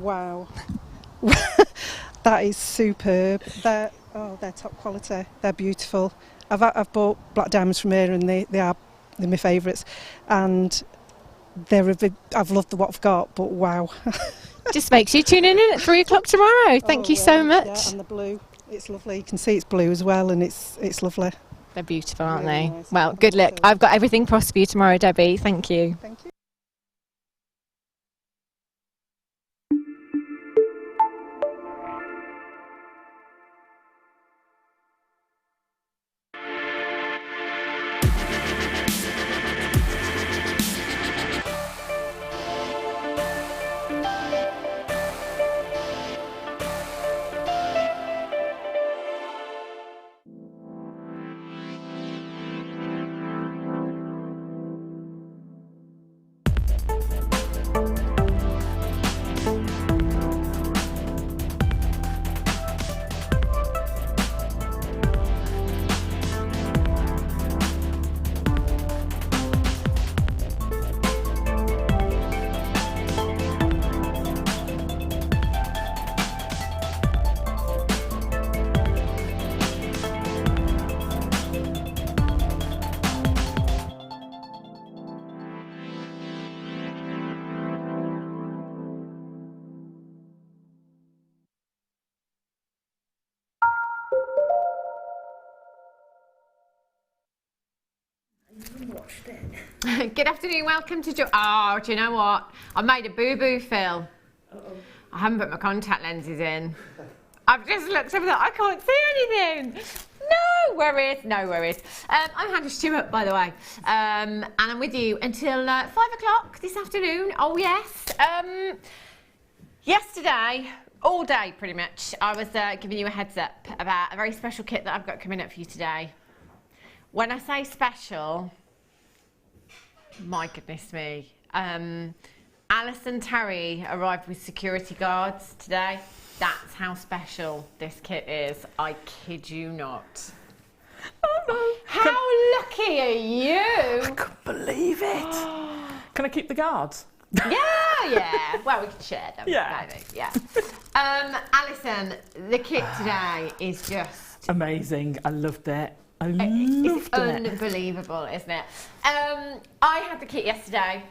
Wow. That is superb. They're top quality. They're beautiful. I've bought black diamonds from here, and they're my favourites. And I've loved what I've got, but wow. Just makes you tune in at 3 o'clock tomorrow. Thank you so much. Yeah, and the blue, it's lovely. You can see it's blue as well, and it's lovely. They're beautiful, aren't Really they? nice. Well, good luck. I've got everything crossed for you tomorrow, Debbie. Thank you. Thank you. Good afternoon, welcome to Oh, do you know what? I made a boo-boo, Phil. I haven't put my contact lenses in. I've just looked over that, I can't see anything. No worries. I'm Hannah Stuart, by the way, and I'm with you until 5 o'clock this afternoon. Oh yes. Yesterday, all day pretty much, I was giving you a heads up about a very special kit that I've got coming up for you today. When I say special, my goodness me. Alison, Tarry arrived with security guards today. That's how special this kit is. I kid you not. Oh no. How lucky are you? I couldn't believe it. Can I keep the guards? Yeah. Well, we can share them. Yeah. Maybe. Yeah. Alison, the kit today is just amazing. I loved it. It's unbelievable, isn't it? I had the kit yesterday,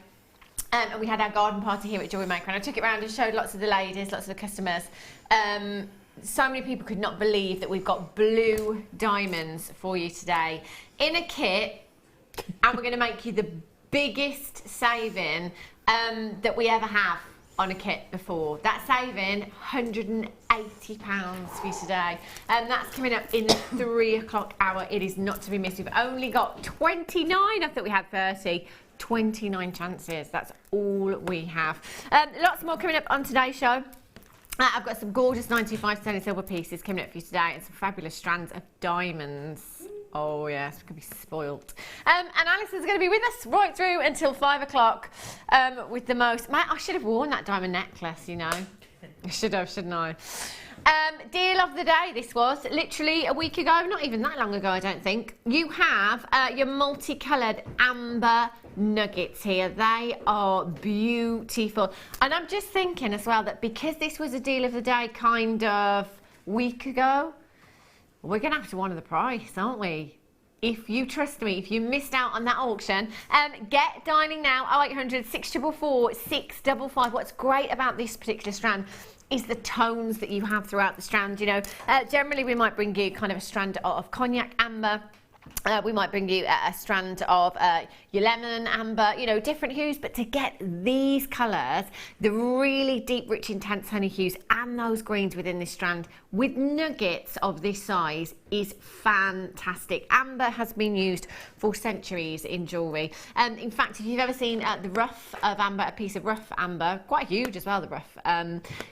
and we had our garden party here at Jewellery Maker, and I took it around and showed lots of the ladies, lots of the customers. So many people could not believe that we've got blue diamonds for you today in a kit, and we're going to make you the biggest saving that we ever have on a kit before. That's saving £180 for you today, and that's coming up in the 3 o'clock hour. It is not to be missed. We've only got 29. I thought we had 30. 29 chances. That's all we have. Lots more coming up on today's show. I've got some gorgeous 95 sterling silver pieces coming up for you today, and some fabulous strands of diamonds. Oh yes, we could be spoilt. And Alison's going to be with us right through until 5 o'clock with the most. I should have worn that diamond necklace, you know. I should have, shouldn't I? Deal of the day, this was literally a week ago, not even that long ago, I don't think. You have your multicoloured amber nuggets here. They are beautiful. And I'm just thinking as well that because this was a deal of the day kind of week ago, we're going to have to honour the price, aren't we? If you trust me, if you missed out on that auction, get dialing now, 0800 644 655. What's great about this particular strand is the tones that you have throughout the strand. You know, generally we might bring you kind of a strand of cognac amber. We might bring you a strand of your lemon amber, you know, different hues, but to get these colours, the really deep, rich, intense honey hues and those greens within this strand with nuggets of this size is fantastic. Amber has been used for centuries in jewellery. In fact, if you've ever seen the rough of amber, a piece of rough amber, quite huge as well, the rough,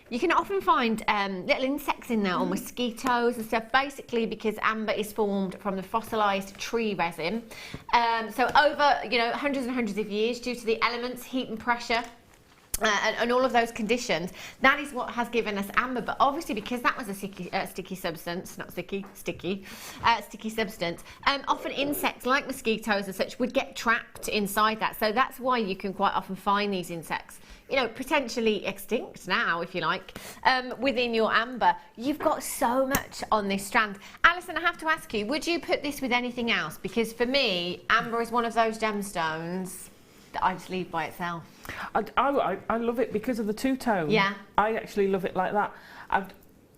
you can often find little insects in there or mosquitoes and stuff, basically because amber is formed from the fossilised tree resin. So over, you know, hundreds and hundreds of years, due to the elements, heat and pressure, and all of those conditions, that is what has given us amber. But obviously, because that was a sticky substance, not sticky substance, often insects like mosquitoes and such would get trapped inside that. So that's why you can quite often find these insects, you know, potentially extinct now, if you like, within your amber. You've got so much on this strand. Alison, I have to ask you, would you put this with anything else? Because for me, amber is one of those gemstones that I just leave by itself. I love it because of the two-tone. Yeah. I actually love it like that.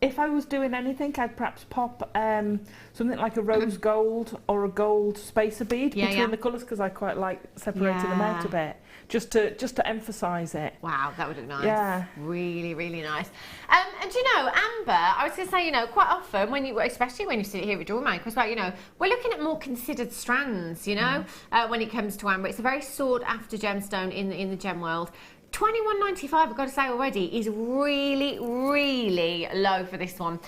If I was doing anything, I'd perhaps pop something like a rose gold or a gold spacer bead between the colours, because I quite like separating them out a bit, just to emphasise it. Wow, that would look nice. Yeah. Really, really nice. And you know, amber, I was going to say, you know, quite often when you, especially when you sit here with Jewellery Maker as well, you know, we're looking at more considered strands, you know, when it comes to amber. It's a very sought after gemstone in the gem world. $21.95, I've got to say already, is really, really low for this one.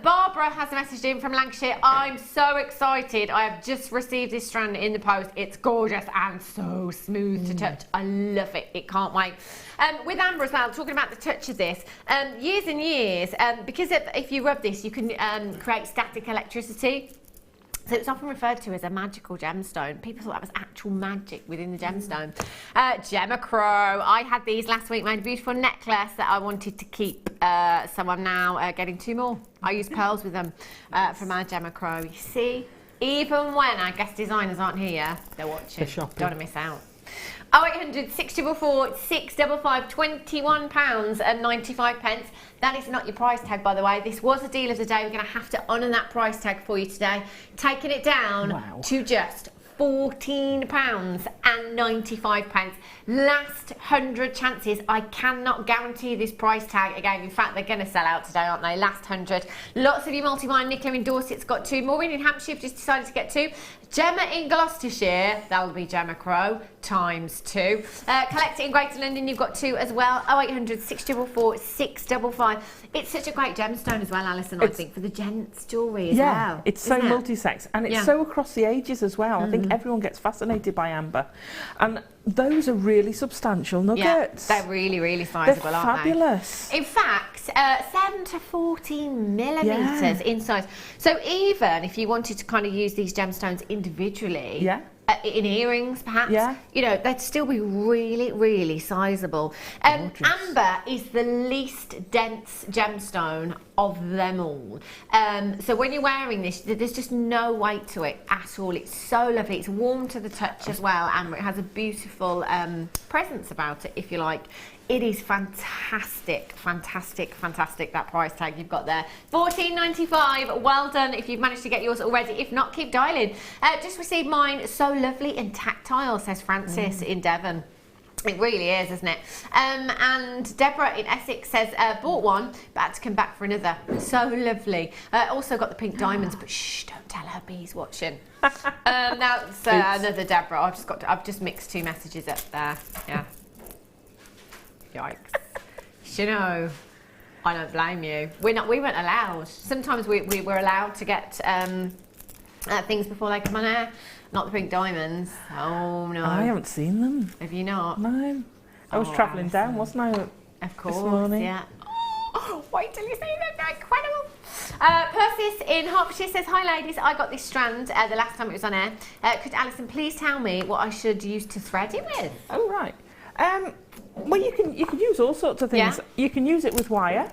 Barbara has messaged in from Lancashire. I'm so excited. I have just received this strand in the post. It's gorgeous and so smooth to touch. I love it. It can't wait. With amber as well, talking about the touch of this, years and years, because if you rub this, you can create static electricity. So it's often referred to as a magical gemstone. People thought that was actual magic within the gemstone. Gemma Crow. I had these last week, made a beautiful necklace that I wanted to keep. So I'm now getting 2 more. I use pearls with them from our Gemma Crow. You see, even when our guest designers aren't here, they're watching. They're shopping. Don't want to miss out. 0800 644 655, £21.95. That is not your price tag, by the way. This was a deal of the day. We're going to have to honour that price tag for you today, taking it down to just £14.95. Last 100 chances. I cannot guarantee this price tag again. In fact, they're going to sell out today, aren't they? Last 100. Lots of you multi-mine. Nicola in Dorset's got 2. Maureen in Hampshire have just decided to get 2. Gemma in Gloucestershire, that'll be Gemma Crow, times 2. Collector in Greater London, you've got 2 as well. 0800 644 655. It's such a great gemstone as well, Alison, I think, for the gents' jewellery as well. Yeah, it's so multi-sex, and it's so across the ages as well. I think everyone gets fascinated by amber. And those are really substantial nuggets. Yeah, they're really, really sizable, they're aren't fabulous. they? In fact, 7 to 14 millimetres in size. So even if you wanted to kind of use these gemstones individually, in earrings perhaps, you know, they'd still be really, really sizable. Amber is the least dense gemstone of them all. So when you're wearing this, there's just no weight to it at all. It's so lovely. It's warm to the touch as well, amber. It has a beautiful presence about it, if you like. It is fantastic, fantastic, fantastic, that price tag you've got there. $14.95, well done if you've managed to get yours already. If not, keep dialing. Just received mine, so lovely and tactile, says Francis in Devon. It really is, isn't it? And Deborah in Essex says, bought one, but had to come back for another. So lovely. Also got the pink diamonds, but shh, don't tell her Bee's watching. Now, so another Deborah. I've just mixed 2 messages up there. Yeah. Yikes. You know, I don't blame you. We weren't allowed. Sometimes we were allowed to get things before they come on air. Not the pink diamonds. Oh no. I haven't seen them. Have you not? No. I was travelling down, wasn't I? Of course, this morning. yeah. Oh, wait till you see them. They're incredible. Persis in Hertfordshire says, hi ladies, I got this strand the last time it was on air. Could Alison please tell me what I should use to thread it with? Oh right. Well, you can use all sorts of things. Yeah. You can use it with wire.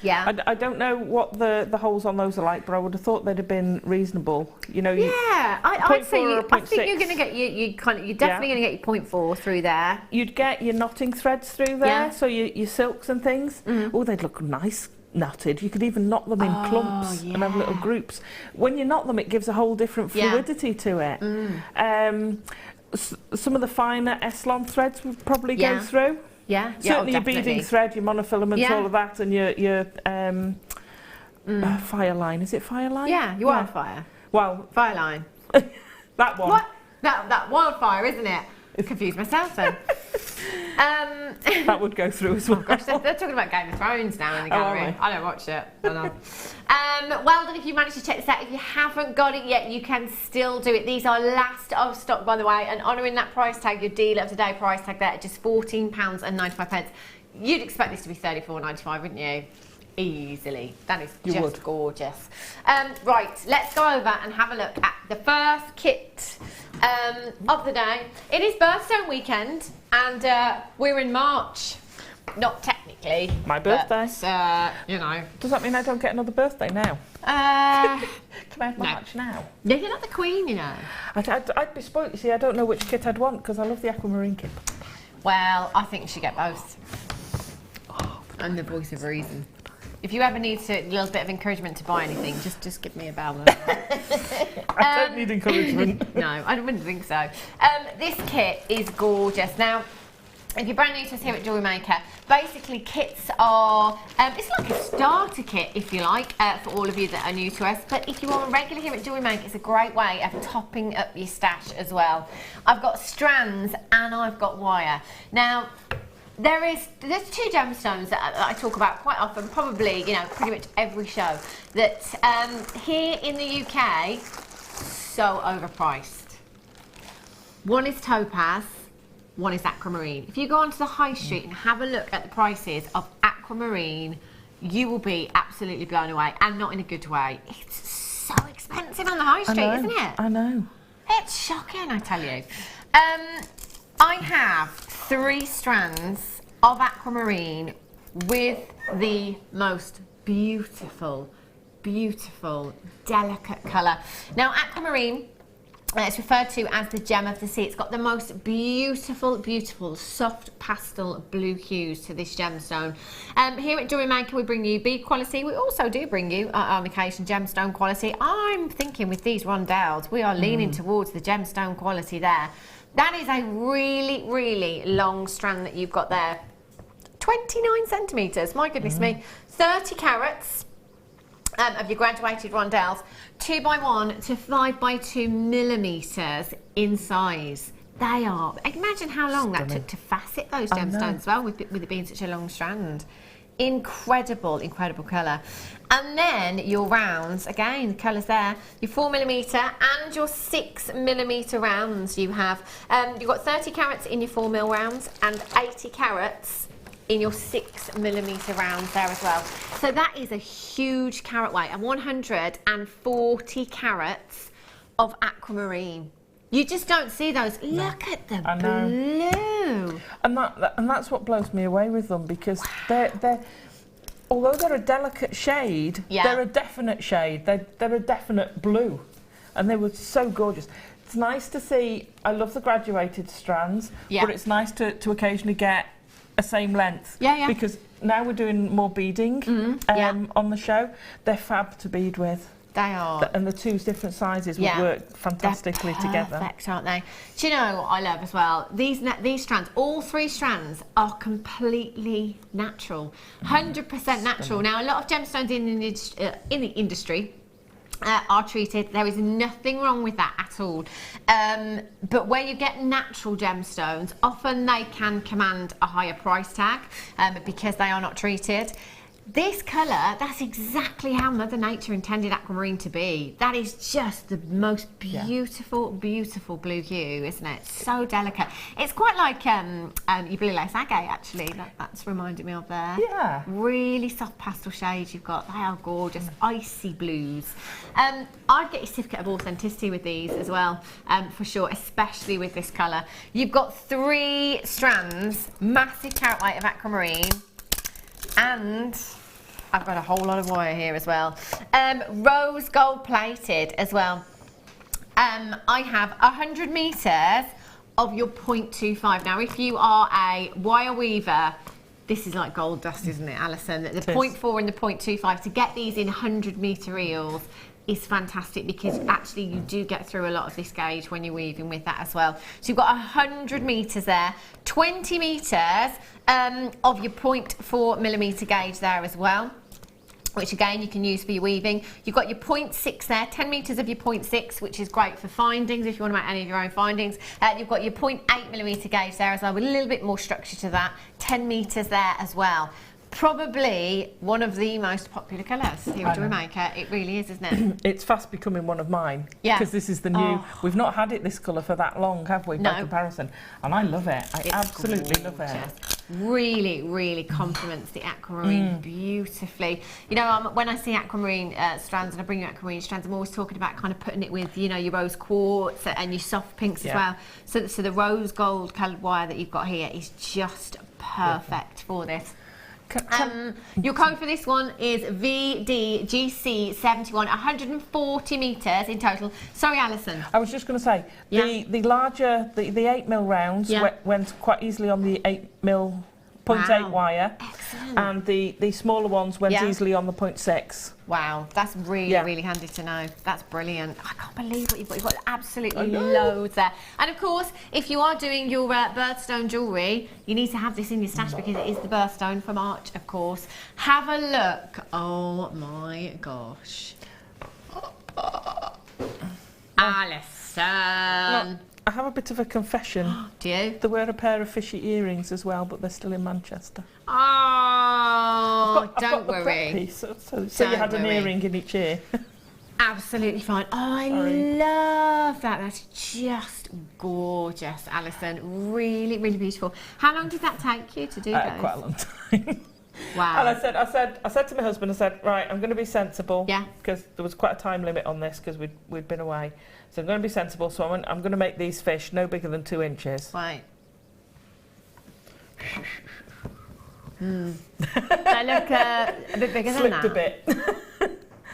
Yeah. I don't know what the holes on those are like, but I would have thought they'd have been reasonable. You know. I'd say I think you're going to get you're definitely going to get your 0.4 through there. You'd get your knotting threads through there, so your silks and things. Oh, they'd look nice knotted. You could even knot them in clumps and have little groups. When you knot them, it gives a whole different fluidity to it. Some of the finer Eslon threads would probably go through. Yeah, certainly your beading thread, your monofilaments, all of that, and your fire line. Is it fire line? Yeah, your wildfire. Well, fire line. that one. What? That wildfire, isn't it? confused myself then. That would go through as well. Oh gosh, they're talking about Game of Thrones now in the gallery. are they? I don't watch it. I know. Well done if you managed to check this out. If you haven't got it yet, you can still do it. These are last of stock, by the way, and honouring that price tag, your deal of the day price tag there at just £14.95. You'd expect this to be £34.95, wouldn't you? Easily. That is just gorgeous. Right, let's go over and have a look at the first kit of the day. It is birthstone weekend and we're in March. Not technically. My birthday. But, you know. Does that mean I don't get another birthday now? Can I have March now? No, you're not the queen, you know. I'd be spoilt, you see. I don't know which kit I'd want because I love the Aquamarine kit. Well, I think you should get both. I'm the voice of reason. If you ever need a little bit of encouragement to buy anything, just give me a bell. I don't need encouragement. No, I wouldn't think so. This kit is gorgeous. Now, if you're brand new to us here at Jewellery Maker, basically kits are, it's like a starter kit, if you like, for all of you that are new to us. But if you are a regular here at Jewellery Maker, it's a great way of topping up your stash as well. I've got strands and I've got wire. Now, there's two gemstones that I talk about quite often, probably, you know, pretty much every show, that here in the UK, so overpriced. One is topaz, one is aquamarine. If you go onto the high street and have a look at the prices of aquamarine, you will be absolutely blown away, and not in a good way. It's so expensive on the high street, isn't it? I know. It's shocking, I tell you. I have 3 strands of aquamarine with the most beautiful, beautiful, delicate colour. Now, aquamarine, it's referred to as the gem of the sea. It's got the most beautiful, beautiful, soft pastel blue hues to this gemstone. Here at Jewellery Maker, we bring you bead quality. We also do bring you, on occasion, gemstone quality. I'm thinking with these rondelles, we are leaning towards the gemstone quality there. That is a really, really long strand that you've got there. 29 centimetres, my goodness me. 30 carats of your graduated rondelles, 2x1 to 5x2 millimetres in size. They are, imagine how long that took to facet those gemstones as well, with it being such a long strand. Incredible, incredible colour. And then your rounds, again, the colours there, your 4mm and your 6mm rounds you have. You've got 30 carats in your 4mm rounds and 80 carats in your 6mm rounds there as well. So that is a huge carat weight, and 140 carats of aquamarine. You just don't see those. No. Look at the blue. And that's what blows me away with them, because they're although they're a delicate shade, they're a definite shade. They're a definite blue, and they were so gorgeous. It's nice to see. I love the graduated strands, but it's nice to occasionally get a same length. Because now we're doing more beading on the show. They're fab to bead with. They are. And the two different sizes would work fantastically together. Perfect, aren't they? Do you know what I love as well? These strands, all 3 strands are completely natural. 100% natural. Now, a lot of gemstones in the industry are treated. There is nothing wrong with that at all. But where you get natural gemstones, often they can command a higher price tag because they are not treated. This colour, that's exactly how Mother Nature intended aquamarine to be. That is just the most beautiful, beautiful blue hue, isn't it? So delicate. It's quite like your blue lace agate, actually. That's reminded me of there. Yeah. Really soft pastel shades you've got. They are gorgeous. Icy blues. I'd get your certificate of authenticity with these as well, for sure, especially with this colour. You've got 3 strands, massive carat weight of aquamarine, and I've got a whole lot of wire here as well. Rose gold plated as well. I have 100 metres of your 0.25. Now, if you are a wire weaver, this is like gold dust, isn't it, Alison? The 0.4 and the 0.25, to get these in 100-metre reels is fantastic, because actually you do get through a lot of this gauge when you're weaving with that as well. So you've got 100 metres there, 20 metres of your 0.4mm gauge there as well. which again you can use for your weaving. You've got your 0.6 there, 10 metres of your 0.6, which is great for findings if you want to make any of your own findings. You've got your 0.8mm gauge there as well, with a little bit more structure to that, 10 metres there as well. Probably one of the most popular colours here at Jewellery Maker. It really is, isn't it? It's fast becoming one of mine. Yeah. Because this is the new... We've not had it this colour for that long, have we, by comparison? And I love it. I absolutely love it. Really, really complements the aquamarine beautifully. You know, when I see aquamarine strands, and I bring you aquamarine strands, I'm always talking about kind of putting it with, you know, your rose quartz and your soft pinks as well. So the rose gold coloured wire that you've got here is just perfect for this. Your code for this one is VDGC71, 140 metres in total. Sorry, Alison. I was just going to say, the larger, the 8mm rounds went quite easily on the 8mm 0.8 wire. Excellent. And the smaller ones went easily on the 0.6. Wow, that's really, really handy to know. That's brilliant. I can't believe what you've got. You've got absolutely loads there. And of course, if you are doing your birthstone jewellery, you need to have this in your stash because it is the birthstone for March, of course. Have a look. Oh my gosh. Alison. I have a bit of a confession. Do you? They wear a pair of fishy earrings as well, but they're still in Manchester. Oh, I've got the prep piece, so you had an earring in each ear. Absolutely fine. Oh, I love that. That's just gorgeous, Alison. Really, really beautiful. How long did that take you to do those? Quite a long time. Wow. And I said to my husband, I said, right, I'm going to be sensible. Yeah. Because there was quite a time limit on this because we'd been away. So I'm going to be sensible. So I'm going to make these fish no bigger than 2 inches. Right. They look a bit bigger than that. Slipped a bit.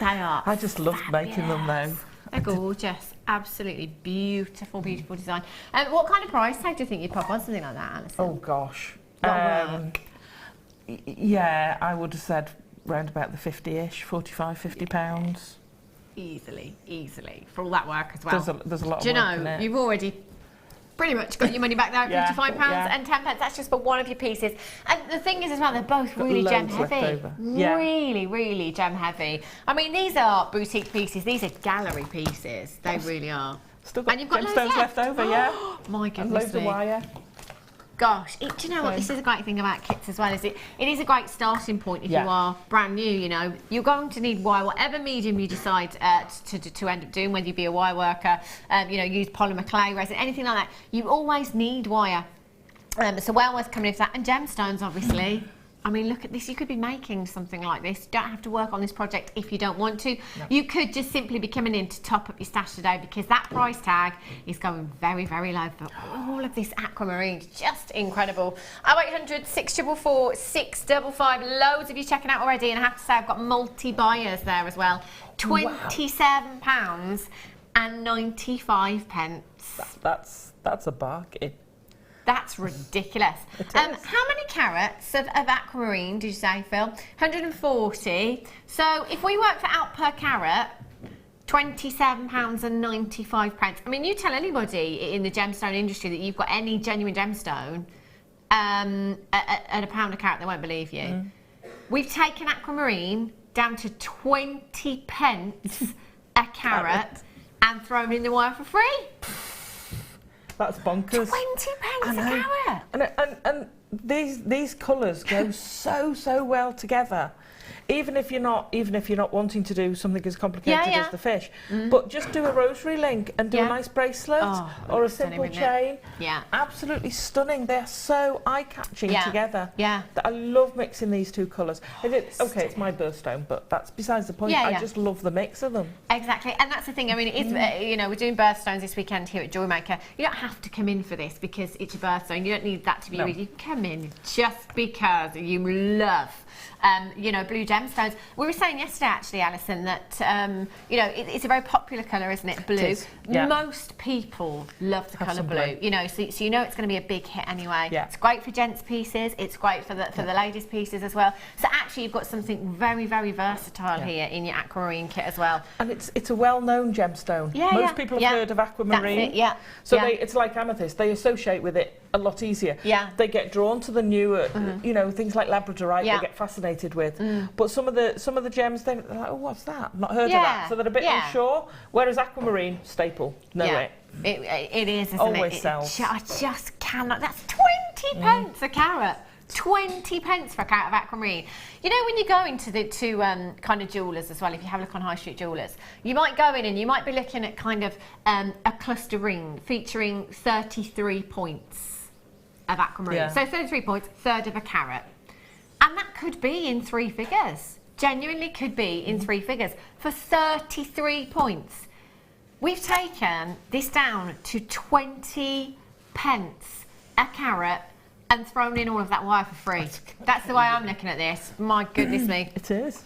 They are. I just loved making them though. They're gorgeous. Absolutely beautiful, beautiful design. What kind of price tag do you think you'd pop on something like that, Alison? Oh gosh. Yeah, I would have said round about the 50-ish, 45, 50 pounds. Easily, for all that work as well. There's a lot of work in it. Do you know, you've already pretty much got your money back there at £55 and 10 pence. That's just for one of your pieces. And the thing is as well, they're both really gem heavy. Really, really gem heavy. I mean, these are boutique pieces. These are gallery pieces. They really are. Still got, and you've got gemstones left over, My goodness. And loads of wire. Gosh, do you know what? This is a great thing about kits as well. It is a great starting point if you are brand new. You know, you're going to need wire, whatever medium you decide to end up doing, whether you be a wire worker, you know, use polymer clay resin, anything like that. You always need wire. So well worth coming into that, and gemstones, obviously. I mean, look at this. You could be making something like this. You don't have to work on this project if you don't want to. No. You could just simply be coming in to top up your stash today because that price tag is going very, very low for all of this aquamarine. Just incredible. 0800 644 655. Loads of you checking out already. And I have to say, I've got multi-buyers there as well. £27 and 95 pence. That's a bargain. That's ridiculous. How many carats of aquamarine did you say, Phil? 140. So if we worked that out per carat, £27 and 95 pence. I mean, you tell anybody in the gemstone industry that you've got any genuine gemstone at £1 a carat, they won't believe you. We've taken aquamarine down to 20 pence a carat and thrown in the wire for free. That's bonkers. 20 pence a carat. And these colours go so well together. Even if you're not wanting to do something as complicated as the fish, but just do a rosary link and do a nice bracelet or a simple chain. Yeah, absolutely stunning. They're so eye-catching together. Yeah, that I love mixing these two colours. It's my birthstone, but that's besides the point. I just love the mix of them. Exactly, and that's the thing. I mean, it is. You know, we're doing birthstones this weekend here at Jewellery Maker. You don't have to come in for this because it's your birthstone. You don't need that to be with you. You can come in just because you love. You know, blue gemstones. We were saying yesterday, actually, Alison, that you know, it's a very popular colour, isn't it? Blue. It is, most people love the colour blue. You know, so you know it's going to be a big hit anyway. Yeah. It's great for gents' pieces. It's great for the ladies' pieces as well. So actually, you've got something very, very versatile here in your aquamarine kit as well. And it's a well-known gemstone. Most people have heard of aquamarine. That's it, So it's like amethyst. They associate with it a lot easier. Yeah. They get drawn to the newer, you know, things like Labradorite. Yeah. They get fascinated with. But some of the gems, they're like, oh, what's that? I've not heard of that. So they're a bit unsure. Whereas Aquamarine, staple, know it. It is, isn't Always it? sells. I just cannot. That's 20 pence a carat. 20 pence for a carat of aquamarine. You know, when you go into the kind of jewellers as well, if you have a look on high street jewellers, you might go in and you might be looking at kind of a cluster ring featuring 33 points of aquamarine. Yeah. So 33 points, third of a carat. And that could be in 3 figures. Genuinely could be in 3 figures for 33 points. We've taken this down to 20 pence a carat and thrown in all of that wire for free. That's the way I'm looking at this. My goodness me. It is.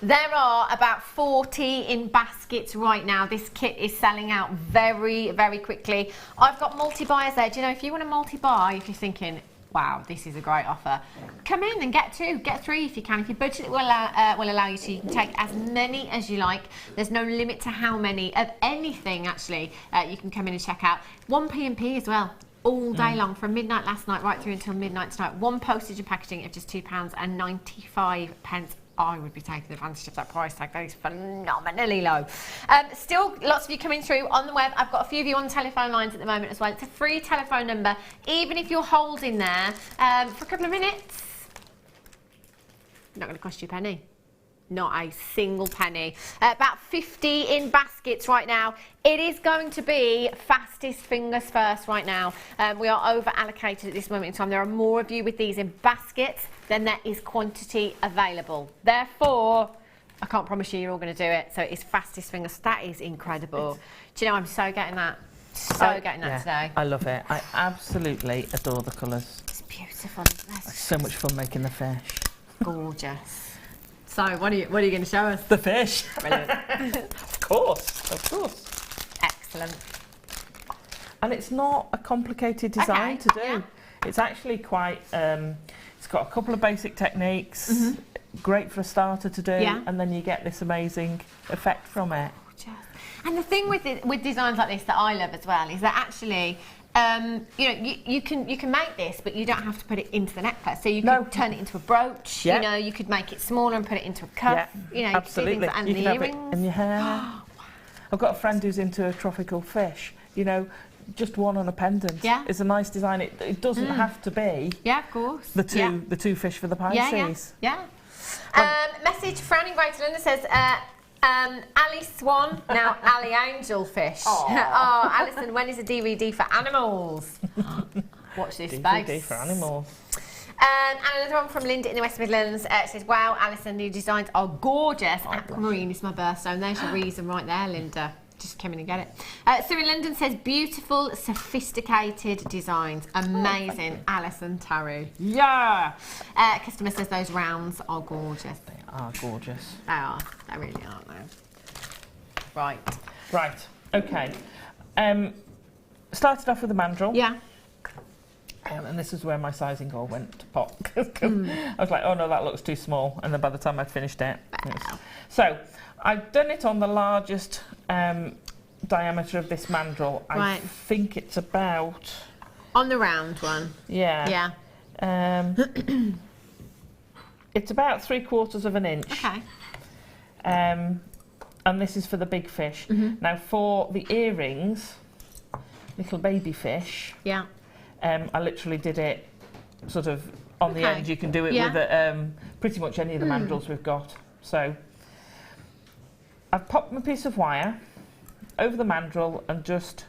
There are about 40 in baskets right now. This kit is selling out very, very quickly. I've got multi-buyers there. Do you know, if you want to multi-buy, if you're thinking, wow, this is a great offer, come in and get 2, get 3 if you can. If your budget will allow you to, you can take as many as you like. There's no limit to how many of anything, actually, you can come in and check out. 1 P&P as well. All day long, from midnight last night right through until midnight tonight. 1 postage and packaging of just £2.95. I would be taking advantage of that price tag. That is phenomenally low. Still, lots of you coming through on the web. I've got a few of you on telephone lines at the moment as well. It's a free telephone number, even if you're holding there for a couple of minutes. Not going to cost you a penny. Not a single penny. About 50 in baskets right now. It is going to be fastest fingers first right now. We are over allocated at this moment in time. There are more of you with these in baskets than there is quantity available. Therefore, I can't promise you're all going to do it. So it's fastest fingers. That is incredible. Do you know, I'm so getting that. Getting that today. I love it. I absolutely adore the colours. It's beautiful. It's so much fun making the fish. Gorgeous. So, what are you going to show us? The fish. Brilliant. Of course. Excellent. And it's not a complicated design to do. Yeah. It's actually quite, it's got a couple of basic techniques, great for a starter to do, and then you get this amazing effect from it. And the thing with designs like this that I love as well is that actually, you know, you can make this, but you don't have to put it into the necklace. So you can turn it into a brooch. You know, you could make it smaller and put it into a cuff. You know, absolutely. You could do things like, and you the can have earrings. it in your hair. I've got a friend who's into a tropical fish. You know, just one on a pendant. Yeah. It's a nice design. It doesn't have to be. Yeah, of course. The two fish for the Pisces. Yeah. Message Frowning Greater says. Ali Swan, now Ali Angelfish. Oh, Alison, when is a DVD for animals? Watch this DVD space. for animals. And another one from Linda in the West Midlands says, wow, Alison, new designs are gorgeous. Aquamarine is my birthstone. There's your reason right there, Linda. Just come in and get it. Sue in London says, beautiful, sophisticated designs. Amazing. Alison, Tarry. Yeah. Customer says those rounds are gorgeous. They are gorgeous. They are. They really are, though. Right. Okay. Started off with a mandrel. Yeah. And this is where my sizing all went to pot. I was like, oh no, that looks too small. And then by the time I'd finished it. So I've done it on the largest diameter of this mandrel. I think it's about... On the round one? Yeah. It's about 3/4 of an inch. Okay. And this is for the big fish. Now for the earrings, little baby fish. Yeah. I literally did it sort of on the end. You can do it with pretty much any of the mandrels we've got. So I've popped my piece of wire over the mandrel and just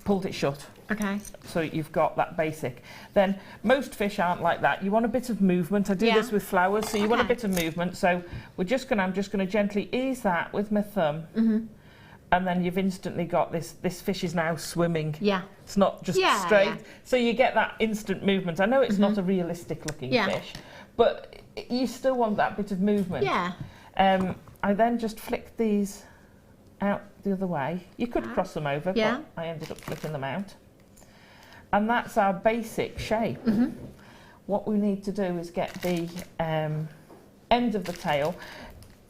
pulled it shut. Okay. So you've got that basic. Then most fish aren't like that. You want a bit of movement. I do this with flowers, so you want a bit of movement. So I'm just going to gently ease that with my thumb. And then you've instantly got this fish is now swimming. Yeah. It's not just straight. Yeah. So you get that instant movement. I know it's not a realistic looking fish, but you still want that bit of movement. Yeah. I then just flick these out the other way. You could cross them over, but I ended up flicking them out. And that's our basic shape. What we need to do is get the end of the tail.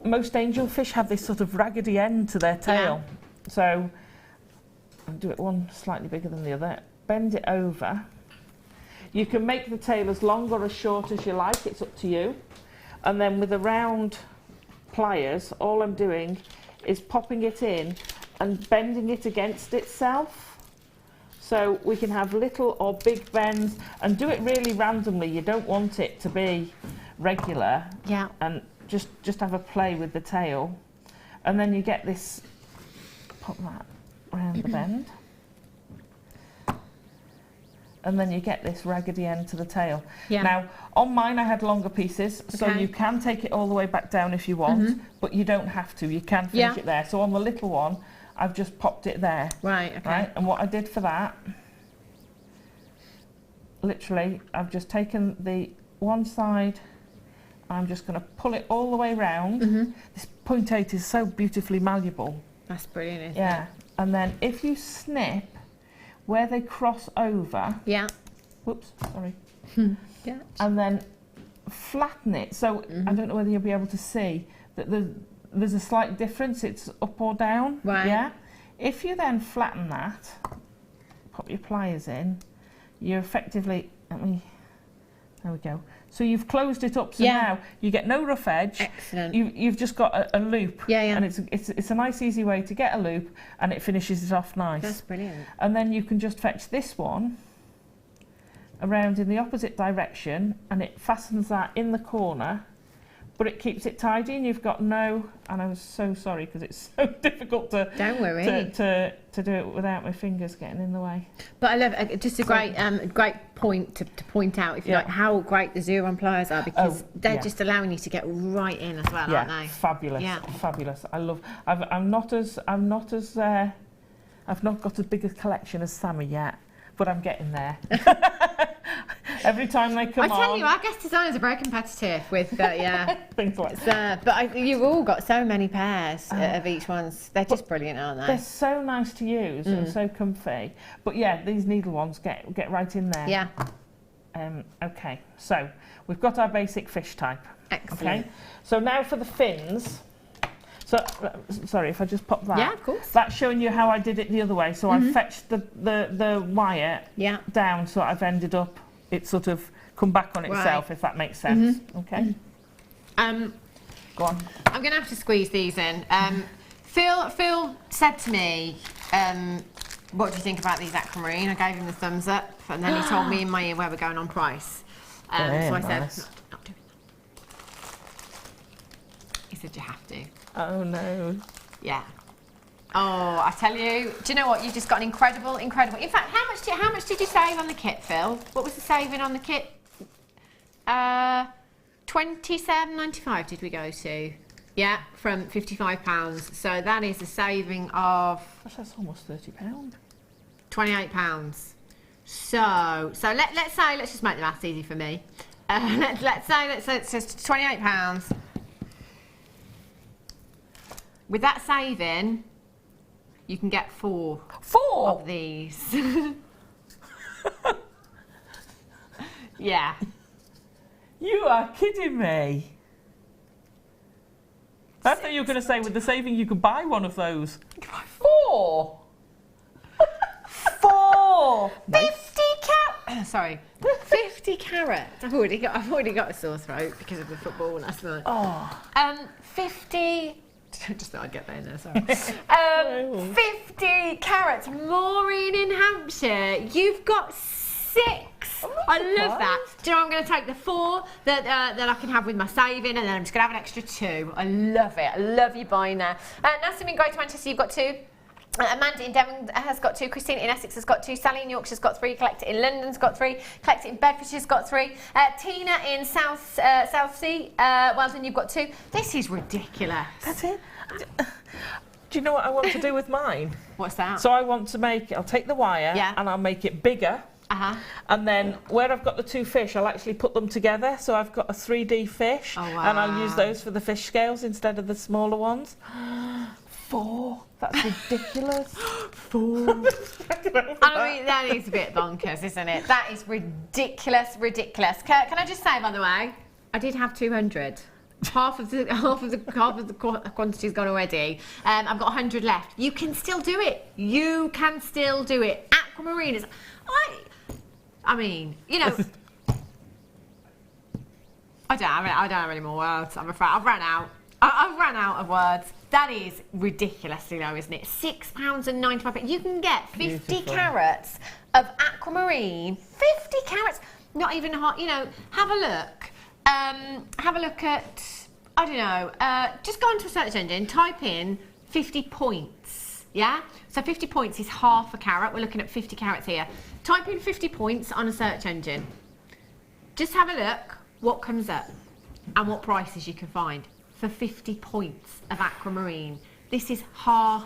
Most angelfish have this sort of raggedy end to their tail. So I'll do it one slightly bigger than the other. bend it over. You can make the tail as long or as short as you like, it's up to you. And then with the round pliers, all I'm doing is popping it in and bending it against itself. So we can have little or big bends, and do it really randomly. You don't want it to be regular. Yeah. And just have a play with the tail. And then you get this, pop that around the bend. And then you get this raggedy end to the tail. Yeah. Now, on mine I had longer pieces, so you can take it all the way back down if you want, but you don't have to. You can finish it there. So on the little one, I've just popped it there. Right, okay. Right? And what I did for that, literally, I've just taken the one side, I'm just going to pull it all the way round. This 0.8 is so beautifully malleable. That's brilliant, isn't it? Yeah. And then if you snip where they cross over, whoops, sorry, Yeah. and then flatten it. So I don't know whether you'll be able to see that there's a slight difference. It's up or down. Right. Yeah. If you then flatten that, pop your pliers in, you're effectively, there we go. So you've closed it up, so now you get no rough edge. Excellent. You've just got a loop. Yeah, yeah. And it's a nice easy way to get a loop, and it finishes it off nice. That's brilliant. And then you can just fetch this one around in the opposite direction, and it fastens that in the corner, but it keeps it tidy, and you've got no, and I'm so sorry because it's so difficult to Don't worry. to do it without my fingers getting in the way. But I love just a great point to point out, if you like, how great the Xeron pliers are, because they're just allowing you to get right in as well, aren't they? Fabulous. Yeah. Fabulous. I love. I've not got as big a collection as Sammy yet, but I'm getting there. Every time they come on. I tell you, our guest designers are very competitive with, things like that. But you've all got so many pairs of each ones. They're just brilliant, aren't they? They're so nice to use and so comfy. But yeah, these needle ones get right in there. Yeah. Okay, so we've got our basic fish type. Excellent. Okay, so now for the fins. So, sorry, if I just pop that. Yeah, of course. That's showing you how I did it the other way. So I fetched the wire down, so I've ended up, it's sort of come back on itself, if that makes sense. Okay. Go on. I'm going to have to squeeze these in. Phil said to me, what do you think about these Aquamarine? I gave him the thumbs up, and then he told me in my ear where we're going on price. So I said, not doing that. He said, you have to. Oh no. Yeah. Oh, I tell you, do you know what? You've just got an incredible. In fact, how much did you save on the kit, Phil? What was the saving on the kit? £27.95 did we go to? Yeah, from £55. So that is a saving of. That's almost £30. £28. So let's say, let's just make the maths easy for me. Let's say it's just £28. With that saving, you can get four of these. Yeah. You are kidding me. I thought you were going to say with the saving you could buy one of those. 4. 4. 50 carats. Sorry, 50 carats. I've already got a sore throat because of the football last night. 50. Just thought I'd get there in there, sorry. 50 carats. Maureen in Hampshire, you've got 6. I love that. Do you know, I'm going to take the 4 that I can have with my saving, and then I'm just going to have an extra 2. I love it. I love you buying there. Nassim in Greater Manchester, you've got 2. Amanda in Devon has got 2, Christine in Essex has got 2, Sally in Yorkshire's got 3, Collector in London's got 3, Collector in Bedfordshire's got 3, Tina in South Sea, well done, you've got 2. This is ridiculous. That's it. Do you know what I want to do with mine? What's that? So I want to I'll take the wire and I'll make it bigger. And then where I've got the 2 fish, I'll actually put them together. So I've got a 3D fish, and I'll use those for the fish scales instead of the smaller ones. 4. That's ridiculous. 4. I mean, that is a bit bonkers, isn't it? That is ridiculous. Can I just say, by the way, I did have 200. Half of the quantity's gone already. I've got 100 left. You can still do it. aquamarine is... I mean, you know... I don't have any more words, I'm afraid. I've run out. I've run out of words. That is ridiculously low, isn't it? £6.95. You can get 50 carats of aquamarine. 50 carats. Not even hot. You know, have a look. Have a look at, I don't know, just go onto a search engine, type in 50 points. Yeah? So 50 points is half a carat. We're looking at 50 carats here. Type in 50 points on a search engine. Just have a look what comes up and what prices you can find for 50 points of aquamarine. This is no,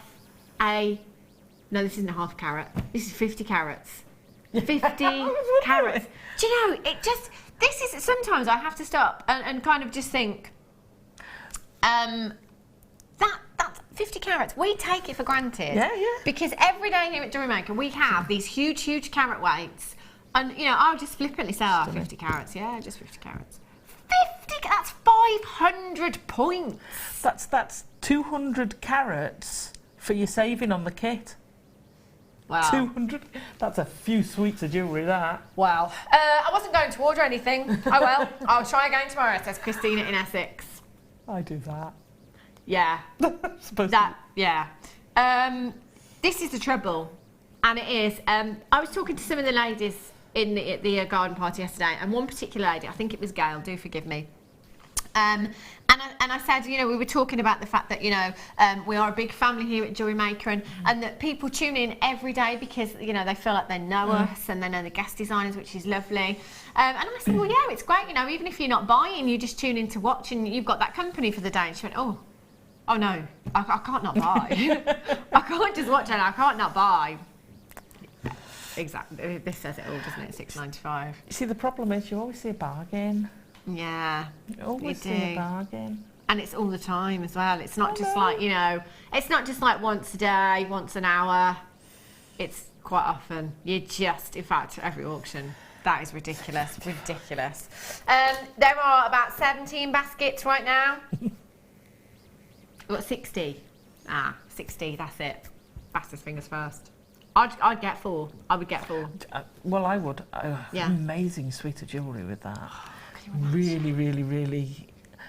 this isn't a half carat. This is 50 carats. 50 carats. Do you know, this is, sometimes I have to stop and kind of just think, that's 50 carats. We take it for granted. Yeah. Because every day here at Jewellery Maker, we have these huge carat weights. And, you know, I'll just flippantly say, 50 carats. Yeah, just 50 carats. 50, that's 500 points. That's 200 carats for your saving on the kit. Wow. 200, that's a few suites of jewellery, that. Wow. I wasn't going to order anything. Oh well, I'll try again tomorrow, says Christina in Essex. I do that. Yeah. Yeah. This is the trouble, and it is, I was talking to some of the ladies in the garden party yesterday, and one particular lady, I think it was Gail, do forgive me, and I said, you know, we were talking about the fact that, you know, we are a big family here at Jewellery Maker, and that people tune in every day because, you know, they feel like they know us and they know the guest designers, which is lovely. And I said, well, yeah, it's great, you know, even if you're not buying, you just tune in to watch and you've got that company for the day. And she went, oh no, I can't not buy. I can't just watch it, I can't not buy. Exactly, this says it all, doesn't it? £6.95. See, the problem is you always see a bargain. Yeah, you always see a bargain. And it's all the time as well. It's not just like, you know, it's not just like once a day, once an hour. It's quite often. You just, in fact, every auction. That is ridiculous, ridiculous. There are about 17 baskets right now. We've got 60. 60, that's it. Fastest fingers first. I'd get 4. I would get 4. Well, I would. Amazing suite of jewellery with that. Really, really, really.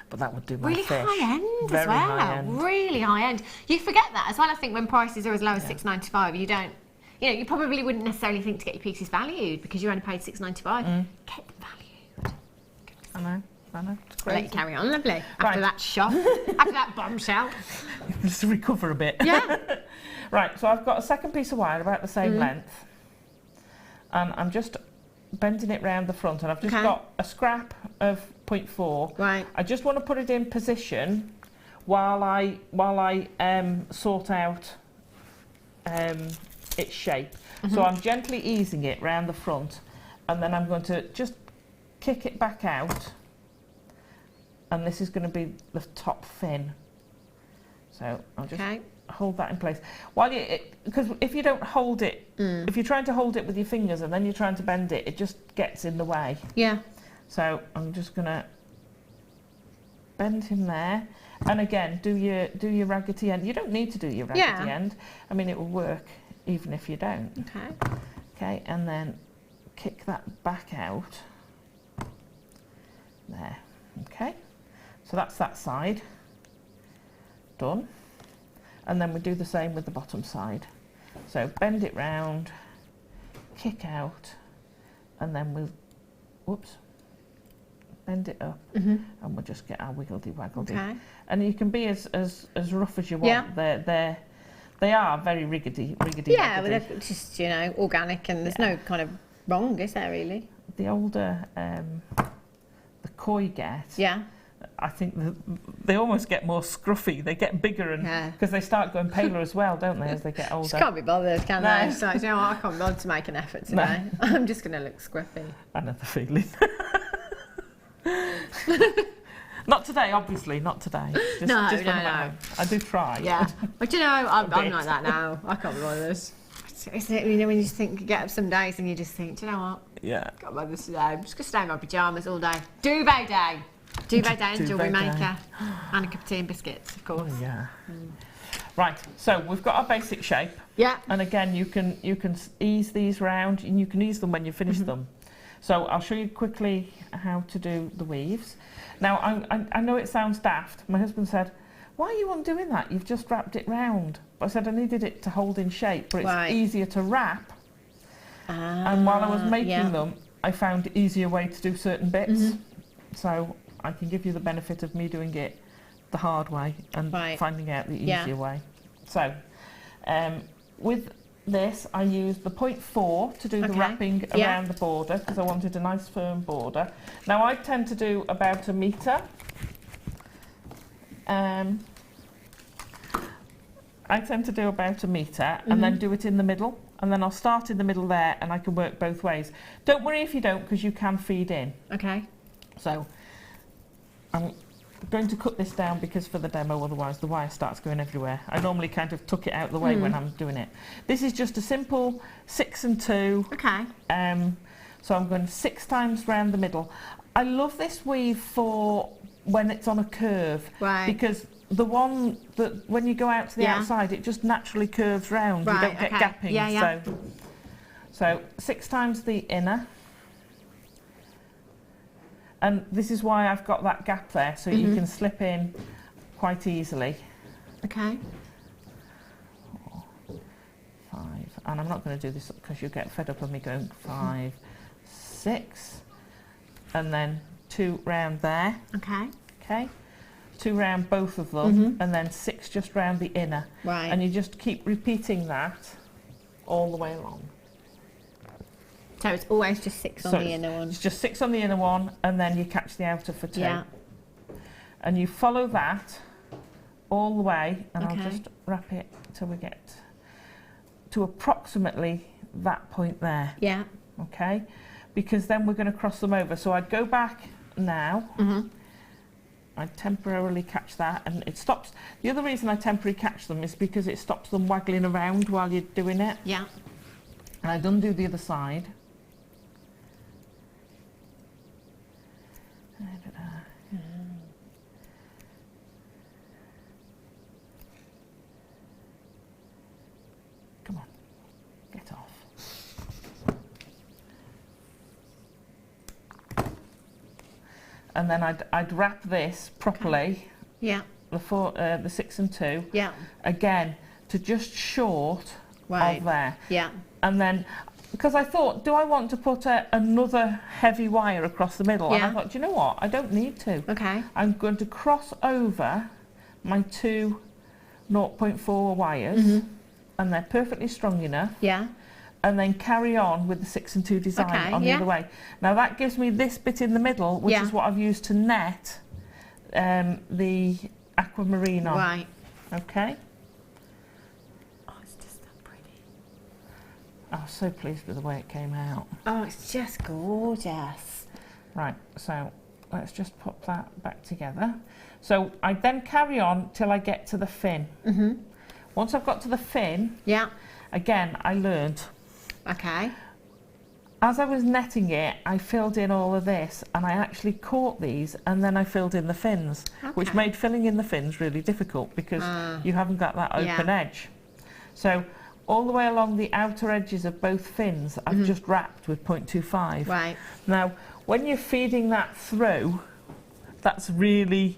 But that would do my fish. Really high end as well. High end. Really high end. You forget that as well. I think when prices are as low as £6.95, you don't. You know, you probably wouldn't necessarily think to get your pieces valued because you only paid £6.95. Get them valued. I know. It's crazy. I'll let you carry on, lovely. After that shop, after that bombshell. Just recover a bit. Yeah. Right, so I've got a second piece of wire about the same length, and I'm just bending it round the front, and I've just got a scrap of 0.4. Right. I just want to put it in position while I sort out its shape. So I'm gently easing it round the front, and then I'm going to just kick it back out, and this is going to be the top fin. So I'll just hold that in place. While because if you don't hold it, if you're trying to hold it with your fingers and then you're trying to bend it, it just gets in the way. Yeah. So I'm just going to bend him there, and again do your raggedy end. You don't need to do your raggedy end. I mean, it will work even if you don't. Okay, and then kick that back out there. Okay, so that's that side done, and then we do the same with the bottom side. So bend it round, kick out, and then we'll bend it up, and we'll just get our wiggledy-waggledy. And you can be as rough as you want. They are very riggedy. Yeah, but they're just, you know, organic, and there's no kind of wrong, is there really? The older the koi get, I think they almost get more scruffy. They get bigger, and because they start going paler as well, don't they, as they get older? Just can't be bothered, can they? It's like, you know what, I can't be bothered to make an effort today. I'm just going to look scruffy. I know the feeling. Not today, obviously, not today. Just No. I do try. Yeah, but you know, I'm like that now. I can't be bothered. Isn't it, you know, when you just think, you get up some days and you just think, do you know what? Yeah. Can't bother today. I'm just going to stay in my pyjamas all day. Duvet day and Jewellery Maker. And a cup of tea and biscuits, of course. Oh, yeah. Right, so we've got our basic shape. Yeah. And again, you can ease these round, and you can ease them when you finish them. So I'll show you quickly how to do the weaves. Now, I know it sounds daft. My husband said, why are you undoing that? You've just wrapped it round. But I said I needed it to hold in shape, but it's easier to wrap. And while I was making them, I found an easier way to do certain bits. So I can give you the benefit of me doing it the hard way and finding out the easier way. So with this, I used the 0.4 to do the wrapping around the border because I wanted a nice firm border. Now I tend to do about 1 metre. I tend to do about 1 metre and then do it in the middle, and then I'll start in the middle there and I can work both ways. Don't worry if you don't, because you can feed in. Okay. So I'm going to cut this down because for the demo, otherwise the wire starts going everywhere. I normally kind of tuck it out the way when I'm doing it. This is just a simple 6 and 2. Okay. So I'm going 6 times round the middle. I love this weave for when it's on a curve, because the one that when you go out to the outside, it just naturally curves round. You don't get gapping. So 6 times the inner. And this is why I've got that gap there, so you can slip in quite easily. Okay. 4, 5, and I'm not going to do this because you'll get fed up of me going 5, 6, and then 2 round there. Okay. Okay. 2 round both of them, and then 6 just round the inner. Right. And you just keep repeating that all the way along. So it's always just 6 on the inner one. It's just 6 on the inner one, and then you catch the outer for 2. Yeah. And you follow that all the way, and I'll just wrap it till we get to approximately that point there. Yeah. Okay? Because then we're going to cross them over. So I'd go back now. I'd temporarily catch that, and it stops. The other reason I temporarily catch them is because it stops them waggling around while you're doing it. Yeah. And I'd undo the other side. Come on, get off. And then I'd wrap this properly. Yeah. The 6 and 2. Yeah. Again, to just short of there. Yeah. And then, because I thought, do I want to put another heavy wire across the middle? And I thought, do you know what? I don't need to. Okay. I'm going to cross over my 2 0.4 wires, and they're perfectly strong enough. Yeah. And then carry on with the 6 and 2 design on the other way. Now that gives me this bit in the middle, which is what I've used to net the aquamarine on. Right. Okay. Oh, it's just that pretty. I was so pleased with the way it came out. Oh, it's just gorgeous. Right, so let's just pop that back together. So I then carry on till I get to the fin. Once I've got to the fin, again, I learned. Okay. As I was netting it, I filled in all of this, and I actually caught these, and then I filled in the fins, which made filling in the fins really difficult because you haven't got that open edge. So all the way along the outer edges of both fins, I've just wrapped with 0.25. Right. Now, when you're feeding that through, that's really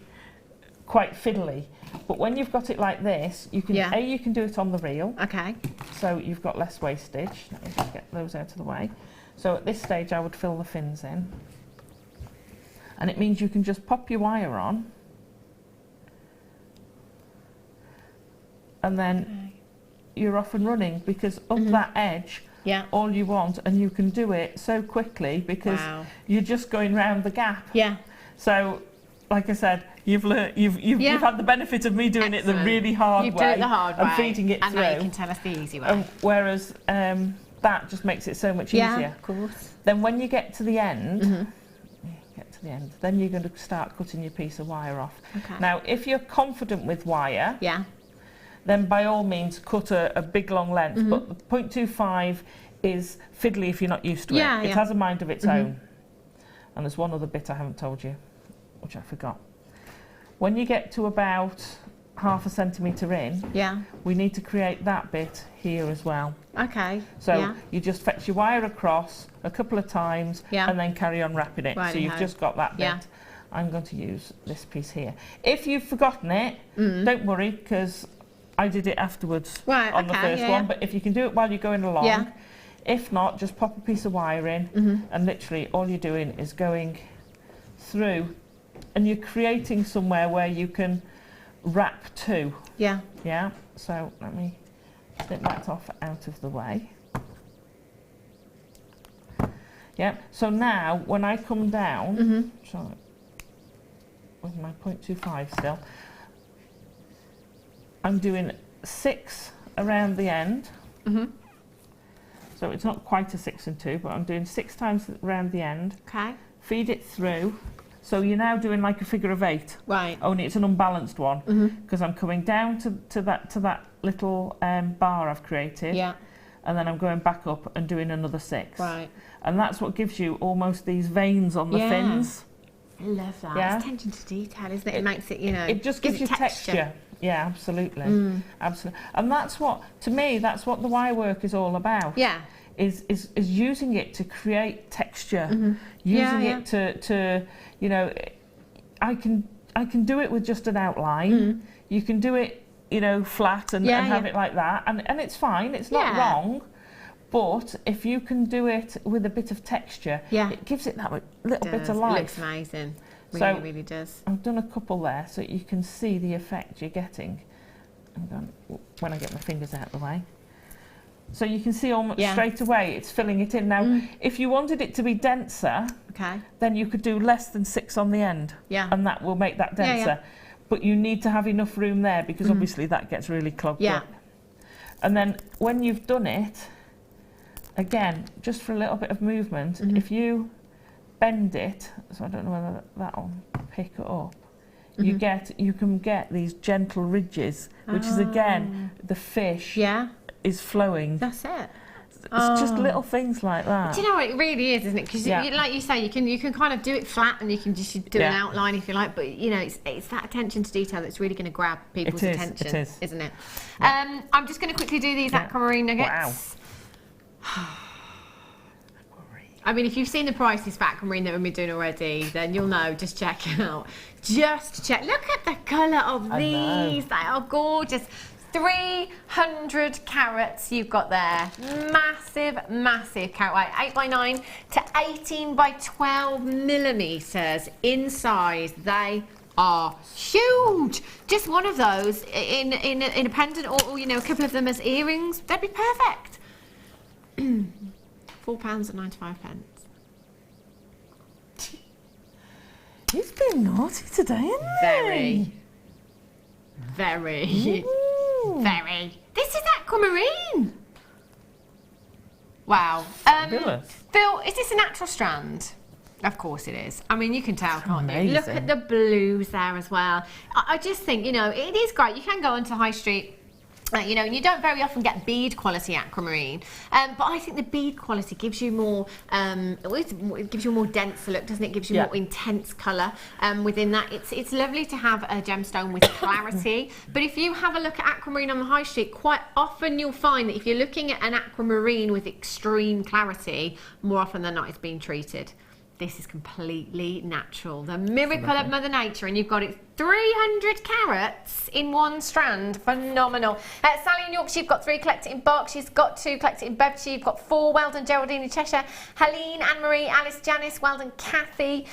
quite fiddly. But when you've got it like this, you can you can do it on the reel. Okay. So you've got less wastage. Let me just get those out of the way. So at this stage, I would fill the fins in. And it means you can just pop your wire on. And then you're off and running, because up that edge, all you want, and you can do it so quickly because you're just going round the gap. Yeah. So, like I said, you've learned, you've had the benefit of me doing it the really hard You've way. done it the hard way. And feeding it and through. now you can tell us the easy way. Whereas that just makes it so much easier. Yeah, of course. Then when you get to the end, then you're going to start cutting your piece of wire off. Okay. Now, if you're confident with wire, Yeah. then by all means cut a big long length, but the 0.25 is fiddly if you're not used to it. It has a mind of its own. And there's one other bit I haven't told you, which I forgot. When you get to about half a centimetre in, Yeah. we need to create that bit here as well. Okay. So yeah. you just fetch your wire across a couple of times and then carry on wrapping it. So you've just got that bit. Yeah. I'm going to use this piece here. If you've forgotten it, don't worry, because I did it afterwards on the first one. But if you can do it while you're going along, if not, just pop a piece of wire in and literally all you're doing is going through and you're creating somewhere where you can wrap to. Yeah. Yeah. So let me snip that off out of the way. Yeah. So now when I come down, so with my 0.25 still, I'm doing 6 around the end. So it's not quite a 6 and 2, but I'm doing 6 times around the end. Okay. Feed it through. So you're now doing like a figure of 8. Right. Only it's an unbalanced one because I'm coming down to that little bar I've created. Yeah. And then I'm going back up and doing another 6. Right. And that's what gives you almost these veins on the fins. I love that. Yeah. It's attention to detail, isn't it? It makes it, you know. It just gives you texture. Yeah, absolutely. Absolutely. And that's what, to me, that's what the wire work is all about. Yeah. Is using it to create texture. Using it to, you know, I can do it with just an outline. You can do it, you know, flat and have it like that. And it's fine, it's not wrong. But if you can do it with a bit of texture, it gives it that little bit of life. It looks amazing. So Really does. I've done a couple there so you can see the effect you're getting. I'm going, when I get my fingers out of the way. So you can see almost straight away it's filling it in. Now, if you wanted it to be denser, then you could do less than 6 on the end. And that will make that denser. But you need to have enough room there because obviously that gets really clogged up. And then when you've done it, again, just for a little bit of movement, if you bend it, so I don't know whether that'll pick it up, you can get these gentle ridges, which is again the fish is flowing. That's it. It's just little things like that. Do you know what it really is, isn't it? Because like you say, you can kind of do it flat and you can just do an outline if you like, but you know it's that attention to detail that's really going to grab people's attention, isn't it? I'm just going to quickly do these aquamarine nuggets. Wow. I mean, if you've seen the prices for aquamarine that we've been doing already, then you'll know. Just check it out. Just check. Look at the colour of these. They are gorgeous. 300 carats you've got there. Massive, massive carat weight. 8x9 to 18 by 12 millimetres in size. They are huge. Just one of those in a pendant, or you know, a couple of them as earrings. They'd be perfect. £4.95. He's been naughty today, isn't he? Very. Very. This is aquamarine. Wow. Phil, is this a natural strand? Of course it is. I mean, you can tell, can't you? Look at the blues there as well. I just think, you know, it is great. You can go onto High Street. You know, and you don't very often get bead quality aquamarine, but I think the bead quality gives you more, it gives you a more denser look, doesn't it? It gives you more intense colour within that. It's lovely to have a gemstone with clarity, but if you have a look at aquamarine on the high street, quite often you'll find that if you're looking at an aquamarine with extreme clarity, more often than not it's being treated. This is completely natural. The miracle of Mother Nature, and you've got it 300 carats in one strand. Phenomenal. Sally in Yorkshire, you've got 3 collected in Berkshire. She's got 2 collected in Bedfordshire. You've got 4. Well done, Geraldine in Cheshire. Helene, Anne-Marie, Alice, Janice. Well done, Kathy.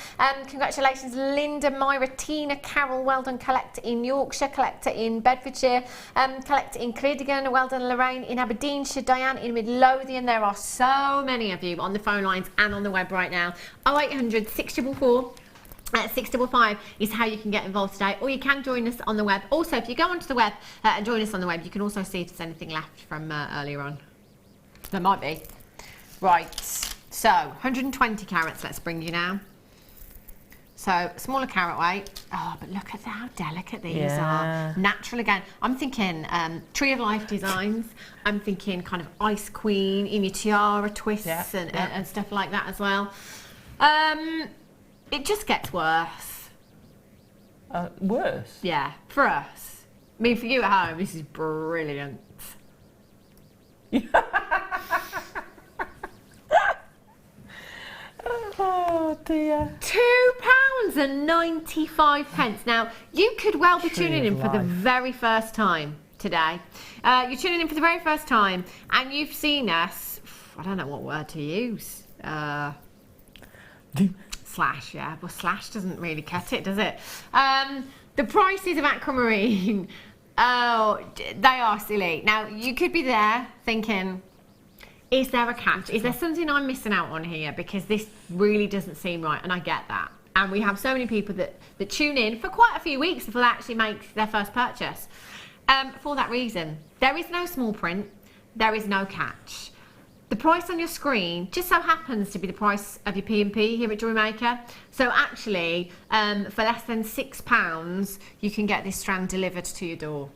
Congratulations, Linda, Myra, Tina, Carol. Well done, collector in Yorkshire. Collector in Bedfordshire. Collector in Cleardigan. Well done, Lorraine in Aberdeenshire. Diane in Midlothian. There are so many of you on the phone lines and on the web right now. 0800 644 655 is how you can get involved today, or you can join us on the web. Also, if you go onto the web and join us on the web, you can also see if there's anything left from earlier on. There might be. Right, so 120 carats, let's bring you now. So, smaller carat weight. Oh, but look at how delicate these are. Natural again. I'm thinking Tree of Life designs. I'm thinking kind of Ice Queen in your tiara twists and stuff like that as well. It just gets worse. Worse? Yeah, for us. I mean, for you at home, this is brilliant. Oh dear. £2.95. Now, you could well be tuning in for the very first time today. You're tuning in for the very first time, and you've seen us, I don't know what word to use. Slash, yeah, but slash doesn't really cut it, does it? The prices of Aquamarine, oh, they are silly. Now, you could be there thinking, is there a catch? Is there something I'm missing out on here? Because this really doesn't seem right, and I get that. And we have so many people that tune in for quite a few weeks before they actually make their first purchase. For that reason, there is no small print, there is no catch. The price on your screen just so happens to be the price of your P&P here at Jewellery Maker. So actually, for less than £6, you can get this strand delivered to your door.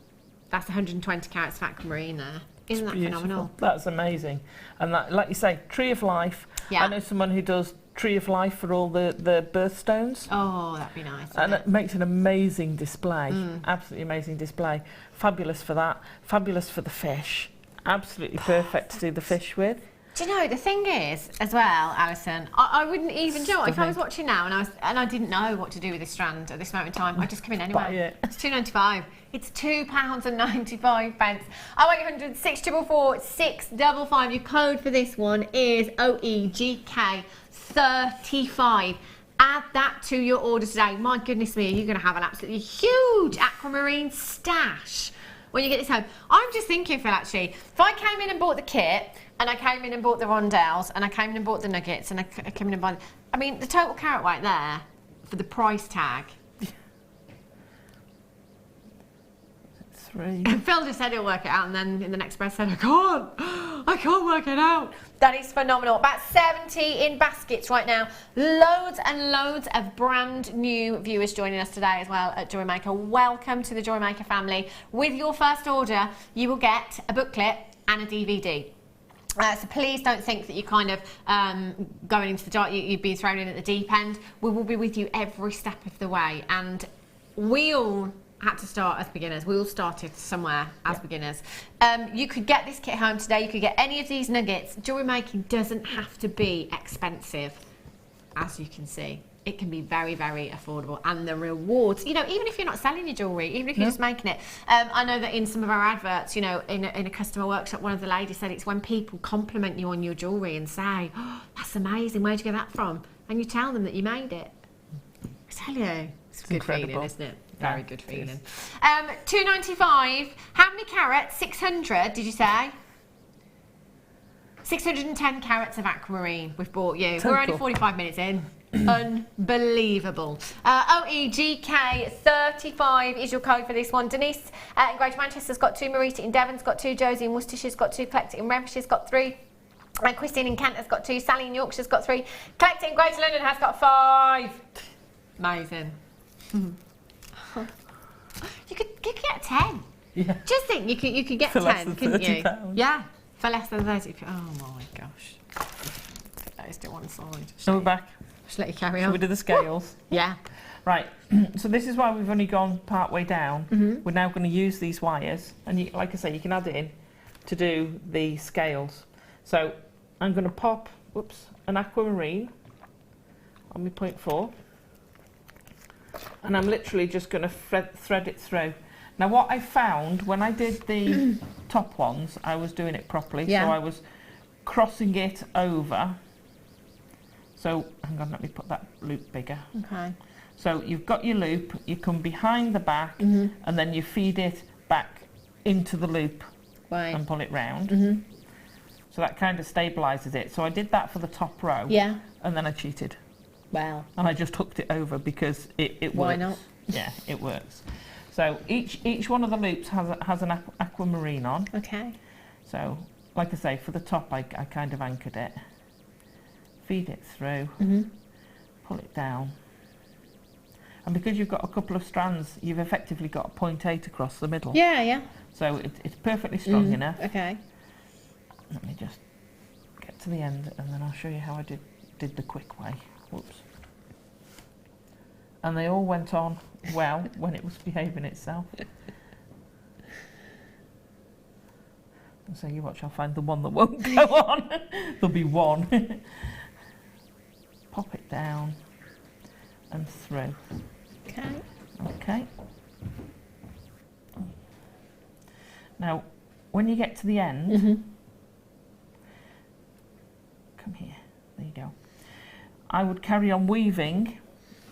That's 120 carats of Aquamarine there. Isn't that phenomenal? That's amazing. And that, like you say, Tree of Life. Yeah. I know someone who does Tree of Life for all the birthstones. Oh, that'd be nice. And it makes an amazing display. Absolutely amazing display. Fabulous for that. Fabulous for the fish. Absolutely perfect to do the fish with. Do you know, the thing is, as well, Alison, I wouldn't even do it. If I was watching now and I didn't know what to do with this strand at this moment in time, I'd just come in anyway. It's £2.95. It's £2.95. 0800 644 655. Your code for this one is OEGK35. Add that to your order today. My goodness me, you're going to have an absolutely huge Aquamarine stash when you get this home. I'm just thinking, Phil, actually, if I came in and bought the kit, and I came in and bought the rondelles, and I came in and bought the nuggets, and I came in and bought... I mean, the total carat weight there, for the price tag... 3. Phil just said he'll work it out, and then in the next breath said, I can't work it out. That is phenomenal. About 70 in baskets right now. Loads and loads of brand new viewers joining us today as well at Jewellery Maker. Welcome to the Jewellery Maker family. With your first order, you will get a booklet and a DVD. So please don't think that you're kind of going into the dark, you've been thrown in at the deep end. We will be with you every step of the way, and we all had to start as beginners. We all started somewhere as beginners. You could get this kit home today. You could get any of these nuggets. Jewellery making doesn't have to be expensive, as you can see. It can be very, very affordable, and the rewards, you know, even if you're not selling your jewellery, even if you're just making it. I know that in some of our adverts, you know, in a customer workshop, one of the ladies said it's when people compliment you on your jewellery and say, oh, that's amazing, where'd you get that from? And you tell them that you made it. I tell you, it's a good incredible feeling, isn't it? Very good feeling. £2.95. How many carats? 600, did you say? 610 carats of Aquamarine we've bought you. We're only 45 minutes in. Unbelievable. OEGK35 is your code for this one. Denise in Greater Manchester's got 2. Marita in Devon's got 2. Josie in Worcestershire's got 2. Collect It in Renfrewshire's got 3. Christine in Kent has got 2. Sally in Yorkshire's got 3. Collect It in Greater London has got 5. Amazing. You could get 10. Yeah. Just think, you could get for 10, couldn't you? £30. Yeah, for less than 30. Oh my gosh. That is to one side. So we're back. Just let you carry on. Shall we do the scales? Yeah. Right. So this is why we've only gone part way down. We're now going to use these wires, and you, like I say, you can add it in to do the scales. So I'm going to pop, an Aquamarine on my 0.4. And I'm literally just going to thread it through. Now what I found when I did the top ones, I was doing it properly. So I was crossing it over. So hang on, let me put that loop bigger. Okay. So you've got your loop, you come behind the back, and then you feed it back into the loop and pull it round. So that kind of stabilises it. So I did that for the top row. Yeah. And then I cheated. Wow. And I just hooked it over because it works. Why not? Yeah, it works. So each one of the loops has an Aquamarine on. Okay. So, like I say, for the top, I kind of anchored it. Feed it through. Pull it down. And because you've got a couple of strands, you've effectively got a 0.8 across the middle. Yeah, yeah. So it's perfectly strong enough. Okay. Let me just get to the end, and then I'll show you how I did the quick way. Whoops. And they all went on well when it was behaving itself. So you watch, I'll find the one that won't go on. There'll be one. Pop it down and through. Okay. Okay. Now, when you get to the end, come here. There you go. I would carry on weaving.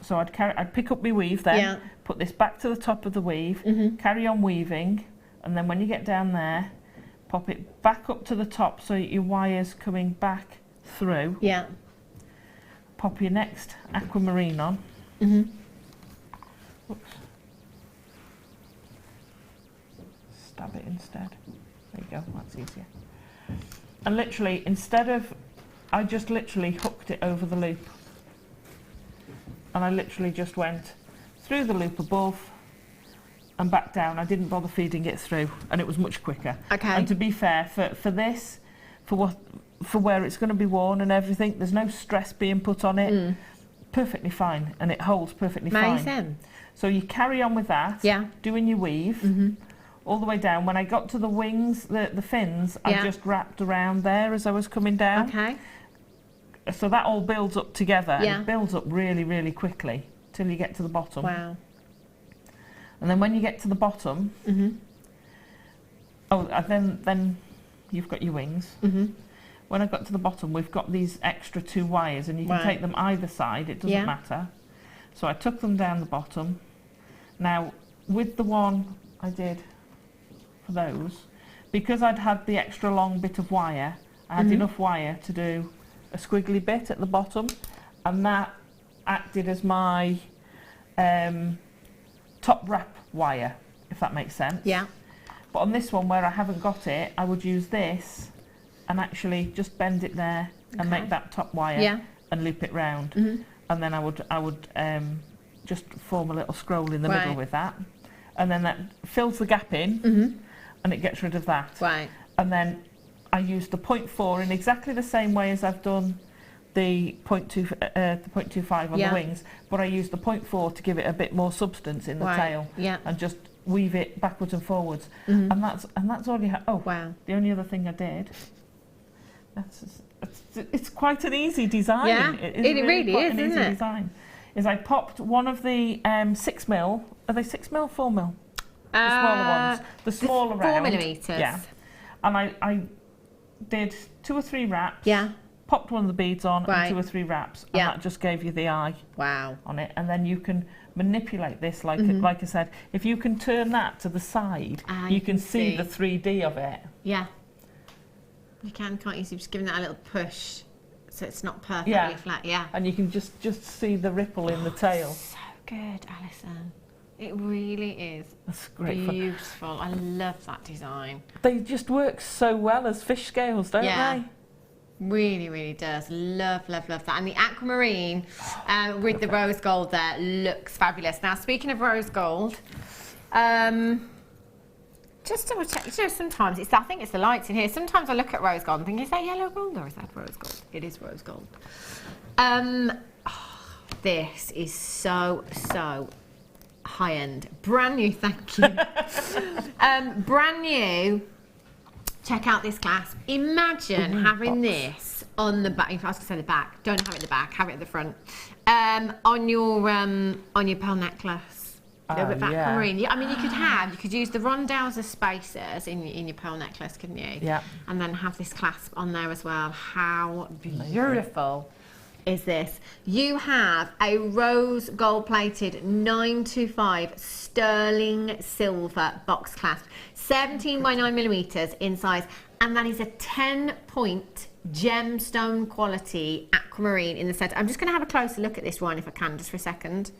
So I'd pick up my weave then, put this back to the top of the weave, carry on weaving, and then when you get down there, pop it back up to the top so your wire's coming back through. Yeah. Pop your next aquamarine on. Oops. Stab it instead. There you go, that's easier. And literally, I just literally hooked it over the loop. And I literally just went through the loop above and back down. I didn't bother feeding it through, and it was much quicker. Okay. And to be fair, for this, for where it's going to be worn and everything, there's no stress being put on it. Perfectly fine, and it holds perfectly fine. Amazing. So you carry on with that, doing your weave all the way down. When I got to the wings, the fins, I just wrapped around there as I was coming down. Okay. So that all builds up together. Yeah. And it builds up really, really quickly till you get to the bottom. Wow. And then when you get to the bottom, then you've got your wings. When I got to the bottom, we've got these extra 2 wires, and you can take them either side. It doesn't matter. So I took them down the bottom. Now, with the one I did for those, because I'd had the extra long bit of wire, I had enough wire to do a squiggly bit at the bottom, and that acted as my top wrap wire, if that makes sense. Yeah. But on this one where I haven't got it, I would use this and actually just bend it there and make that top wire and loop it round. And then I would just form a little scroll in the middle with that, and then that fills the gap in and it gets rid of that. Right. And then I use the 0.4 in exactly the same way as I've done the 0.25 on the wings, but I use the 0.4 to give it a bit more substance in the tail, and just weave it backwards and forwards, and that's all you have. Oh, wow! The only other thing I did. It's quite an easy design. Yeah, it really is, isn't it? Design. Is I popped one of the 6mm. Are they 6mm, 4mm? The smaller ones, the smaller round. 4 millimeters. Yeah, and I did 2 or 3 wraps. Yeah. Popped one of the beads on and 2 or 3 wraps, and that just gave you the eye. Wow. On it, and then you can manipulate this like I said. If you can turn that to the side, you can see the 3D of it. Yeah. You can't you? So just giving that a little push, so it's not perfectly flat. Yeah. And you can just see the ripple in the tail. So good, Alison. It really is. That's great. Beautiful. I love that design. They just work so well as fish scales, don't they? Really, really does. Love, love, love that. And the aquamarine with the rose gold there looks fabulous. Now, speaking of rose gold, just double check. You know, sometimes I think it's the lights in here. Sometimes I look at rose gold and think, is that yellow gold or is that rose gold? It is rose gold. This is so high end. Brand new, thank you. Brand new. Check out this clasp. Imagine having this on the back. I was going to say the back. Don't have it at the back. Have it at the front. On your pearl necklace. A little bit of aquamarine. Yeah, I mean, you could use the rondelles as spacers in your pearl necklace, couldn't you? Yeah. And then have this clasp on there as well. How beautiful is this? You have a rose gold plated 925 sterling silver box clasp, 17 by 9 millimeters in size, and that is a 10-point gemstone quality aquamarine in the centre. I'm just going to have a closer look at this one if I can, just for a second.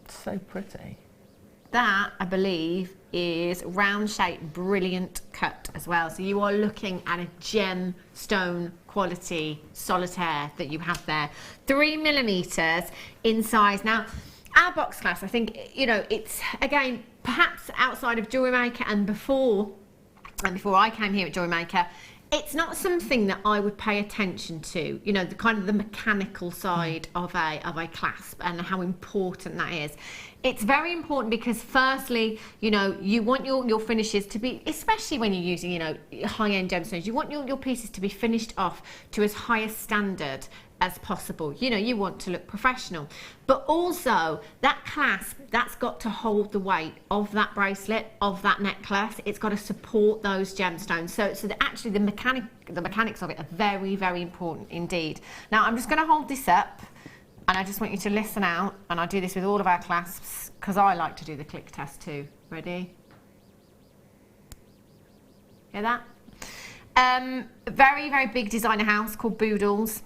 So pretty. That, I believe, is round shape, brilliant cut as well. So you are looking at a gemstone quality solitaire that you have there. 3 millimeters in size. Now, our box class, I think, you know, it's, again, perhaps outside of Jewellery Maker and before I came here at Jewellery Maker, It's not something that I would pay attention to, you know, the kind of the mechanical side of a clasp and how important that is. It's very important because firstly, you know, you want your finishes to be, especially when you're using, you know, high-end gemstones, you want your pieces to be finished off to as high a standard as possible. You know, you want to look professional, but also that clasp, that's got to hold the weight of that bracelet, of that necklace. It's got to support those gemstones. So actually the mechanics of it are very, very important indeed. Now I'm just going to hold this up, and I just want you to listen out, and I do this with all of our clasps because I like to do the click test too. Ready? Hear that? Very, very big designer house called Boodles.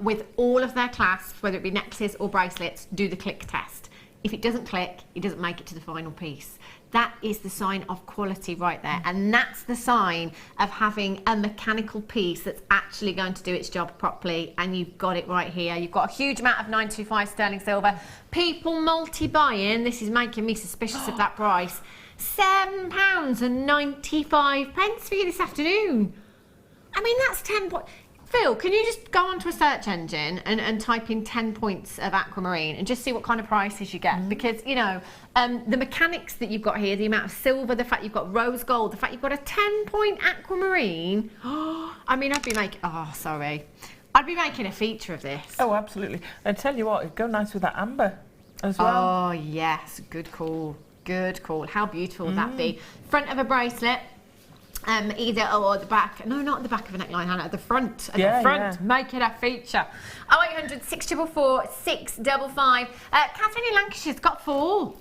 With all of their clasps, whether it be necklaces or bracelets, do the click test. If it doesn't click, it doesn't make it to the final piece. That is the sign of quality right there. And that's the sign of having a mechanical piece that's actually going to do its job properly. And you've got it right here. You've got a huge amount of 925 sterling silver. People multi-buying. This is making me suspicious of that price. £7.95 for you this afternoon. I mean, that's 10 points. Phil, can you just go onto a search engine and type in 10 points of Aquamarine and just see what kind of prices you get? Because, you know, the mechanics that you've got here, the amount of silver, the fact you've got rose gold, the fact you've got a 10-point Aquamarine. I mean, I'd be making a feature of this. Oh, absolutely. And tell you what, it'd go nice with that amber as well. Oh, yes. Good call. Good call. How beautiful would that be? Front of a bracelet. Either or the back, no, not the back of a neckline, Hannah, at the front, make it a feature. 0800 644 655. Catherine in Lancashire's got four.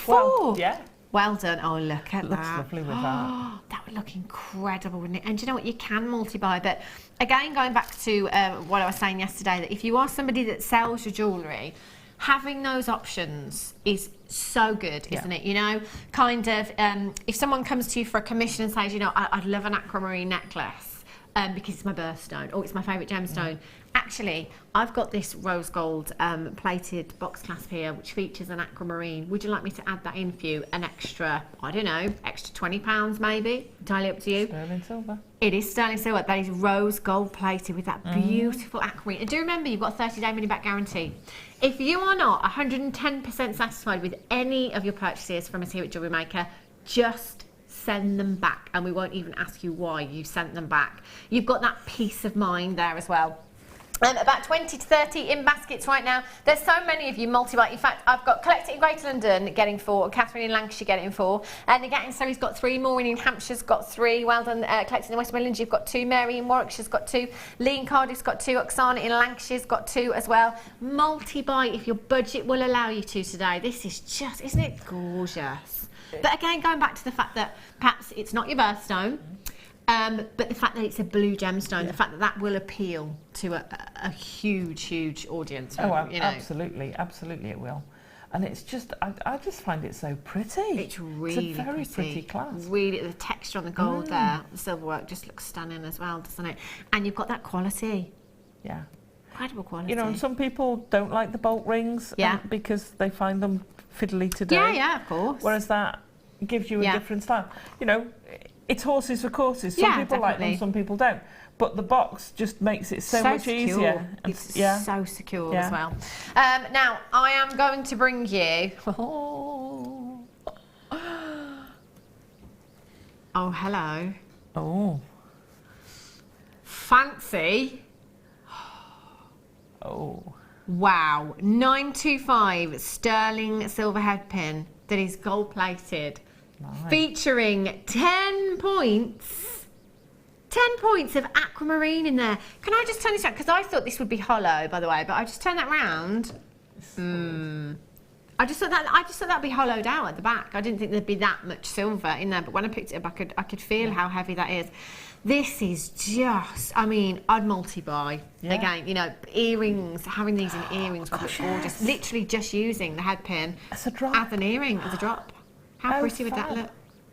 Well, yeah. Well done. Oh, look at that. Looks lovely with that. That would look incredible, wouldn't it? And do you know what? You can multi-buy, but again, going back to what I was saying yesterday, that if you are somebody that sells your jewellery, having those options is so good, isn't it? You know, kind of, if someone comes to you for a commission and says, you know, I'd love an aquamarine necklace because it's my birthstone or it's my favourite gemstone. Actually, I've got this rose gold plated box clasp here, which features an aquamarine. Would you like me to add that in for you? An extra, I don't know, extra £20 maybe? Entirely up to you. Sterling silver. It is sterling silver. That is rose gold plated with that beautiful aquamarine. And do remember, you've got a 30-day money-back guarantee. If you are not 110% satisfied with any of your purchases from us here at Jewellery Maker, just send them back, and we won't even ask you why you sent them back. You've got that peace of mind there as well. About 20 to 30 in baskets right now. There's so many of you multi-buy. In fact, I've got Collect It in Greater London getting 4, Catherine in Lancashire getting 4, and again, Surrey's got 3, Maureen in Hampshire's got 3, well done, Collect It in West Midlands, you've got 2, Mary in Warwickshire's got 2, Lee in Cardiff's got 2, Oksana in Lancashire's got 2 as well. Multi-buy if your budget will allow you to today. This is just, isn't it gorgeous? But again, going back to the fact that perhaps it's not your birthstone, but the fact that it's a blue gemstone, the fact that that will appeal to a huge, huge audience. Oh, you know. absolutely it will. And it's just, I just find it so pretty. It's really it's a very pretty class. Really, the texture on the gold there, the silver work just looks stunning as well, doesn't it? And you've got that quality. Yeah. Incredible quality. You know, and some people don't like the bolt rings because they find them fiddly to do. Yeah, of course. Whereas that gives you a different style. You know, it's horses for courses. Some people like them, some people don't. But the box just makes it so much secure. easier. It's so secure as well. Now, I am going to bring you... Oh, hello. Oh. Fancy. Oh. Wow. 925 sterling silver head pin that is gold plated. Nice. Featuring 10 points. 10 points of aquamarine in there. Can I just turn this around? Because I thought this would be hollow, by the way, but I just turned that round. I just thought that'd be hollowed out at the back. I didn't think there'd be that much silver in there, but when I picked it up, I could feel how heavy that is. This is just, I mean, I'd multi-buy. Again, you know, earrings, having these in earrings would look gorgeous. Literally just using the head pin as a drop. As an earring, as a drop. How pretty would that look?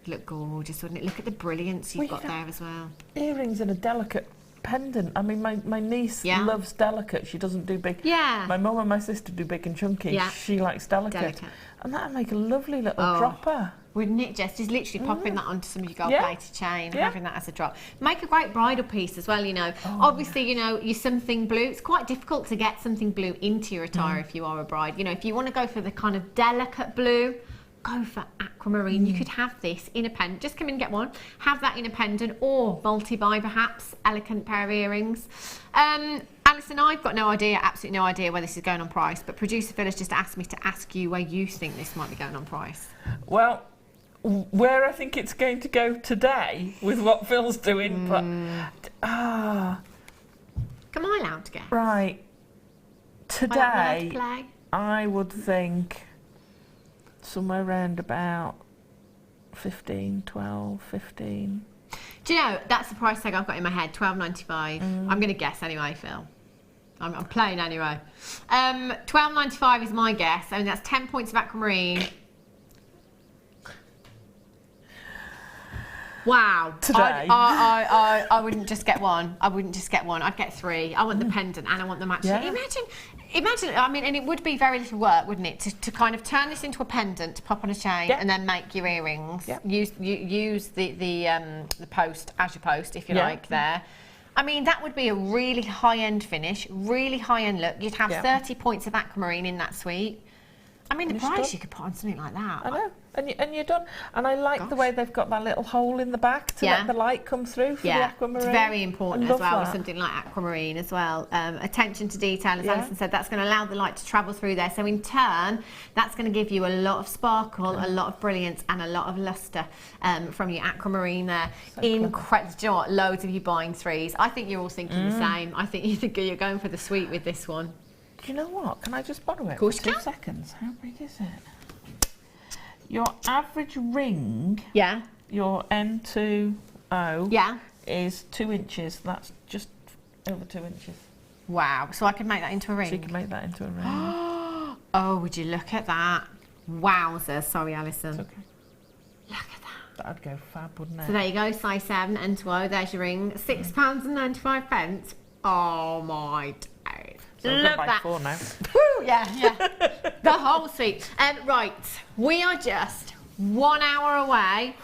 Look gorgeous, wouldn't it? Look at the brilliance you've got there as well. Earrings and a delicate pendant. I mean, my niece loves delicate. She doesn't do big. Yeah. My mum and my sister do big and chunky. Yeah. She likes delicate. And that would make a lovely little dropper. Wouldn't it just literally popping that onto some of your gold-plated chain, having that as a drop. Make a great bridal piece as well, you know. Obviously, you know, your something blue, it's quite difficult to get something blue into your attire if you are a bride. You know, if you want to go for the kind of delicate blue, go for aquamarine. You could have this in a pendant. Just come in and get one. Have that in a pendant or multi-buy perhaps. Elegant pair of earrings. Alison, I've got no idea, absolutely no idea where this is going on price, but producer Phil has just asked me to ask you where you think this might be going on price. Well, where I think it's going to go today with what Phil's doing, but Am I allowed to guess? right, Am I allowed today to play? I would think somewhere around about 15, 12, 15. Do you know, that's the price tag I've got in my head, $12.95. I'm going to guess anyway, Phil. I'm playing anyway. $12.95 is my guess. I mean, that's 10 points of aquamarine. Wow. Today. I wouldn't just get one. I wouldn't just get one. I'd get three. I want the pendant and I want the matching. Yeah. Imagine, I mean, and it would be very little work, wouldn't it, to kind of turn this into a pendant, to pop on a chain, and then make your earrings. Yeah. Use the post as your post, if you like, there. I mean, that would be a really high-end finish, really high-end look. You'd have 30 points of aquamarine in that suite. I mean, the price you could put on something like that. I know, and you're done. And I like the way they've got that little hole in the back to let the light come through for the aquamarine. It's very important as well with that. something like aquamarine as well. Attention to detail, as Alison said, that's going to allow the light to travel through there. So in turn, that's going to give you a lot of sparkle, a lot of brilliance, and a lot of lustre from your aquamarine there. Incredible. Do you know what? Loads of you buying threes. I think you're all thinking the same. I think you're going for the suite with this one. Do you know what? Can I just borrow it? Of course for you 2 can. seconds. How big is it? Your average ring, your N20 is 2 inches. That's just over 2 inches. Wow. So I could make that into a ring? So you can make that into a ring. Oh, would you look at that? Wowzers. Sorry, Alison. It's okay. Look at that. That'd go fab, wouldn't it? So there you go, size 7, N20. There's your ring. £6.95. Oh my days. So Look by that. 4 now. Woo, yeah. The whole suite. Right, we are just 1 hour away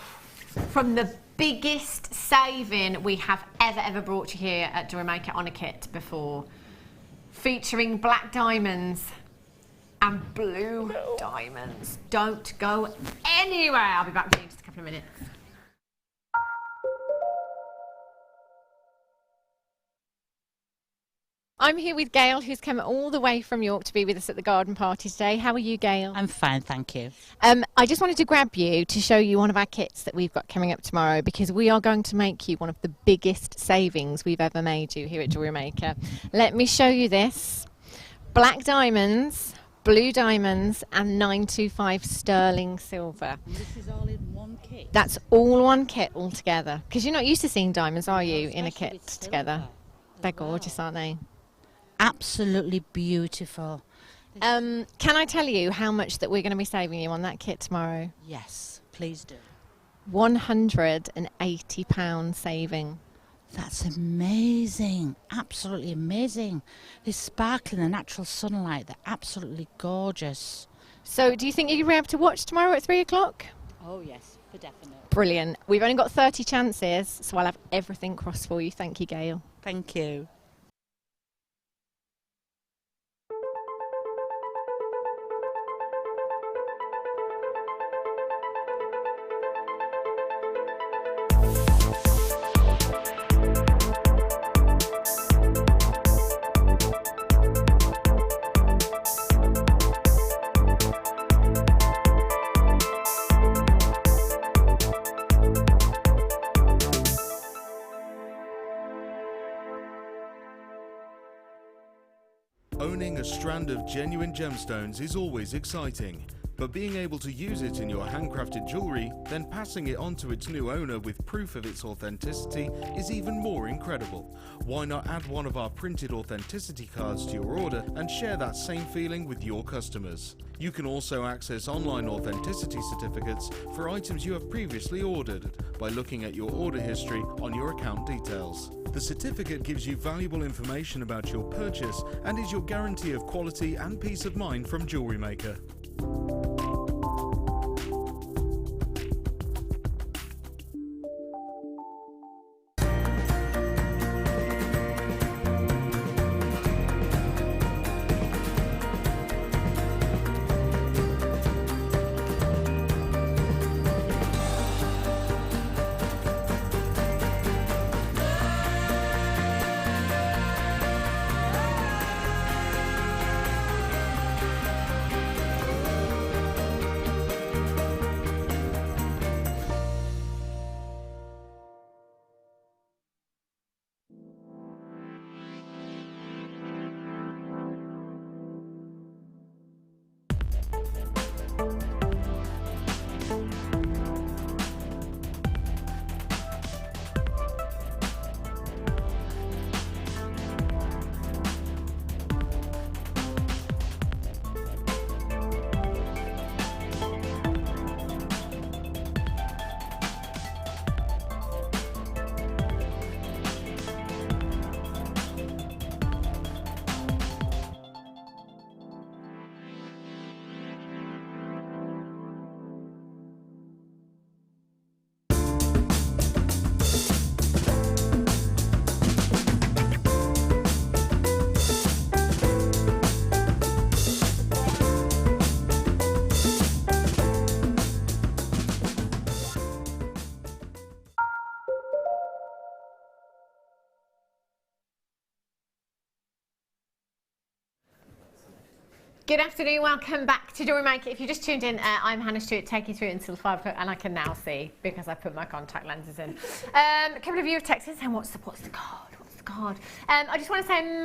from the biggest saving we have ever brought you here at Jewellery Maker on a kit before. Featuring black diamonds and blue diamonds. Don't go anywhere. I'll be back with you in just a couple of minutes. I'm here with Gail, who's come all the way from York to be with us at the garden party today. How are you, Gail? I'm fine, thank you. I just wanted to grab you to show you one of our kits that we've got coming up tomorrow, because we are going to make you one of the biggest savings we've ever made you here at Jewellery Maker. Let me show you this. Black diamonds, blue diamonds and 925 sterling silver. And this is all in one kit? That's all one kit altogether. Because you're not used to seeing diamonds, are you, in a Especially kit with together? silver. They're gorgeous, aren't they? Absolutely beautiful. Can I tell you how much that we're going to be saving you on that kit tomorrow? Yes, please do. £180 saving. That's amazing, absolutely amazing. They sparkle in the natural sunlight, they're absolutely gorgeous. So do you think you'll be able to watch tomorrow at 3 o'clock? Oh yes, for definite. Brilliant. We've only got 30 chances, so I'll have everything crossed for you. Thank you, Gail. Thank you. Owning a strand of genuine gemstones is always exciting, but being able to use it in your handcrafted jewellery, then passing it on to its new owner with proof of its authenticity is even more incredible. Why not add one of our printed authenticity cards to your order and share that same feeling with your customers? You can also access online authenticity certificates for items you have previously ordered by looking at your order history on your account details. The certificate gives you valuable information about your purchase and is your guarantee of quality and peace of mind from Jewellery Maker. Good afternoon, welcome back to Jewellery Maker. If you just tuned in, I'm Hannah Stuart, taking you through until 5 o'clock, and I can now see because I put my contact lenses in. A couple of you have texted saying, what's the card? God. I just want to say a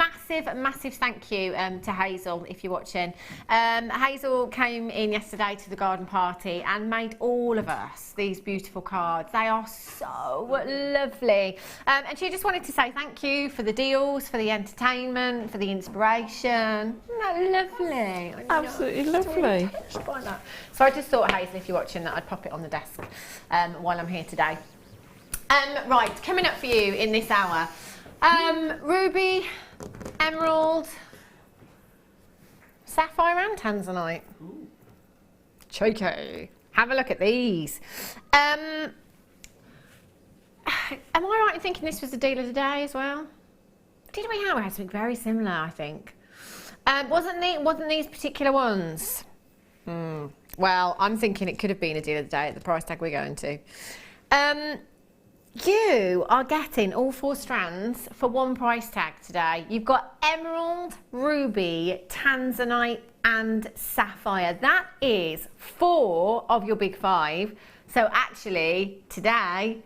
massive thank you to Hazel, if you're watching. Hazel came in yesterday to the garden party and made all of us these beautiful cards. They are so lovely. And she just wanted to say thank you for the deals, for the entertainment, for the inspiration. Isn't that lovely? Absolutely lovely. So I just thought, Hazel, if you're watching, that I'd pop it on the desk while I'm here today. Right, coming up for you in this hour. Ruby, emerald, sapphire and Tanzanite. Ooh. Cheeky. Have a look at these. Am I right in thinking this was the deal of the day as well? Did we have something very similar, I think? Wasn't these particular ones? Well, I'm thinking it could have been a deal of the day at the price tag we're going to. You are getting all 4 strands for one price tag today. You've got emerald, ruby, Tanzanite and sapphire. That is 4 of your big 5. So actually today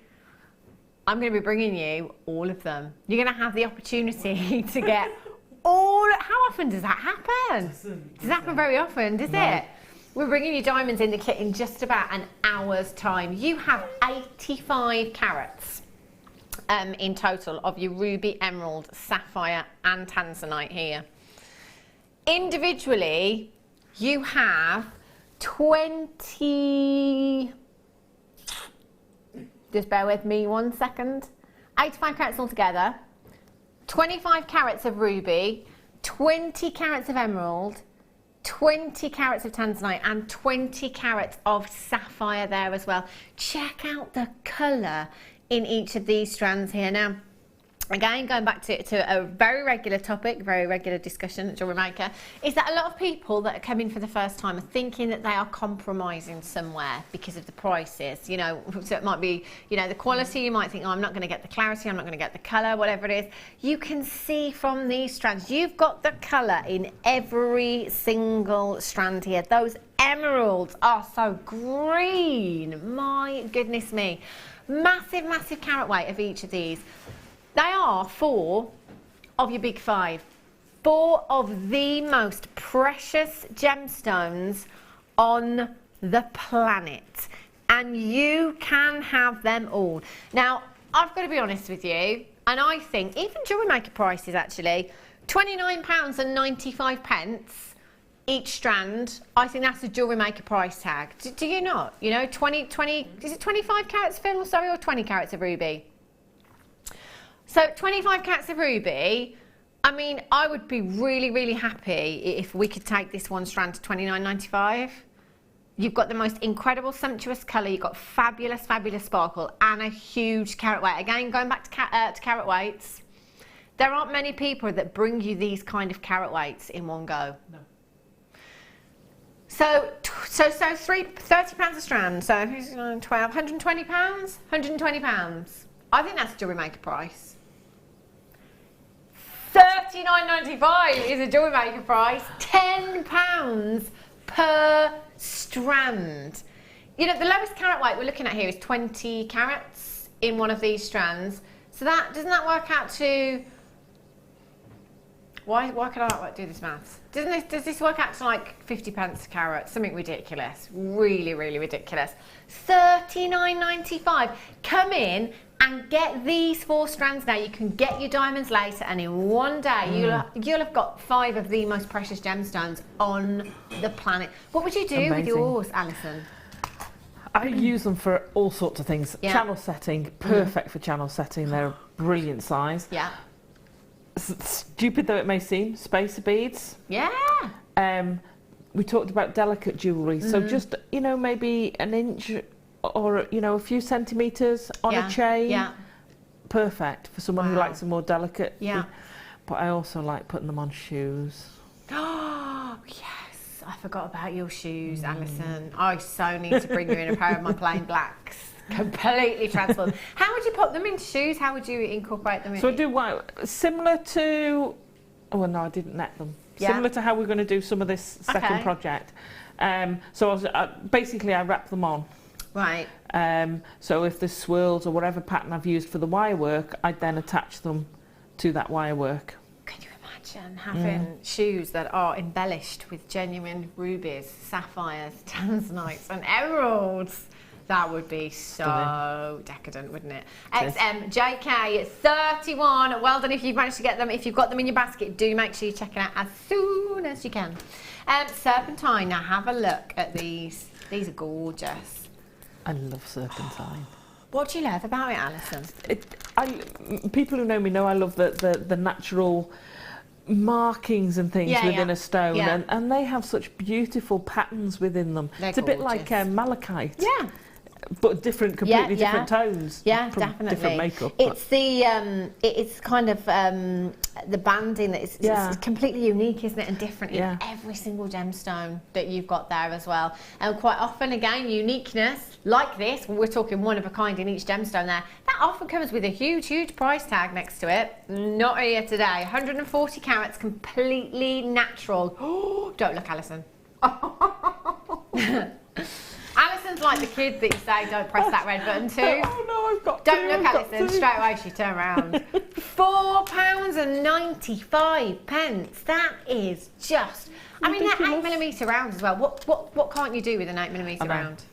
I'm going to be bringing you all of them. You're going to have the opportunity to get all. How often does that happen? Does that happen very often, does it? We're bringing you diamonds in the kit in just about an hour's time. You have 85 carats in total of your ruby, emerald, sapphire and Tanzanite here. Individually, you have 20, just bear with me 1 second, 85 carats altogether, 25 carats of ruby, 20 carats of emerald, 20 carats of Tanzanite and 20 carats of sapphire there as well. Check out the colour in each of these strands here. Now, again, going back to a very regular topic, very regular discussion at Jewellery Maker, is that a lot of people that are coming for the first time are thinking that they are compromising somewhere because of the prices. You know, so it might be, you know, the quality. You might think, oh, I'm not going to get the clarity, I'm not going to get the colour, whatever it is. You can see from these strands, you've got the colour in every single strand here. Those emeralds are so green. My goodness me. Massive carat weight of each of these. They are 4 of your big 5. 4 of the most precious gemstones on the planet. And you can have them all. Now, I've got to be honest with you, and I think even Jewellery Maker prices actually, £29.95 each strand. I think that's a Jewellery Maker price tag. Do you not? You know, 20, is it 25 carats, Phil, sorry, or 20 carats of ruby? So 25 carats of ruby, I mean, I would be really happy if we could take this one strand to £29.95. You've got the most incredible, sumptuous colour. You've got fabulous sparkle and a huge carat weight. Again, going back to carat weights, there aren't many people that bring you these kind of carat weights in one go. No. So £30 a strand. So who's 12? £120? £120. I think that's a Jewellery Maker price. £39.95 is a Jewellery Maker price. £10 per strand. You know, the lowest carat weight we're looking at here is 20 carats in one of these strands. So that doesn't that work out to? Why can I not do this maths? Does this work out to like 50p a carat? Something ridiculous. Really ridiculous. £39.95. Come in and get these 4 strands now. You can get your diamonds later, and in one day you'll have got 5 of the most precious gemstones on the planet. What would you do with yours, Alison? I use them for all sorts of things. Yeah. Channel setting, perfect for channel setting. They're a brilliant size. Yeah. Stupid though it may seem, spacer beads. Yeah. We talked about delicate jewellery, so just, you know, maybe an inch or, you know, a few centimetres on a chain. Yeah. Perfect for someone who likes a more delicate. Yeah. But I also like putting them on shoes. Oh, yes. I forgot about your shoes, Alison. I so need to bring you in a pair of my plain blacks. Completely transformed. How would you put them into shoes? How would you incorporate them in? So I do similar to. Oh well, no, I didn't net them. similar to how we're going to do some of this second project. So basically I wrap them on. Right. So if there's swirls or whatever pattern I've used for the wire work, I'd then attach them to that wire work. Can you imagine having shoes that are embellished with genuine rubies, sapphires, tanzanites and emeralds? That would be so decadent, wouldn't it? XMJK31. Well done if you've managed to get them. If you've got them in your basket, do make sure you check it out as soon as you can. Serpentine. Now have a look at these. These are gorgeous. I love Serpentine. What do you love about it, Alison? People who know me know I love the natural markings and things within a stone, and they have such beautiful patterns within them. It's a bit like malachite. Yeah. But completely different tones. Yeah, from definitely. Different makeup. It's it's kind of the banding that is it's completely unique, isn't it, and different in every single gemstone that you've got there as well. And quite often, again, uniqueness like this. We're talking one of a kind in each gemstone there. That often comes with a huge price tag next to it. Not here today. 140 carats, completely natural. Oh, don't look, Alison. Alison's like the kid that you say don't press that red button to. Oh no, I've got Don't look, Alison. Straight away she turned around. £4.95. That is just. I mean, they're 8mm round as well. What can't you do with an 8mm round?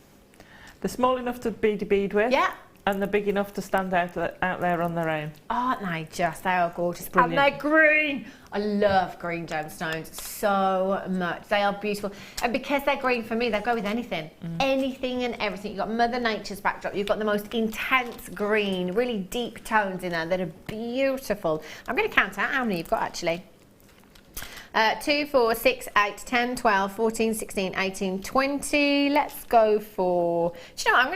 They're small enough to bead a bead with. Yeah. And they're big enough to stand out there on their own. Aren't they just? They are gorgeous. Brilliant. And they're green. I love green gemstones so much. They are beautiful. And because they're green for me, they go with anything. Anything and everything. You've got Mother Nature's backdrop. You've got the most intense green, really deep tones in there that are beautiful. I'm going to count out how many you've got actually. 2, 4, 6, 8, 10, 12, 14, 16, 18, 20. Let's go for... Do you know what? I'm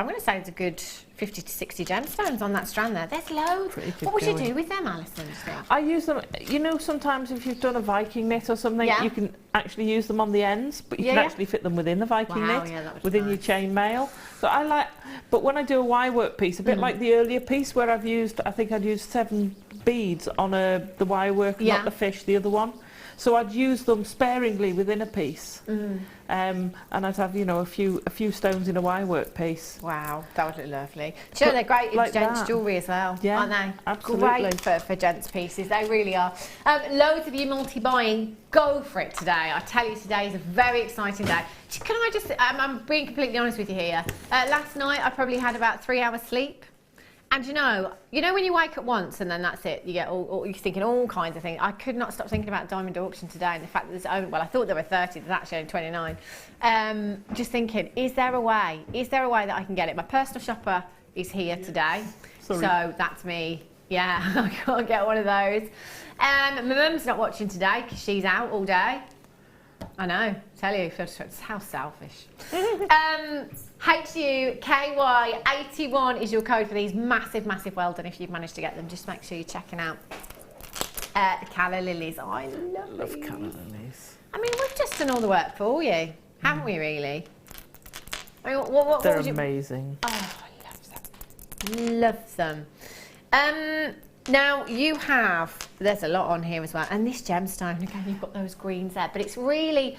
going to say it's a good 50 to 60 gemstones on that strand there. There's loads. What would you do with them, Alison, do you think? I use them, you know, sometimes if you've done a Viking knit or something, you can actually use them on the ends, but you can actually fit them within the Viking knit, within your chain mail. So I like, but when I do a wire work piece, a bit like the earlier piece where I've used, I think I'd used 7 beads on the wire work, not the fish, the other one. So I'd use them sparingly within a piece, and I'd have, you know, a few stones in a wire work piece. Wow, that would look lovely. Sure, they're great in gents' jewellery as well, aren't they? Absolutely. Great for gents' pieces, they really are. Loads of you multi-buying, go for it today. I tell you, today is a very exciting day. Can I just, I'm being completely honest with you here. Last night I probably had about 3 hours sleep. And you know when you wake up once and then that's it, you get you're thinking all kinds of things. I could not stop thinking about diamond auction today and the fact that there's only, well, I thought there were 30, there's actually only 29. Just thinking, is there a way that I can get it? My personal shopper is here today. Sorry. So that's me. Yeah, I can't get one of those. My mum's not watching today because she's out all day. I know, tell you, it's how selfish. HUKY81 is your code for these. Massive well done if you've managed to get them. Just make sure you're checking out the calla lilies. Oh, I love calla lilies. I mean, we've just done all the work for you, haven't we, really? I mean, what They're amazing. Oh, I love them. Now you have, there's a lot on here as well, and this gemstone, again, you've got those greens there, but it's really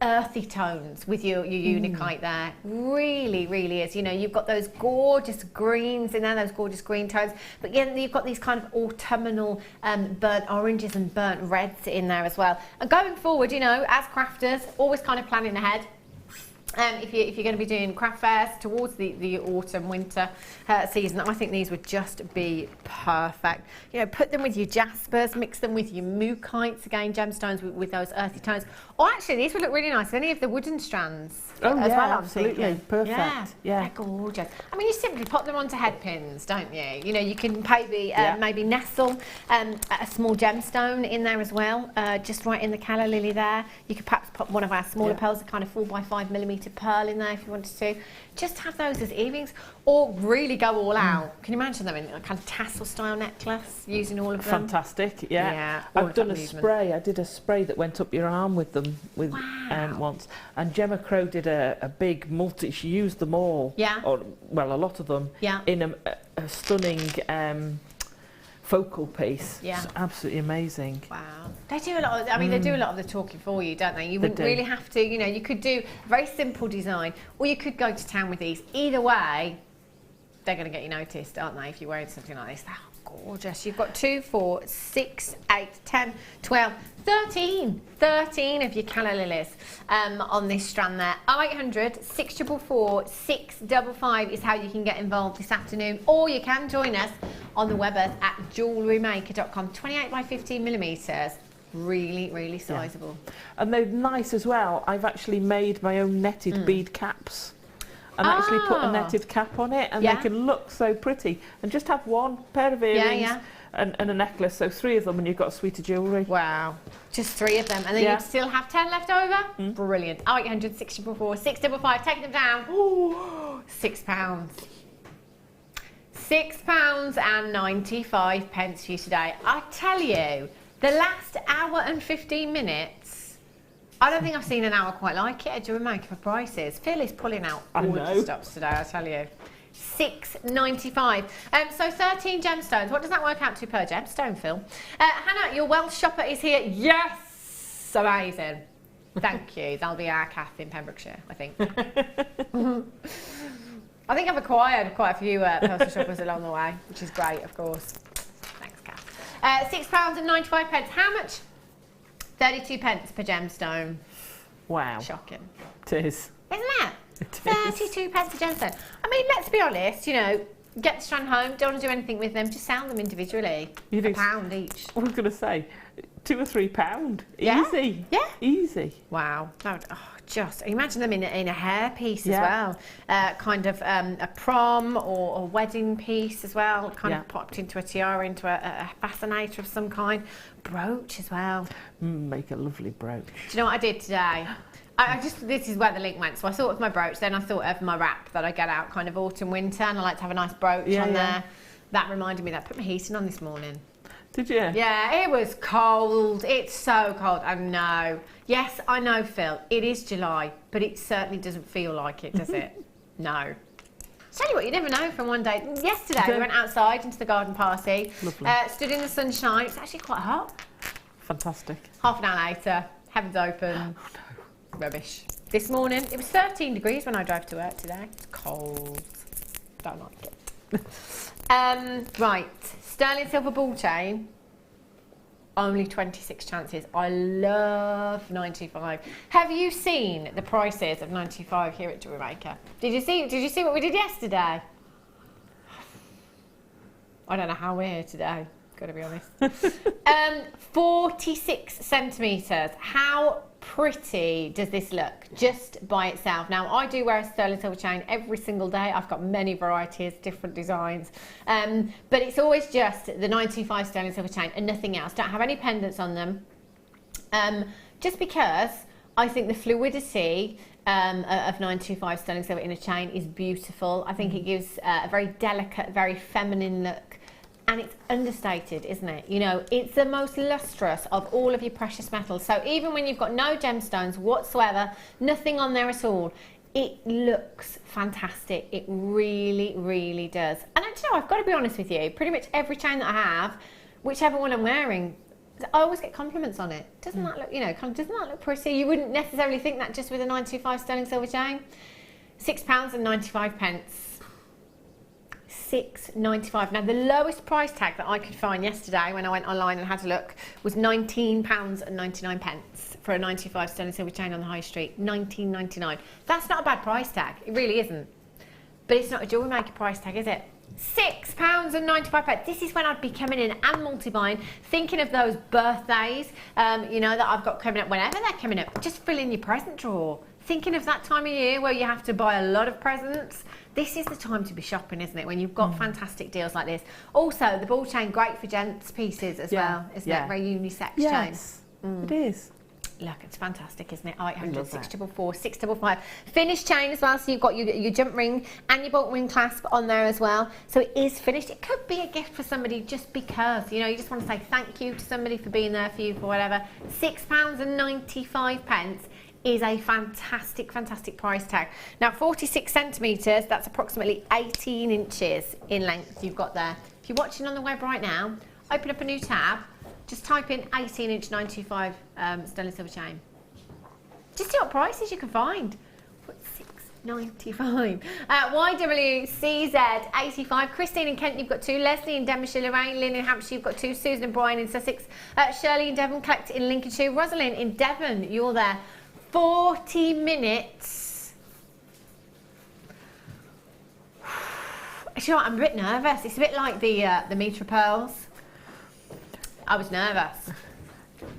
earthy tones with your unikite there. Really is. You know, you've got those gorgeous greens in there, those gorgeous green tones, but again, you've got these kind of autumnal burnt oranges and burnt reds in there as well. And going forward, you know, as crafters, always kind of planning ahead. If you're going to be doing craft fairs towards the autumn winter season, I think these would just be perfect. You know, put them with your jaspers, mix them with your mookites, again gemstones with those earthy tones. Or actually, these would look really nice. Any of the wooden strands as well. Absolutely perfect. Yeah, they're gorgeous. I mean, you simply pop them onto head pins, don't you? You know, you can maybe nestle a small gemstone in there as well, just right in the calla lily there. You could perhaps pop one of our smaller pearls, a kind of 4x5mm pearl in there if you wanted to. Just have those as earrings, or really go all out. Can you imagine them in a kind of tassel style necklace using all of them? Fantastic, yeah. I've done a spray. I did a spray that went up your arm with them once, and Gemma Crow did a big she used them all, a lot of them, in a stunning focal piece. Yeah. It's absolutely amazing. Wow. They do a lot of, I mean, they do a lot of the talking for you, don't they? You wouldn't really have to, you know, you could do a very simple design, or you could go to town with these. Either way, they're going to get you noticed, aren't they, if you're wearing something like this? They're gorgeous. You've got 2, 4, 6, 8, 10, 12, 13 of your calla lilies on this strand there. 0800 644 655 is how you can get involved this afternoon, or you can join us on the Webbers at JewelleryMaker.com. 28 by 15 millimetres. Really, really sizable. Yeah. And they're nice as well. I've actually made my own netted bead caps. And actually put a netted cap on it, and they can look so pretty. And just have one pair of earrings and a necklace, so 3 of them, and you've got a suite of jewellery. Wow. Just 3 of them, and then you'd still have 10 left over? Brilliant. 0800 644 655, take them down. Ooh, £6. £6.95 for you today. I tell you, the last hour and 15 minutes, I don't think I've seen an hour quite like it at Jewellery Maker for prices. Phil is pulling out all of the stops today, I tell you. £6.95. So 13 gemstones. What does that work out to per gemstone, Phil? Hannah, your Welsh shopper is here. Yes! Amazing. Thank you. That'll be our Kath in Pembrokeshire, I think. I think I've acquired quite a few postal shoppers along the way, which is great, of course. Thanks, Kath. £6.95. How much? 32 pence per gemstone. Wow. Shocking. It is. Isn't it? 32 pence a gemstone. I mean, let's be honest, you know, get the strand home, don't want to do anything with them, just sell them individually. £1 each. I was going to say, £2 or £3. Yeah? Easy. Yeah. Easy. Wow. That would, just imagine them in a hair piece as well. Kind of a prom or a wedding piece as well, kind of popped into a tiara, into a fascinator of some kind. Brooch as well. Make a lovely brooch. Do you know what I did today? This is where the link went. So I thought of my brooch, then I thought of my wrap that I get out kind of autumn, winter, and I like to have a nice brooch on there. That reminded me that I put my heating on this morning. Did you? Yeah, it was cold. It's so cold. I know. Yes, I know, Phil. It is July, but it certainly doesn't feel like it, does it? No. Tell you what, you never know from one day. Yesterday, we went outside into the garden party. Lovely. Stood in the sunshine. It's actually quite hot. Fantastic. Half an hour later, heavens open. Oh, no. Rubbish. This morning, it was 13 degrees when I drove to work today. It's cold. Don't like it. Right. Sterling silver ball chain. Only 26 chances. I love 95. Have you seen the prices of 95 here at Jewellery Maker? Did you see what we did yesterday? I don't know how we're here today. Gotta be honest. 46 centimetres. How pretty does this look just by itself? Now, I do wear a sterling silver chain every single day. I've got many varieties, different designs, but it's always just the 925 sterling silver chain and nothing else. Don't have any pendants on them, just because I think the fluidity of 925 sterling silver in a chain is beautiful. I think it gives a very delicate, very feminine look. And it's understated, isn't it? You know, it's the most lustrous of all of your precious metals. So even when you've got no gemstones whatsoever, nothing on there at all, it looks fantastic. It really, really does. And you know, I've got to be honest with you, pretty much every chain that I have, whichever one I'm wearing, I always get compliments on it. Doesn't that look, you know, doesn't that look pretty? You wouldn't necessarily think that just with a 925 sterling silver chain. £6.95. £6.95. Now, the lowest price tag that I could find yesterday when I went online and had a look was £19.99 for a 95 sterling silver chain on the high street. £19.99. That's not a bad price tag. It really isn't. But it's not a Jewellery Maker price tag, is it? £6.95. This is when I'd be coming in and multi-buying, thinking of those birthdays, you know, that I've got coming up, whenever they're coming up. Just fill in your present drawer. Thinking of that time of year where you have to buy a lot of presents. This is the time to be shopping, isn't it? When you've got fantastic deals like this. Also, the ball chain, great for gents pieces as well, isn't it? Very unisex chain. It is. Look, it's fantastic, isn't it? 0800 644 655. Finished chain as well, so you've got your jump ring and your bolt ring clasp on there as well. So it is finished. It could be a gift for somebody just because, you know, you just want to say thank you to somebody for being there for you, for whatever. £6.95 is a fantastic, fantastic price tag. Now, 46 centimetres, that's approximately 18 inches in length you've got there. If you're watching on the web right now, open up a new tab, just type in 18-inch 925 sterling silver chain. Just see what prices you can find. $6.95. YWCZ 85. Christine in Kent, you've got 2. Leslie in Devonshire. Lorraine Lynn in Hampshire, you've got 2. Susan and Brian in Sussex. Shirley in Devon. Collect in Lincolnshire. Rosalind in Devon, you're there. 40 minutes. You know what, I'm a bit nervous. It's a bit like the metre pearls. I was nervous.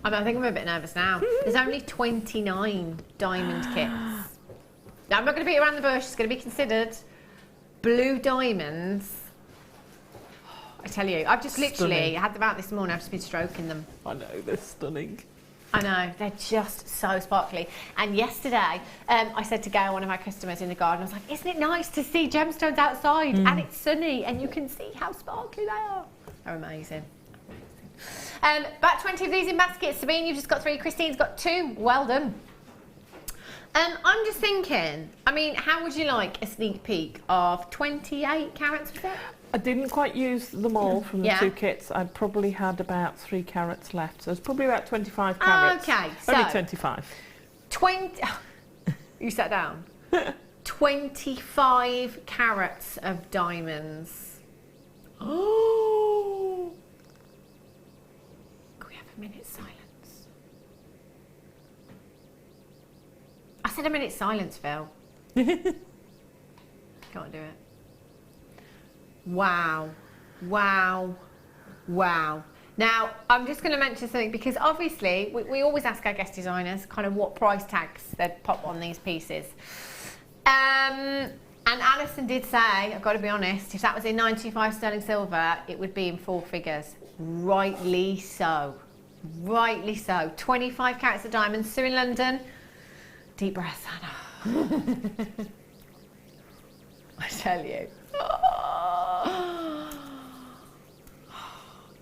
I think I'm a bit nervous now. There's only 29 diamond kits. Now, I'm not going to beat around the bush. It's going to be considered blue diamonds. I tell you, I've just literally had them out this morning. I've just been stroking them. I know, they're stunning. I know, they're just so sparkly. And yesterday, I said to Gail, one of my customers in the garden, I was like, isn't it nice to see gemstones outside? And it's sunny and you can see how sparkly they are. They're amazing. About 20 of these in baskets. Sabine, you've just got 3. Christine's got 2. Well done. I'm just thinking, I mean, how would you like a sneak peek of 28 carats, was it? I didn't quite use them all from the 2 kits. I probably had about 3 carats left, so it's probably about 25 carats. Okay, so only 25. 20. You sat down. 25 carats of diamonds. Oh! Can we have a minute's silence? I said a minute's silence, Phil. Can't do it. Wow. Wow. Wow. Now, I'm just going to mention something because obviously we always ask our guest designers kind of what price tags they'd pop on these pieces. And Alison did say, I've got to be honest, if that was in 925 sterling silver, it would be in 4 figures. Rightly so. Rightly so. 25 carats of diamonds. Sue in London. Deep breath, Anna. I tell you.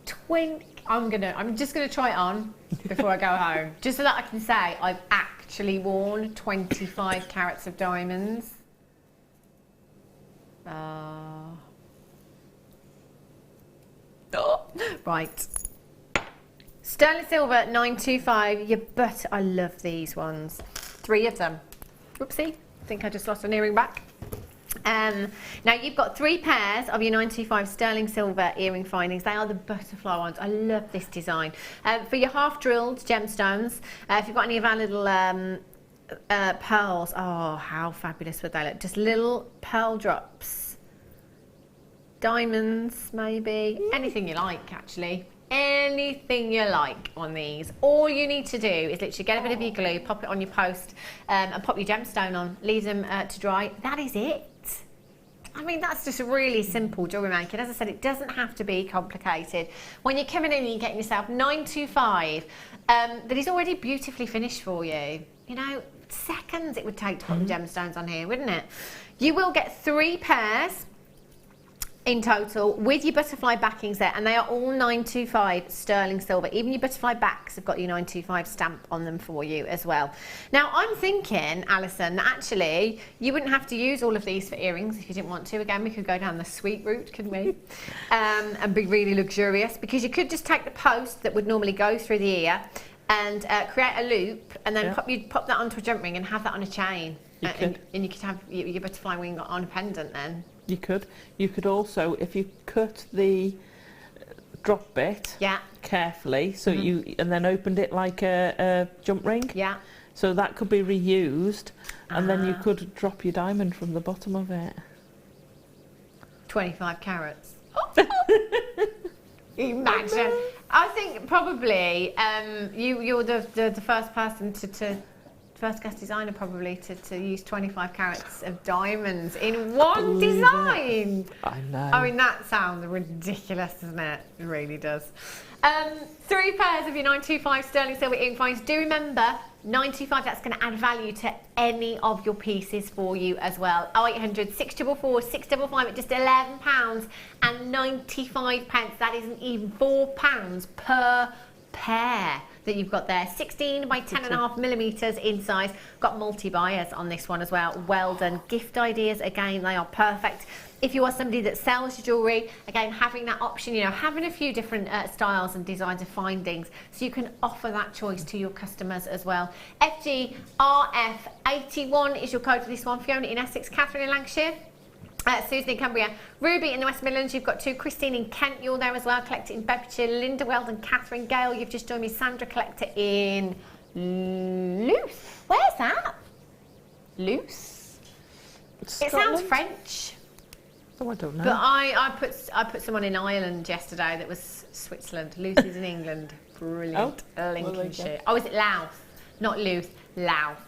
20. I'm just gonna try it on before I go home, just so that I can say I've actually worn 25 carats of diamonds. Right. Sterling silver 925. But I love these ones. 3 of them. Oopsie. I think I just lost an earring back. Now you've got 3 pairs of your 925 sterling silver earring findings. They are the butterfly ones. I love this design. For your half drilled gemstones, if you've got any of our little pearls, oh, how fabulous would they look? Just little pearl drops. Diamonds, maybe. Anything you like, actually. Anything you like on these. All you need to do is literally get a bit of your glue, pop it on your post, and pop your gemstone on. Leave them to dry. That is it. I mean, that's just a really simple jewellery making. As I said, it doesn't have to be complicated. When you're coming in and you're getting yourself 925, that is already beautifully finished for you. You know, seconds it would take to put the gemstones on here, wouldn't it? You will get 3 pairs in total with your butterfly backings there, and they are all 925 sterling silver. Even your butterfly backs have got your 925 stamp on them for you as well. Now I'm thinking, Alison, that actually you wouldn't have to use all of these for earrings if you didn't want to. Again, we could go down the sweet route, couldn't we? And be really luxurious, because you could just take the post that would normally go through the ear and create a loop, and then pop that onto a jump ring and have that on a chain. And you could have your butterfly wing on a pendant then. You could. You could also, if you cut the drop bit carefully, so and then opened it like a jump ring. Yeah. So that could be reused, and then you could drop your diamond from the bottom of it. 25 carats. Imagine. I think probably you're the first person first guest designer probably to use 25 carats of diamonds in one design. I know. I mean, that sounds ridiculous, doesn't it? It really does. 3 pairs of your 925 sterling silver earring finds. Do remember, 925, that's going to add value to any of your pieces for you as well. 0800 644 655 at just £11.95. That isn't even £4 per pair. that you've got there. 16 by 10.5 millimeters in size. Got multi-buyers on this one as well. Well done. Gift ideas, again, they are perfect. If you are somebody that sells your jewellery, again, having that option, you know, having a few different styles and designs of findings, so you can offer that choice to your customers as well. FGRF81 is your code for this one. Fiona in Essex, Catherine in Lancashire. Susan in Cumbria, Ruby in the West Midlands, you've got 2, Christine in Kent, you're there as well, Collector in Bedfordshire, Linda Weldon, Catherine Gale, you've just joined me, Sandra Collector in Luce. Where's that? Luce? It sounds French. Oh, I don't know. But I put someone in Ireland yesterday that was Switzerland. Luce is in England. Brilliant. Lincolnshire. Oh, is it Louth? Not Luce, Louth.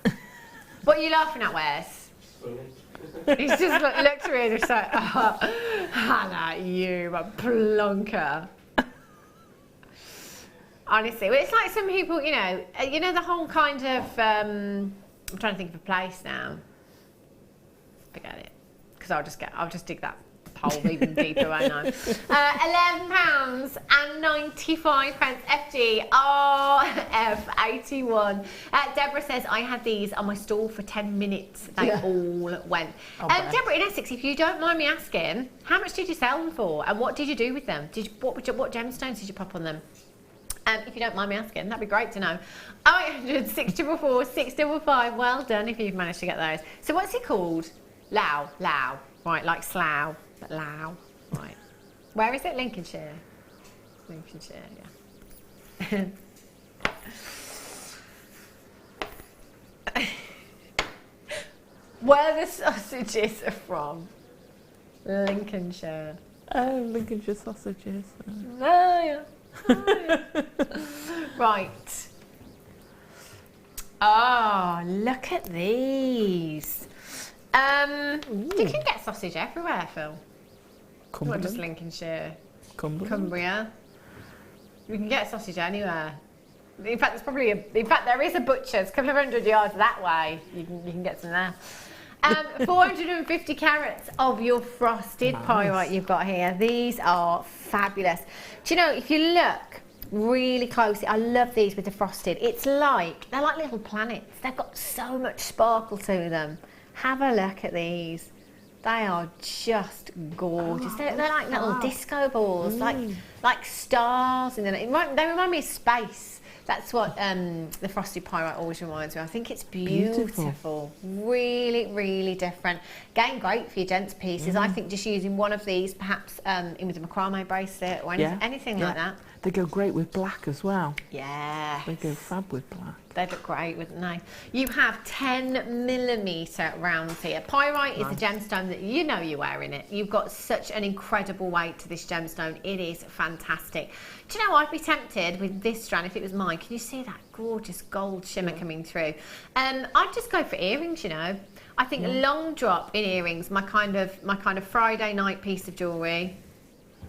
What are you laughing at, Wes? He's just looked at me and just like, oh, Hannah, you, a plonker. Honestly, well, it's like some people, you know the whole kind of, I'm trying to think of a place now. Forget it, because I'll just dig that hole even deeper, won't I? £11.95, FGRF81. Deborah says, I had these on my stall for 10 minutes. They all went. Deborah in Essex, if you don't mind me asking, how much did you sell them for? And what did you do with them? What gemstones did you pop on them? If you don't mind me asking, that'd be great to know. 0800 644 655. Well done if you've managed to get those. So what's it called? Lao. Right, like slough, but Lao. Right. Where is it? Lincolnshire. Lincolnshire, yeah. Where the sausages are from? Lincolnshire. Oh, Lincolnshire sausages. Oh, yeah. Right. Oh, look at these. You can get sausage everywhere, Phil. Not just Lincolnshire. Cumbria. You can get sausage anywhere. In fact, there's probably there is a butcher's a couple of 100 yards that way. You can get some there. 450 carats of your frosted pyrite you've got here. These are fabulous. Do you know, if you look really closely, I love these with the frosted. They're like little planets. They've got so much sparkle to them. Have a look at these. They are just gorgeous. They're like little disco balls, like stars. They remind me of space. That's what the frosted pyrite always reminds me of. I think it's beautiful. Really, really different. Again, great for your gents pieces. I think just using one of these, perhaps in with a macrame bracelet or anything like that. They go great with black as well. Yeah. They go fab with black. They look great, wouldn't they? You have 10mm rounds here. Pyrite is a gemstone that you know you're wearing it. You've got such an incredible weight to this gemstone. It is fantastic. Do you know, I'd be tempted with this strand if it was mine. Can you see that gorgeous gold shimmer coming through? I'd just go for earrings, you know. I think long drop in earrings, my kind of Friday night piece of jewellery.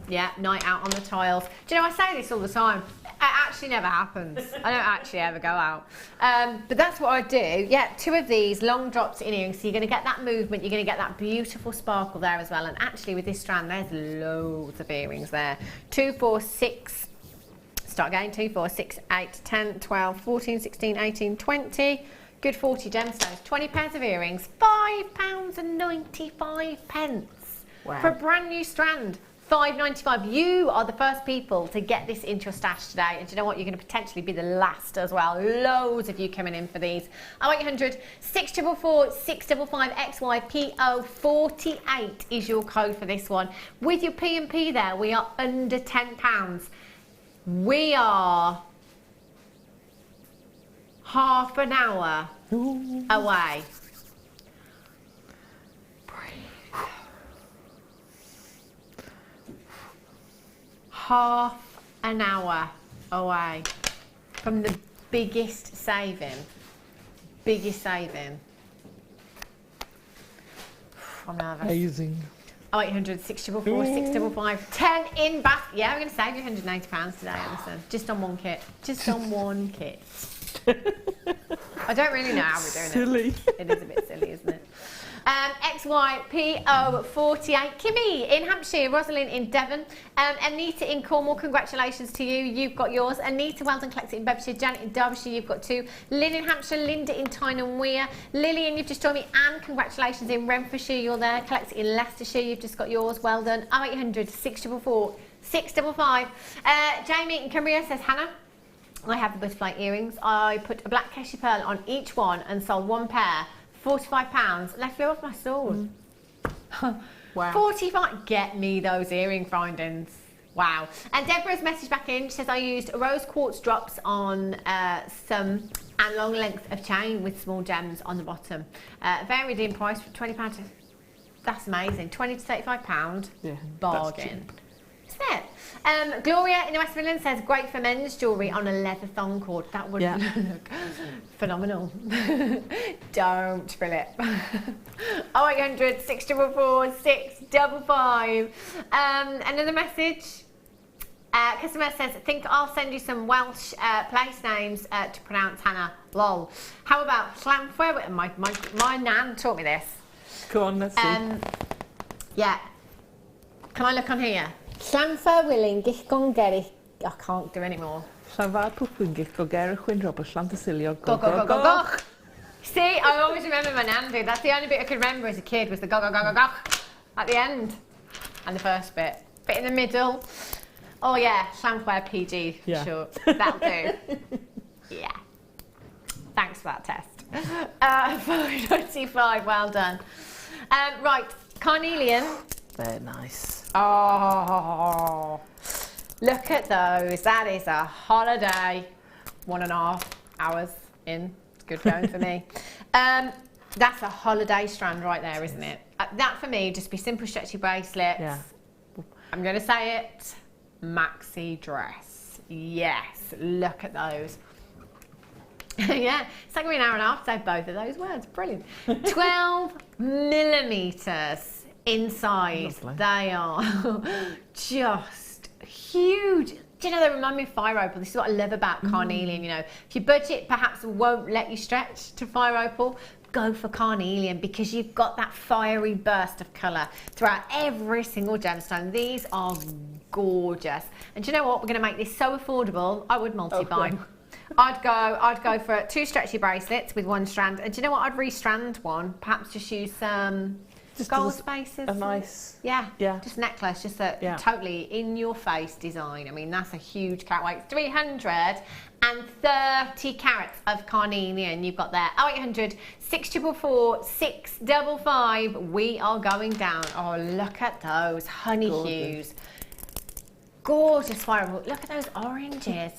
Yeah, night out on the tiles. Do you know, I say this all the time. It actually never happens. I don't actually ever go out. But that's what I do. Yeah, 2 of these long drops in earrings. So you're going to get that movement. You're going to get that beautiful sparkle there as well. And actually with this strand, there's loads of earrings there. 2, 4, 6. Start again. 2, 4, 6, 8, 10, 12, 14, 16, 18, 20. Good 40 gemstones. 20 pairs of earrings. £5.95. Wow. For a brand new strand. $5.95. You are the first people to get this into your stash today, and do you know what? You're going to potentially be the last as well. Loads of you coming in for these. 0800 644 655 XYPO 48 is your code for this one. With your P&P there, we are under £10. We are half an hour away. Half an hour away from the biggest saving. I'm nervous. Amazing. 0800 644 655 10 in back. Yeah, we're going to save you £190 today, Alison. Just on one kit. Just on one kit. I don't really know how we're doing it. Silly. It is a bit silly, isn't it? XYPO48, Kimmy in Hampshire, Rosalind in Devon, Anita in Cornwall, congratulations to you, you've got yours. Anita Weldon collects it in Bedfordshire, Janet in Derbyshire, you've got 2. Lynn in Hampshire, Linda in Tyne and Weir, Lillian, you've just joined me, Anne, congratulations in Renfrewshire, you're there, collects it in Leicestershire, you've just got yours, well done. 0800 644 655. Jamie in Cumbria says, Hannah, I have the butterfly earrings. I put a black cashew pearl on each one and sold 1 pair, £45. Left flew off my sword. Wow. 45. Get me those earring findings. Wow. And Deborah's message back in. She says, I used rose quartz drops on some and long length of chain with small gems on the bottom. Varied in price from £20 to... That's amazing. £20 to £35. Yeah, bargain. Isn't it? Gloria in the West Midlands says, great for men's jewellery on a leather thong cord. That would look phenomenal. Don't fill it. 0800 644 655. Another message. Customer says, think I'll send you some Welsh place names to pronounce, Hannah. Lol. How about Llanfair? My nan taught me this. Go on, let's see. Yeah. Can I look on here? Llanfair Willing, Gishgon Gerich. I can't do anymore. Llanfair Pwpwyn, Go Gerich Wynrob, Llanfasilio, Go, go, go, go, go. See, I always remember my nan did. That's the only bit I could remember as a kid was the go, go, go, go, go at the end. And the first bit. Bit in the middle. Oh yeah, Llanfair PG, for sure. That'll do. Yeah. Thanks for that test. 495, well done. Right, carnelian. Very nice. Oh, look at those. That is a holiday. 1.5 hours in. It's good going for me. That's a holiday strand right there, isn't it? That for me, just be simple stretchy bracelets. Yeah. I'm going to say it. Maxi dress. Yes, look at those. Yeah, it's taken me an hour and a half to say both of those words. Brilliant. 12 millimetres in size. Lovely. They are just huge. Do you know, they remind me of fire opal. This is what I love about carnelian. You know, if your budget perhaps won't let you stretch to fire opal, go for carnelian because you've got that fiery burst of colour throughout every single gemstone. These are gorgeous. And do you know what? We're going to make this so affordable. I would multi-buy. Okay. I'd go for 2 stretchy bracelets with 1 strand. And do you know what? I'd re-strand one. Perhaps just use some gold spaces. A nice... Yeah. Just necklace. Just a totally in-your-face design. I mean, that's a huge carat weight. 330 carats of carnelian you've got there. 0800 644 655. We are going down. Oh, look at those honey hues. Gorgeous firewood. Look at those oranges.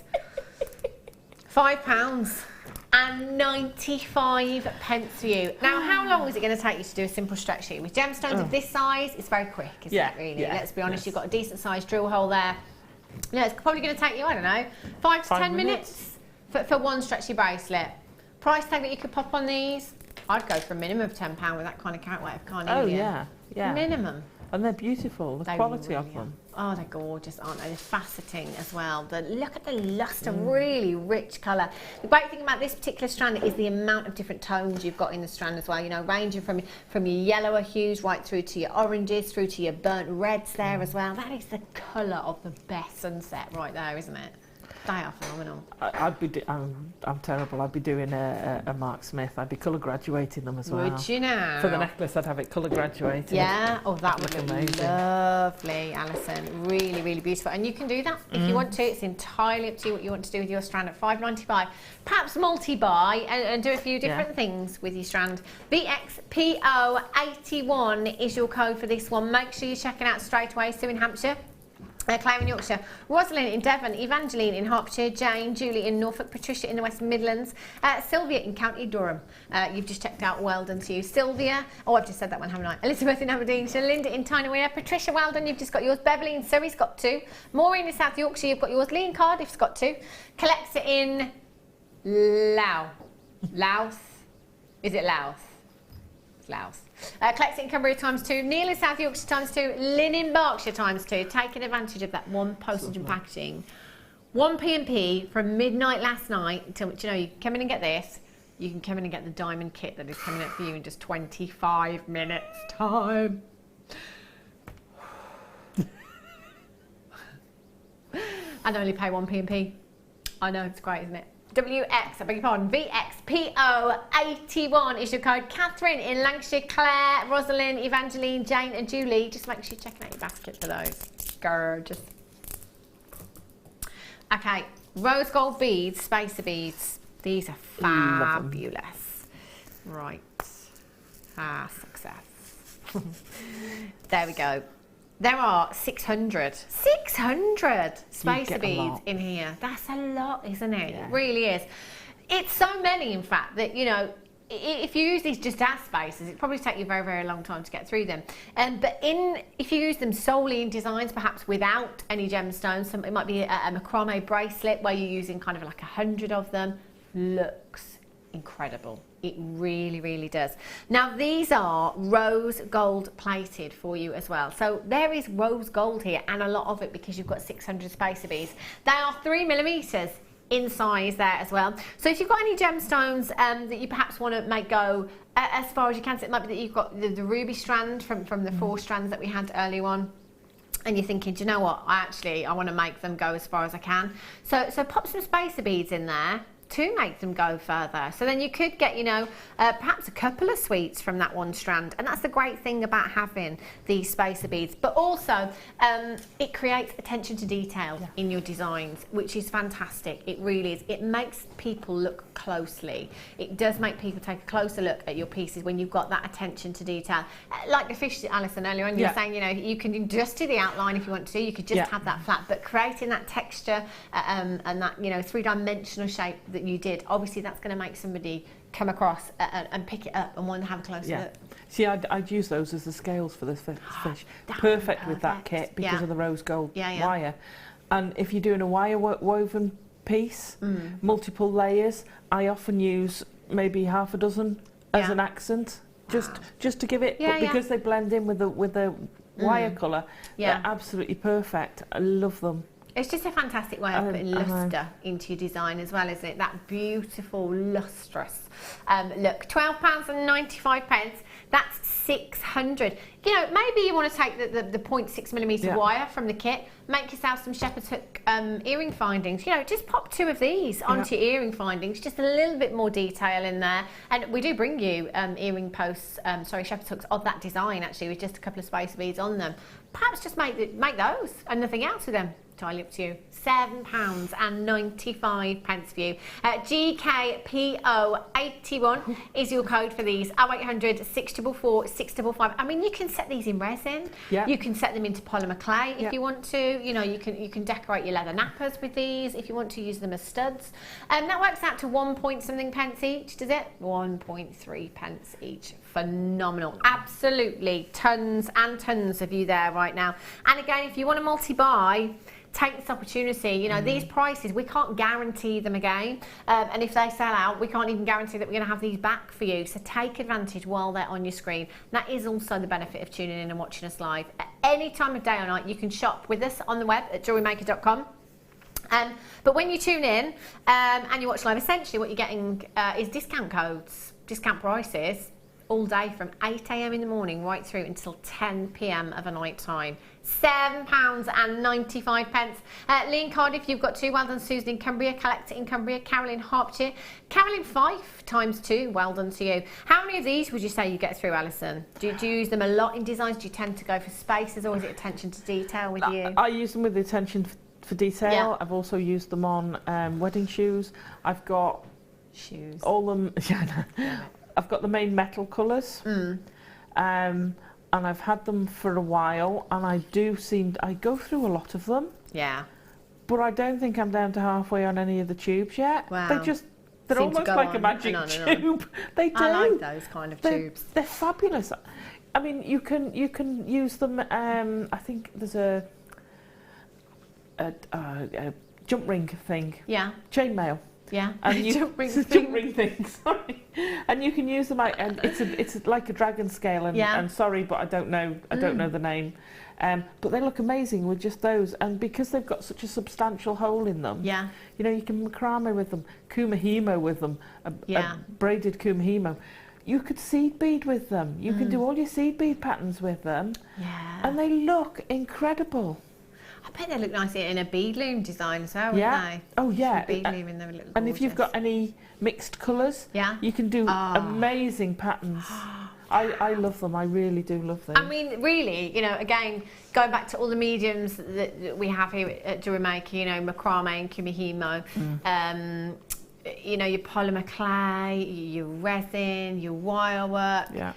£5 and 95 pence for you. Now, how long is it going to take you to do a simple stretchy? With gemstones of this size, it's very quick, isn't it, really? Yeah. Let's be honest, you've got a decent sized drill hole there. You know, it's probably going to take you, I don't know, 5 to 10 minutes for 1 stretchy bracelet. Price tag that you could pop on these, I'd go for a minimum of £10 with that kind of carat weight of carnelian. Oh, yeah. Minimum. And they're beautiful, the quality of them. Oh, they're gorgeous, aren't they? They're faceting as well. Look at the lustre, really rich colour. The great thing about this particular strand is the amount of different tones you've got in the strand as well, you know, ranging from your yellower hues right through to your oranges, through to your burnt reds there as well. That is the colour of the best sunset right there, isn't it? They are phenomenal. I'm terrible. I'd be doing a Mark Smith. I'd be colour graduating them as well. Would you now? For the necklace, I'd have it colour graduated. Yeah. Oh, that would look amazing. Lovely, Alison. Really, really beautiful. And you can do that if you want to. It's entirely up to you what you want to do with your strand at $5.95. Perhaps multi-buy and do a few different things with your strand. VXPO81 is your code for this one. Make sure you check it out straight away. Sue in Hampshire. Claire in Yorkshire, Rosalind in Devon, Evangeline in Hertfordshire, Jane, Julie in Norfolk, Patricia in the West Midlands, Sylvia in County Durham. You've just checked out, well done to you. Sylvia, oh, I've just said that one, haven't I? Elizabeth in Aberdeenshire, Linda in Tyne and Weir, Patricia, well done, you've just got yours. Beverly in Surrey's got 2. Maureen in South Yorkshire, you've got yours. Lee in Cardiff's got 2. Collector in Laos. Is it Laos? It's Laos. Collector in Cumbria ×2, Neil in South Yorkshire ×2, Lynn in Berkshire ×2, taking advantage of that 1 postage and packaging. 1 P&P from midnight last night until, you know, you come in and get this, you can come in and get the diamond kit that is coming up for you in just 25 minutes time. And only pay 1p&p. I know, it's great, isn't it? WX, I beg your pardon, VXPO81 is your code. Catherine in Lancashire, Claire, Rosalind, Evangeline, Jane and Julie. Just make sure you're checking out your basket for those. Gorgeous. Okay, rose gold beads, spacer beads. These are fabulous. Right. Success. There we go. There are 600 spacer beads in here. That's a lot, isn't it? Yeah. It really is. It's so many, in fact, that, you know, if you use these just as spacers, it probably take you a very, very long time to get through them. But if you use them solely in designs, perhaps without any gemstones, it might be a macrame bracelet where you're using kind of like 100 of them. Looks incredible. It really, really does. Now, these are rose gold plated for you as well. So there is rose gold here, and a lot of it because you've got 600 spacer beads. They are 3mm in size there as well. So if you've got any gemstones that you perhaps want to make go as far as you can, so it might be that you've got the ruby strand from the 4 strands that we had earlier on, and you're thinking, do you know what, I want to make them go as far as I can. So pop some spacer beads in there to make them go further. So then you could get, you know, perhaps a couple of sweets from that one strand. And that's the great thing about having these spacer beads. But also, it creates attention to detail in your designs, which is fantastic. It really is. It makes people look closely. It does make people take a closer look at your pieces when you've got that attention to detail. Like the fish, Alison, earlier on, you were saying, you know, you can just do the outline if you want to. You could just have that flat, but creating that texture and that, you know, 3-dimensional shape that you did, obviously that's going to make somebody come across and pick it up and want to have a closer look. See, I'd use those as the scales for this fish. Perfect with that kit because of the rose gold wire. And if you're doing a wire woven piece, multiple layers, I often use maybe half a dozen as an accent, just to give it, because they blend in with the wire colour. They're absolutely perfect. I love them. It's just a fantastic way of putting lustre into your design as well, isn't it? That beautiful, lustrous look. £12.95. That's 600. You know, maybe you want to take the 0.6mm wire from the kit, make yourself some shepherd's hook earring findings. You know, just pop 2 of these onto your earring findings, just a little bit more detail in there. And we do bring you earring posts, shepherd's hooks of that design, actually, with just a couple of spacer beads on them. Perhaps just make those and nothing else with them. Entirely up to you. £7.95 for you. GKPO81 is your code for these. 0800 644 655. I mean, you can set these in resin. You can set them into polymer clay if you want to. You know, you can decorate your leather nappers with these if you want to use them as studs. That works out to 1 point something pence each, does it? 1.3 pence each. Phenomenal. Absolutely. Tons and tons of you there right now. And again, if you want to multi-buy, take this opportunity. You know, these prices, we can't guarantee them again. And if they sell out, we can't even guarantee that we're going to have these back for you. So take advantage while they're on your screen. That is also the benefit of tuning in and watching us live. At any time of day or night, you can shop with us on the web at jewellerymaker.com. But when you tune in and you watch live, essentially what you're getting is discount codes, discount prices, all day from 8 AM in the morning right through until 10 PM of a night time. £7.95. Lee in Cardiff, you've got 2. Well done, Susan in Cumbria. Collector in Cumbria. Carol in Hertfordshire. Carol in Fife, ×2. Well done to you. How many of these would you say you get through, Alison? Do you use them a lot in designs? Do you tend to go for spaces, or is it attention to detail with you? I use them with the attention for detail. I've also used them on wedding shoes. I've got shoes. All them. I've got the main metal colours, and I've had them for a while, and I go through a lot of them. Yeah. But I don't think I'm down to halfway on any of the tubes yet. Wow. They're almost like a magic tube. They do. I like those kind of tubes. They're fabulous. I mean, you can use them. I think there's a jump ring thing. Yeah. Chainmail. Yeah. And you Jump ring jump ring things. Sorry. And you can use them like, and it's like a dragon scale. And, Yeah. and sorry, but I don't know the name. But they look amazing with just those, and because they've got such a substantial hole in them. Yeah. You know, you can macrame with them, kumahimo with them, a braided kumahimo. You could seed bead with them. You can do all your seed bead patterns with them. Yeah. And they look incredible. I bet they look nice in a bead loom design as well, wouldn't they? Oh yeah. Some bead loom in them, look And if you've got gorgeous. any mixed colours, Yeah. you can do amazing patterns. I love them. I really do love them. I mean, really, you know, again, going back to all the mediums that we have here at Jewellery Maker, you know, macrame and kumihimo, you know, your polymer clay, your resin, your wire work. Yeah.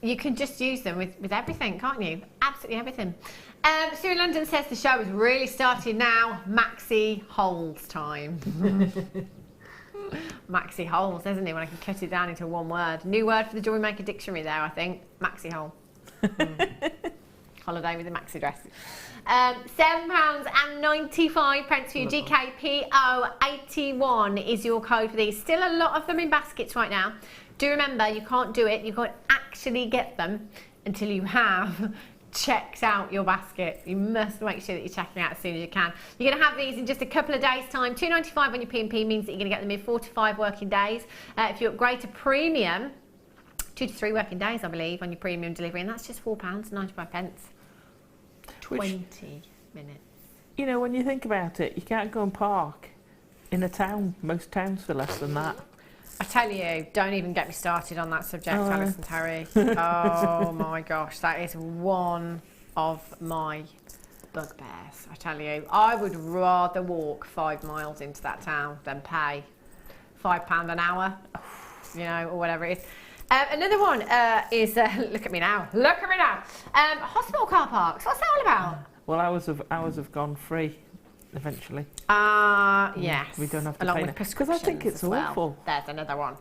You can just use them with everything, can't you? Absolutely everything. Stuart in London says the show is really starting now. Maxi holes time. Maxi holes, isn't it? When I can cut it down into one word. New word for the Jewellery Maker dictionary there, I think. Maxi hole. Holiday with a maxi dress. £7.95 for your GKPO81 is your code for these. Still a lot of them in baskets right now. Do remember, you can't do it. You can't actually get them until you have checked out your basket. You must make sure that you're checking out as soon as you can. You're going to have these in just a couple of days' time. £2.95 on your P&P means that you're going to get them in 4 to 5 working days. If you upgrade to premium, 2 to 3 working days, I believe, on your premium delivery, and that's just £4.95. 20 minutes. You know, when you think about it, you can't go and park in a town, most towns, for less than that. I tell you, don't even get me started on that subject, Alison, Tarry. Oh my gosh, that is one of my bugbears. I tell you, I would rather walk 5 miles into that town than pay £5 an hour, you know, or whatever it is. Another one is, look at me now, hospital car parks. What's that all about? Well, ours have gone free eventually. Yes. We don't have to along pay with now. prescriptions. Because I think it's as well. awful. There's another one.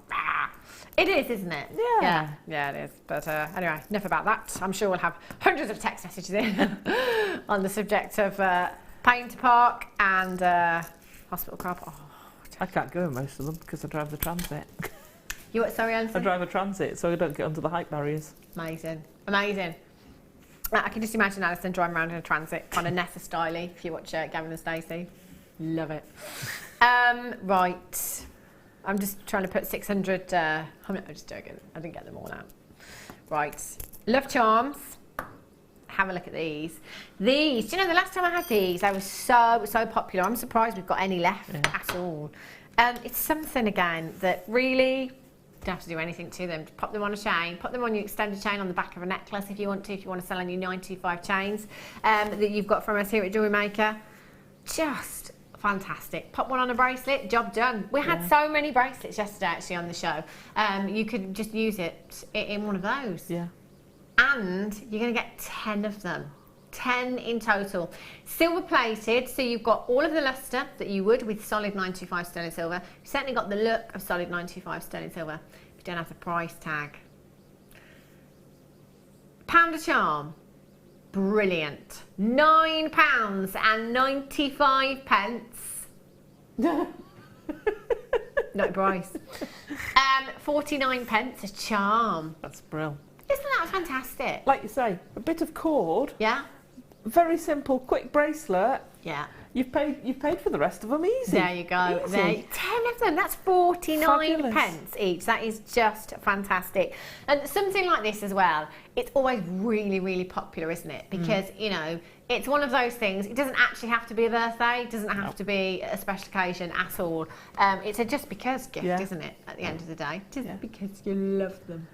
It is, isn't it? Yeah. Yeah, it is. But anyway, enough about that. I'm sure we'll have hundreds of text messages in on the subject of paying to park and hospital car park. Oh, I can't go in most of them because I drive the transit. you what? Sorry, Alison? I drive a transit, so I don't get under the height barriers. Amazing. Amazing. I can just imagine Alison driving around in a transit, kind of Nessa Styley, if you watch Gavin and Stacey. Love it. Right. I'm just trying to put 600... I'm just joking. I didn't get them all out. Right. Love Charms. Have a look at these. These, do you know, the last time I had these, they were so popular. I'm surprised we've got any left at all. It's something, again, that really... don't have to do anything to them. Pop them on a chain, pop them on your extended chain on the back of a necklace if you want to sell on your 925 chains that you've got from us here at Jewellery Maker. Just fantastic. Pop one on a bracelet, job done. We had so many bracelets yesterday actually on the show. You could just use it in one of those. Yeah. And you're going to get 10 of them. 10 in total. Silver plated, so you've got all of the lustre that you would with solid 925 sterling silver. You've certainly got the look of solid 925 sterling silver. You don't have the price tag. Pound a charm. Brilliant. £9.95. No price. 49 pence a charm. That's brilliant. Isn't that fantastic? Like you say, a bit of cord. Yeah. Very simple, quick bracelet. Yeah. You've paid for the rest of them easy. There you go. Easy. There, 10 of them. That's 49 Fabulous. pence each. That is just fantastic. And something like this as well, it's always really, really popular, isn't it? Because, you know, it's one of those things. It doesn't actually have to be a birthday. It doesn't have to be a special occasion at all. It's a just because gift, isn't it? At the end of the day, just because you love them.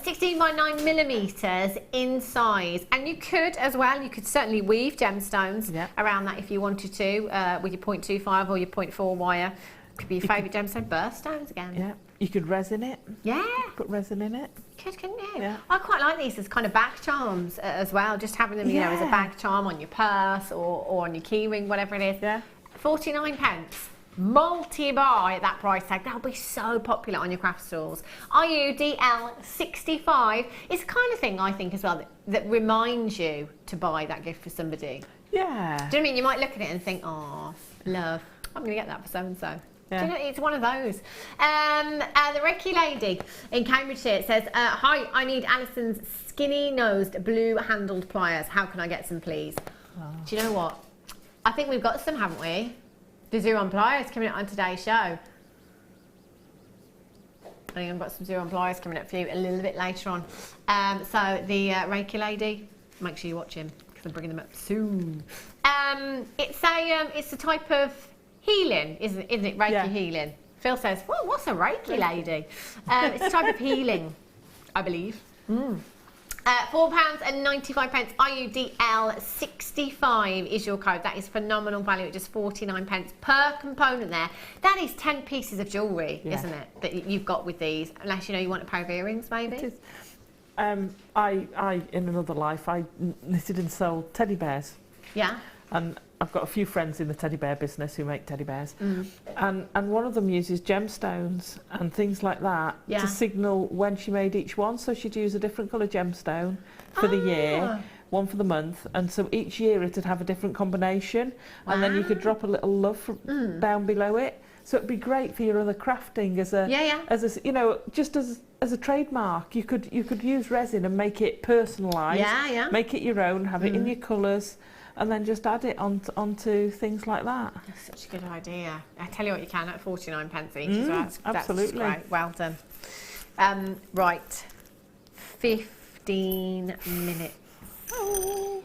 16 by 9 millimeters in size, and you could as well. You could certainly weave gemstones around that if you wanted to, with your 0.25 or your 0.4 wire. Could be your favourite gemstone. Birthstones again. Yeah. You could resin it. Yeah. Put resin in it. Couldn't you? Yeah. I quite like these as kind of bag charms as well. Just having them, you know, as a bag charm on your purse or on your key ring, whatever it is. Yeah. 49 pence. Multi-buy at that price tag. That'll be so popular on your craft stores. IUDL65 is the kind of thing I think as well that reminds you to buy that gift for somebody. Yeah. Do you know what I mean? You might look at it and think, oh, love, I'm going to get that for so-and-so. Do you know, it's one of those. The Reiki lady in Cambridgeshire says, hi, I need Alison's skinny-nosed, blue-handled pliers. How can I get some, please? Oh. Do you know what? I think we've got some, haven't we? The Zuron pliers coming up on today's show. I think I've got some Zuron pliers coming up for you a little bit later on. So the Reiki lady, make sure you watch him because I'm bringing them up soon. It's a type of healing, isn't it? Reiki healing. Phil says, well, what's a Reiki lady? It's a type of healing, I believe. £4.95. IUDL65 is your code. That is phenomenal value at just 49p per component there. That is 10 pieces of jewellery, isn't it, that you've got with these? Unless, you want a pair of earrings, maybe? It is. I in another life, I knitted and sold teddy bears. Yeah. And I've got a few friends in the teddy bear business who make teddy bears. And one of them uses gemstones and things like that to signal when she made each one. So she'd use a different colour gemstone for the year, one for the month. And so each year it'd have a different combination. And then you could drop a little love from down below it. So it'd be great for your other crafting as a, just as a trademark. You could use resin and make it personalised, make it your own, have it in your colours, and then just add it onto things like that. That's such a good idea. I tell you what, you can at 49p each as well. Absolutely. That's great. Well done. Right, 15 minutes. Oh.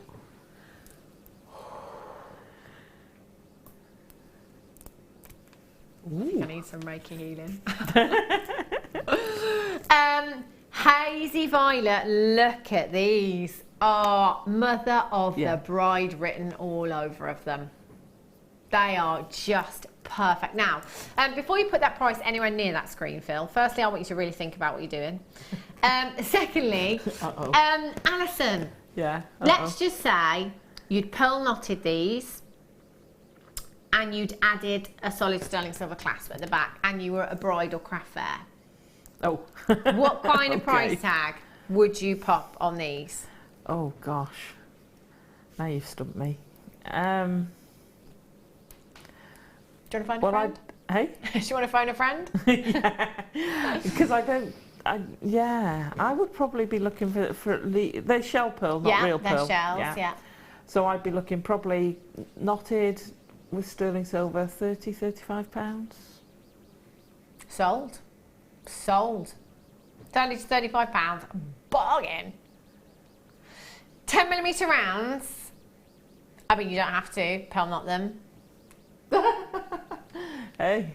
I need some Reiki healing. Hazy Violet, look at these. Oh, mother of the bride written all over of them. They are just perfect. Now, before you put that price anywhere near that screen, Phil, firstly, I want you to really think about what you're doing. Secondly, Alison, let's just say you'd pearl knotted these and you'd added a solid sterling silver clasp at the back and you were at a bridal craft fair. Oh. What kind of price tag would you pop on these? Oh gosh, now you've stumped me. Do you want to find a friend? Hey? Do you want to phone a friend? Because I would probably be looking for they're shell pearl, not real pearl. Yeah, they're shells, So I'd be looking probably knotted with sterling silver, £30–35. Sold. 30 to £35. Bargain. 10mm rounds. I mean, you don't have to pearl knot them. Hey.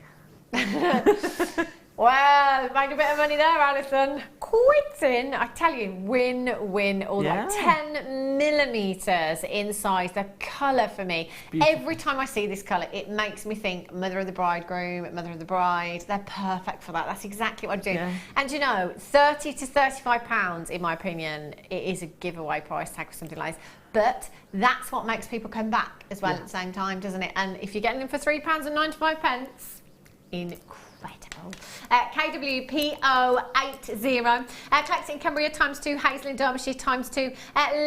Well, made a bit of money there, Alison. Quitting, I tell you, win all that. 10mm in size, the colour for me. Beautiful. Every time I see this colour, it makes me think mother of the bridegroom, mother of the bride. They're perfect for that. That's exactly what I'm doing. Yeah. And you know, £30 to £35, in my opinion, it is a giveaway price tag for something like this. But that's what makes people come back as well at the same time, doesn't it? And if you're getting them for £3.95, incredible. KWPO80, collect it in Cumbria ×2, Hazel in Derbyshire ×2,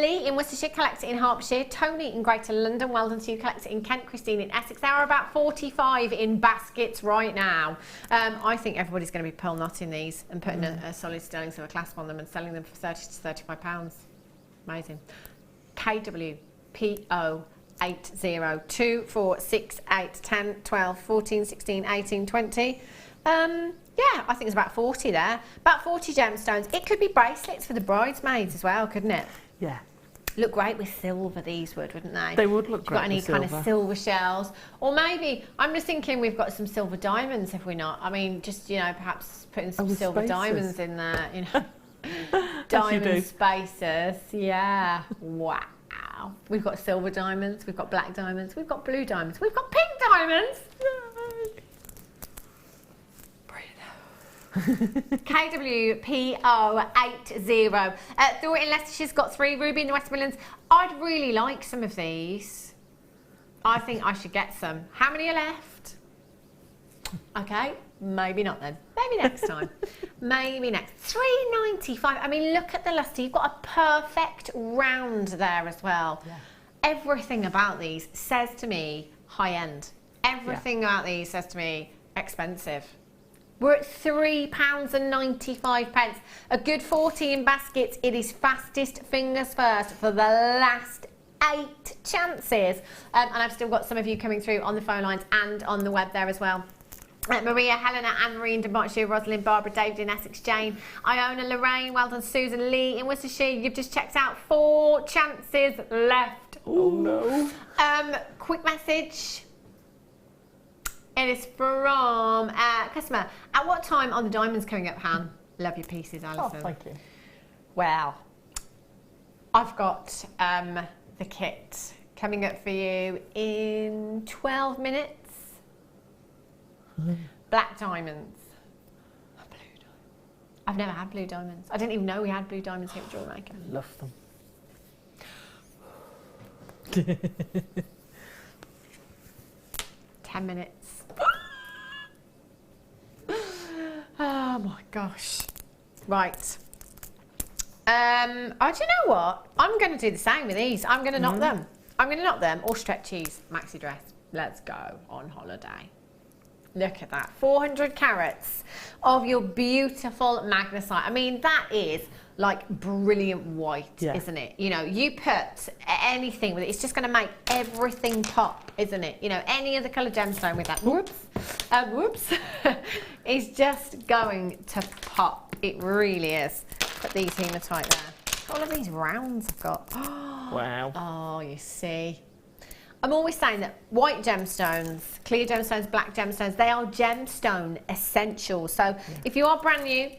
Lee in Worcestershire, collect it in Hertfordshire, Tony in Greater London, well done to you, collect it in Kent, Christine in Essex. There are about 45 in baskets right now. I think everybody's going to be pearl knotting these and putting a solid sterling silver clasp on them and selling them for £30 to £35. Amazing. KWPO 80 2 4 6 8 10 12 14 16 18 20. I think it's about 40 there. About 40 gemstones. It could be bracelets for the bridesmaids as well, couldn't it? Yeah. Look great with silver, these wouldn't they? They would look great. Got any kind of silver shells? Or maybe, I'm just thinking we've got some silver diamonds, have we not? I mean, just, perhaps putting some silver diamonds in there, Diamond spacers. Yeah. Wow. We've got silver diamonds, we've got black diamonds, we've got blue diamonds, we've got pink diamonds. KWPO80. Stuart in Leicestershire's got 3. Ruby in the West Midlands. I'd really like some of these. I think I should get some. How many are left? Okay, maybe not then. Maybe next time. Maybe next. £3.95. I mean, look at the lustre. You've got a perfect round there as well. Yeah. Everything about these says to me high end. Everything about these says to me expensive. We're at £3.95. A good 14 baskets. It is fastest fingers first for the last 8 chances. And I've still got some of you coming through on the phone lines and on the web there as well. Maria, Helena, Anne-Marie in Derbyshire, Rosalind, Barbara, David in Essex, Jane, Iona, Lorraine, well done, Susan, Lee in Worcestershire. You've just checked out 4 chances left. Oh no. Quick message. It is from customer. At what time are the diamonds coming up, Han? Love your pieces, Alison. Oh, thank you. Well, I've got the kit coming up for you in 12 minutes. Black diamonds. Blue diamonds. I've never had blue diamonds. I didn't even know we had blue diamonds here at Jewellery Maker. Love them. 10 minutes. Oh my gosh. Right. Oh, do you know what? I'm going to do the same with these. I'm going to knot them. I'm going to knot them or stretchies, maxi dress. Let's go on holiday. Look at that. 400 carats of your beautiful magnesite. I mean, that is like brilliant white, isn't it? You know, you put anything with it, it's just going to make everything pop, isn't it? You know, any other colour gemstone with that, whoops, is just going to pop. It really is. Put these hematite there. All of these rounds I've got. Wow. Oh, you see. I'm always saying that white gemstones, clear gemstones, black gemstones, they are gemstone essentials. So if you are brand new,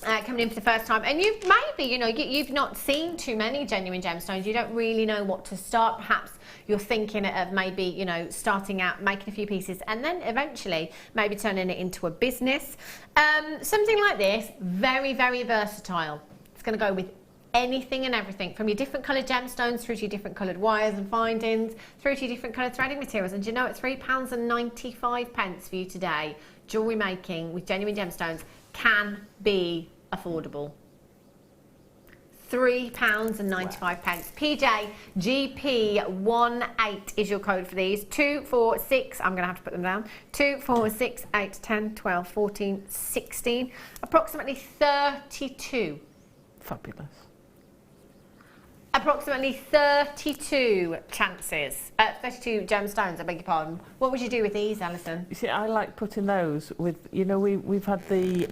coming in for the first time, and you've maybe, you know, you've not seen too many genuine gemstones, you don't really know what to start, perhaps you're thinking of maybe, you know, starting out, making a few pieces, and then eventually maybe turning it into a business. Something like this, very, very versatile. It's going to go with anything and everything, from your different coloured gemstones through to your different coloured wires and findings, through to your different coloured threading materials. And do you know, at £3.95 for you today, jewellery making with genuine gemstones can be affordable. £3.95. Wow. PJ GP18 is your code for these. 2, 4, 6, I'm going to have to put them down. 2, 4, 6, 8, 10, 12, 14, 16, approximately 32. Fabulous. Approximately 32 chances, 32 gemstones, I beg your pardon. What would you do with these, Alison? You see, I like putting those with, you know, we've had the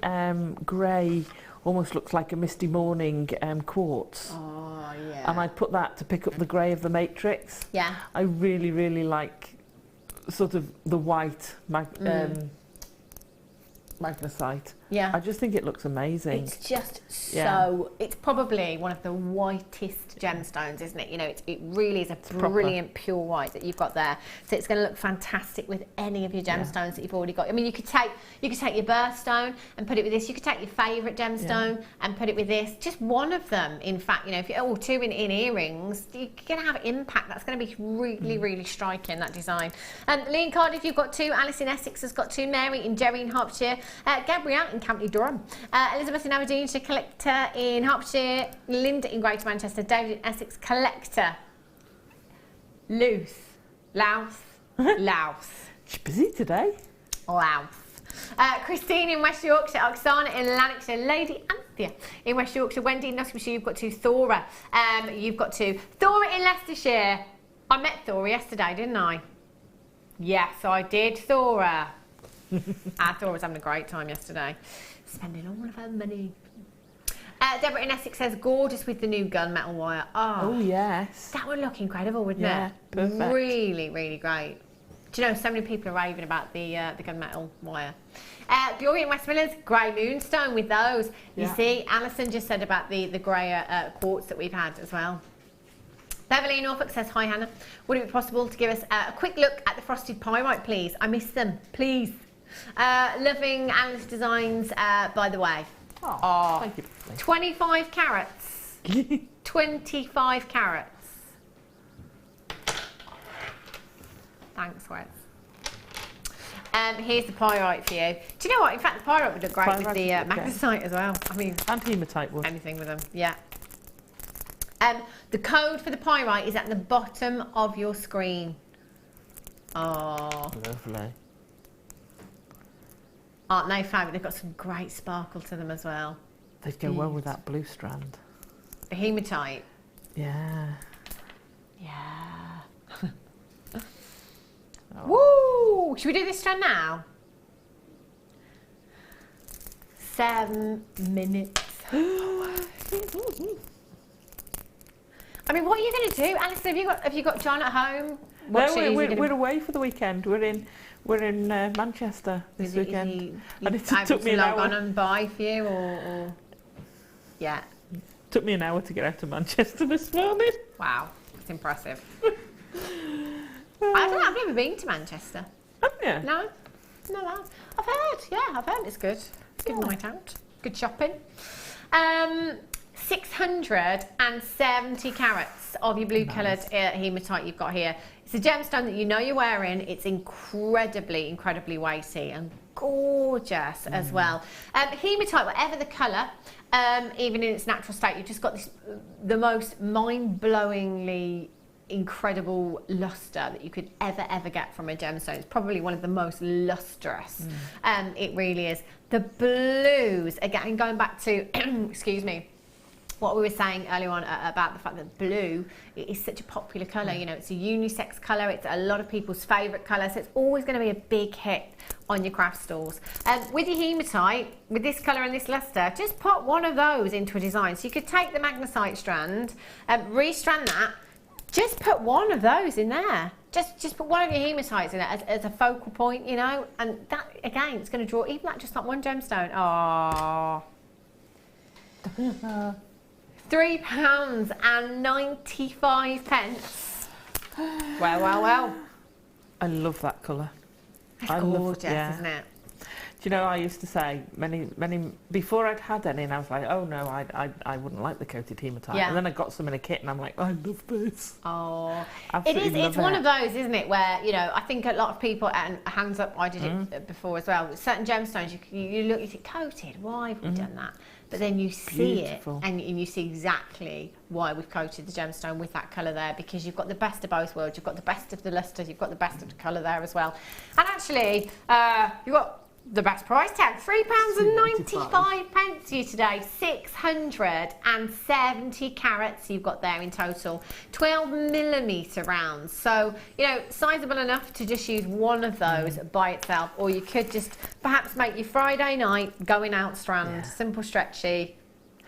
grey, almost looks like a misty morning quartz. Oh, yeah. And I put that to pick up the grey of the matrix. Yeah. I really, really like sort of the white magnesite. Yeah. I just think it looks amazing. It's just so, it's probably one of the whitest gemstones, isn't it? You know, it really is a brilliant pure white that you've got there. So it's going to look fantastic with any of your gemstones that you've already got. I mean, you could take your birthstone and put it with this. You could take your favourite gemstone and put it with this. Just one of them, in fact, you know, if you two in earrings, you're going to have impact. That's going to be really, really striking, that design. Lee in Cardiff, you've got 2. Alice in Essex has got 2. Mary in Jerry in Hertfordshire. Gabrielle in County Durham. Elizabeth in Aberdeenshire, collector in Hertfordshire. Linda in Greater Manchester. David in Essex, collector. Louth. She's busy today. Louth. Christine in West Yorkshire. Oksana in Lanarkshire. Lady Anthea in West Yorkshire. Wendy in Nottinghamshire. You've got 2. Thora. You've got 2. Thora in Leicestershire. I met Thora yesterday, didn't I? Yes, I did, Thora. I thought I was having a great time yesterday, spending all of her money. Deborah in Essex says, gorgeous with the new gunmetal wire. Oh, yes. That would look incredible, wouldn't it? Perfect. Really, really great. Do you know, so many people are raving about the gunmetal wire. Gloria in West Midlands, grey moonstone with those. You see, Alison just said about the greyer quartz that we've had as well. Beverly in Norfolk says, hi Hannah, would it be possible to give us a quick look at the frosted pyrite, please? I miss them, please. Loving Alice designs, by the way. Oh, thank you. 25 carats. 25 carats. Thanks, Wes. Here's the pyrite for you. Do you know what? In fact, the pyrite would look great with the magnesite as well. I mean, and hematite would. Anything with them, yeah. The code for the pyrite is at the bottom of your screen. Oh. Lovely. Aren't they fabulous? They've got some great sparkle to them as well. They'd go well with that blue strand. The hematite. Yeah. Yeah. Woo! Should we do this strand now? 7 minutes. I mean, what are you going to do, Alison? Have you got John at home? No, we're away for the weekend. We're in Manchester this weekend. And it took me an hour. On and buy for you, or yeah. Took me an hour to get out of Manchester this morning. Wow, that's impressive. I don't know. I've never been to Manchester. Haven't you? No. I've heard. Yeah, I've heard it's good. Good night out. Good shopping. 670 carats of your blue coloured hematite you've got here. It's a gemstone that you know you're wearing. It's incredibly weighty and gorgeous as well. Hematite, whatever the colour, even in its natural state, you've just got this, the most mind-blowingly incredible luster that you could ever get from a gemstone. It's probably one of the most lustrous. It really is. The blues, again, going back to, excuse me, what we were saying earlier on about the fact that blue is such a popular colour. You know, it's a unisex colour. It's a lot of people's favourite colour. So it's always going to be a big hit on your craft stores. With your hematite, with this colour and this lustre, just put one of those into a design. So you could take the magnesite strand, restrand that, just put one of those in there. Just put one of your hematites in it as a focal point, you know, and that, again, it's going to draw even that just that one gemstone. Oh. £3.95. Well. I love that colour. It's gorgeous, isn't it? Do you know, I used to say many before I'd had any, and I was like, oh no, I wouldn't like the coated hematite. And then I got some in a kit, and I'm like, I love this. Oh, absolutely it's one of those, isn't it? Where, you know, I think a lot of people, and hands up, I did it before as well. With certain gemstones, you look, you think coated. Why have we done that? But then you see Beautiful. it, and you see exactly why we've coated the gemstone with that colour there, because you've got the best of both worlds. You've got the best of the lustre, you've got the best of the colour there as well. And actually, you've got the best price tag, £3.95 here today. 670 carats you've got there in total. 12mm rounds. So, you know, sizable enough to just use one of those by itself, or you could just perhaps make your Friday night going out strand, simple, stretchy.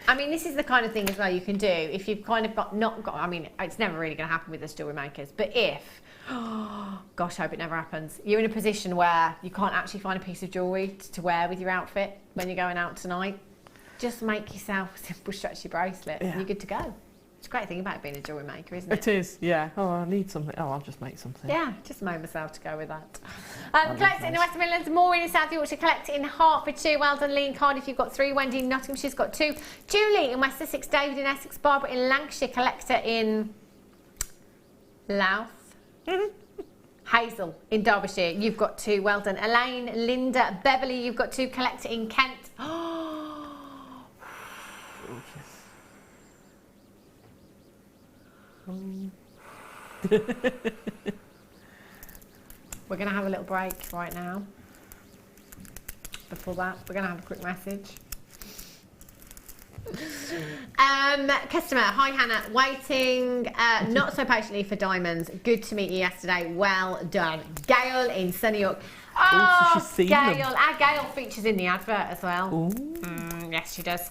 I mean, this is the kind of thing as well you can do if you've kind of not got, I mean, it's never really going to happen with us jewellery makers, but if, oh gosh, I hope it never happens, you're in a position where you can't actually find a piece of jewellery to wear with your outfit when you're going out tonight, just make yourself a simple stretchy bracelet and you're good to go. It's a great thing about being a jewellery maker, isn't it? It is, yeah. Oh, I need something. Oh, I'll just make something. Yeah, just made myself to go with that. Collect it in the West Midlands, more in South Yorkshire. Collect it in Hertfordshire. Well done, Lee in Cardiff. You've got 3. Wendy in Nottinghamshire's got 2. Julie in West Sussex. David in Essex. Barbara in Lancashire. Collector in Louth. Hazel in Derbyshire. You've got 2. Well done. Elaine, Linda, Beverley. You've got 2. Collector in Kent. We're going to have a little break right now. Before that, we're going to have a quick message. Customer, hi Hannah, waiting not so patiently for diamonds. Good to meet you yesterday. Well done. Gail in Sunny York. Oh, so she's Gail. seen them. Our Gail features in the advert as well. Yes, she does.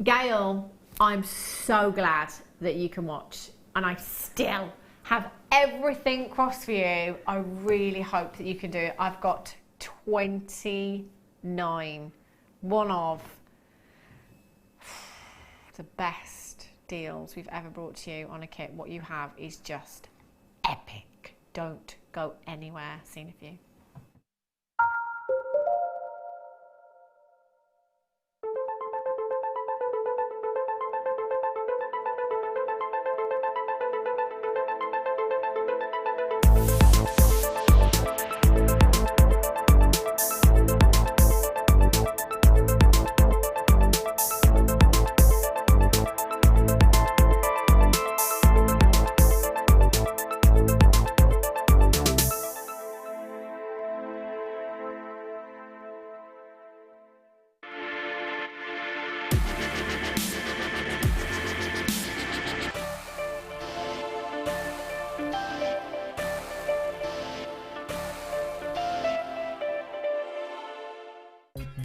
Gail, I'm so glad that you can watch, and I still have everything crossed for you. I really hope that you can do it. I've got 29, one of the best deals we've ever brought to you on a kit. What you have is just epic. Don't go anywhere. Seen a few.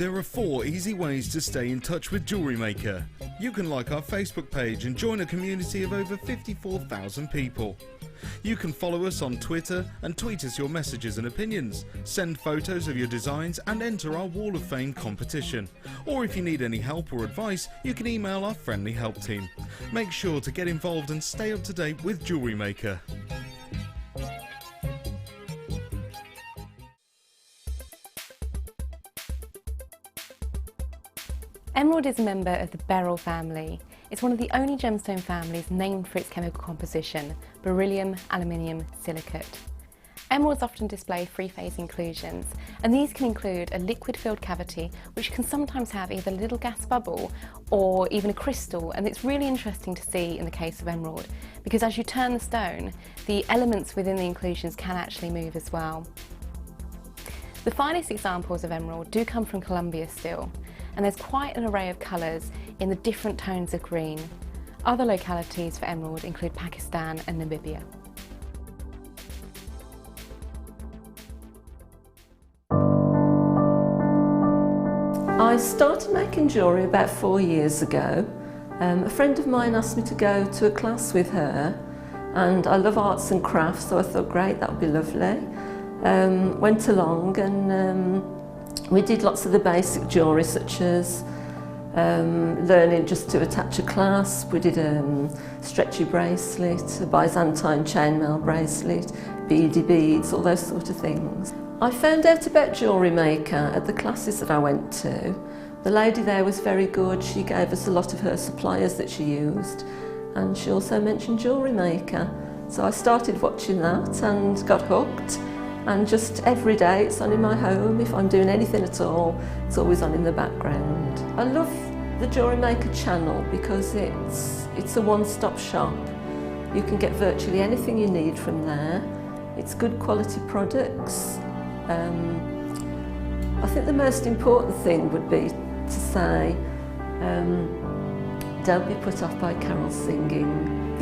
There are 4 easy ways to stay in touch with Jewellery Maker. You can like our Facebook page and join a community of over 54,000 people. You can follow us on Twitter and tweet us your messages and opinions, send photos of your designs and enter our Wall of Fame competition. Or if you need any help or advice, you can email our friendly help team. Make sure to get involved and stay up to date with Jewellery Maker. Emerald is a member of the beryl family. It's one of the only gemstone families named for its chemical composition, beryllium aluminium silicate. Emeralds often display three-phase inclusions, and these can include a liquid-filled cavity, which can sometimes have either a little gas bubble or even a crystal, and it's really interesting to see in the case of emerald, because as you turn the stone, the elements within the inclusions can actually move as well. The finest examples of emerald do come from Colombia still, and there's quite an array of colours in the different tones of green. Other localities for emerald include Pakistan and Namibia. I started making jewellery about 4 years ago. A friend of mine asked me to go to a class with her, and I love arts and crafts, so I thought, great, that would be lovely. Went along and we did lots of the basic jewellery, such as learning just to attach a clasp. We did a stretchy bracelet, a Byzantine chainmail bracelet, beady beads, all those sort of things. I found out about Jewellery Maker at the classes that I went to. The lady there was very good. She gave us a lot of her suppliers that she used, and she also mentioned Jewellery Maker. So I started watching that and got hooked. And just every day it's on in my home. If I'm doing anything at all, it's always on in the background. I love the Jewellery Maker channel because it's a one-stop shop. You can get virtually anything you need from there. It's good quality products. I think the most important thing would be to say, don't be put off by Carol singing.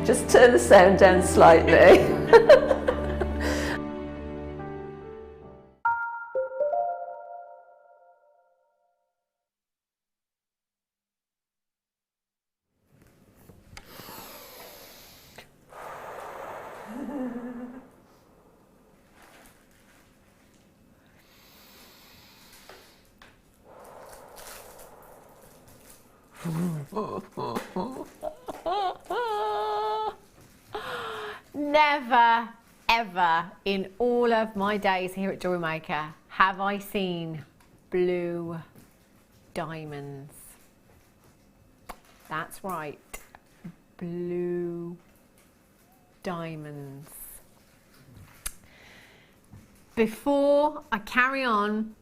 Just turn the sound down slightly. Never, ever in all of my days here at Jewellery Maker have I seen blue diamonds. That's right, blue diamonds. Before I carry on,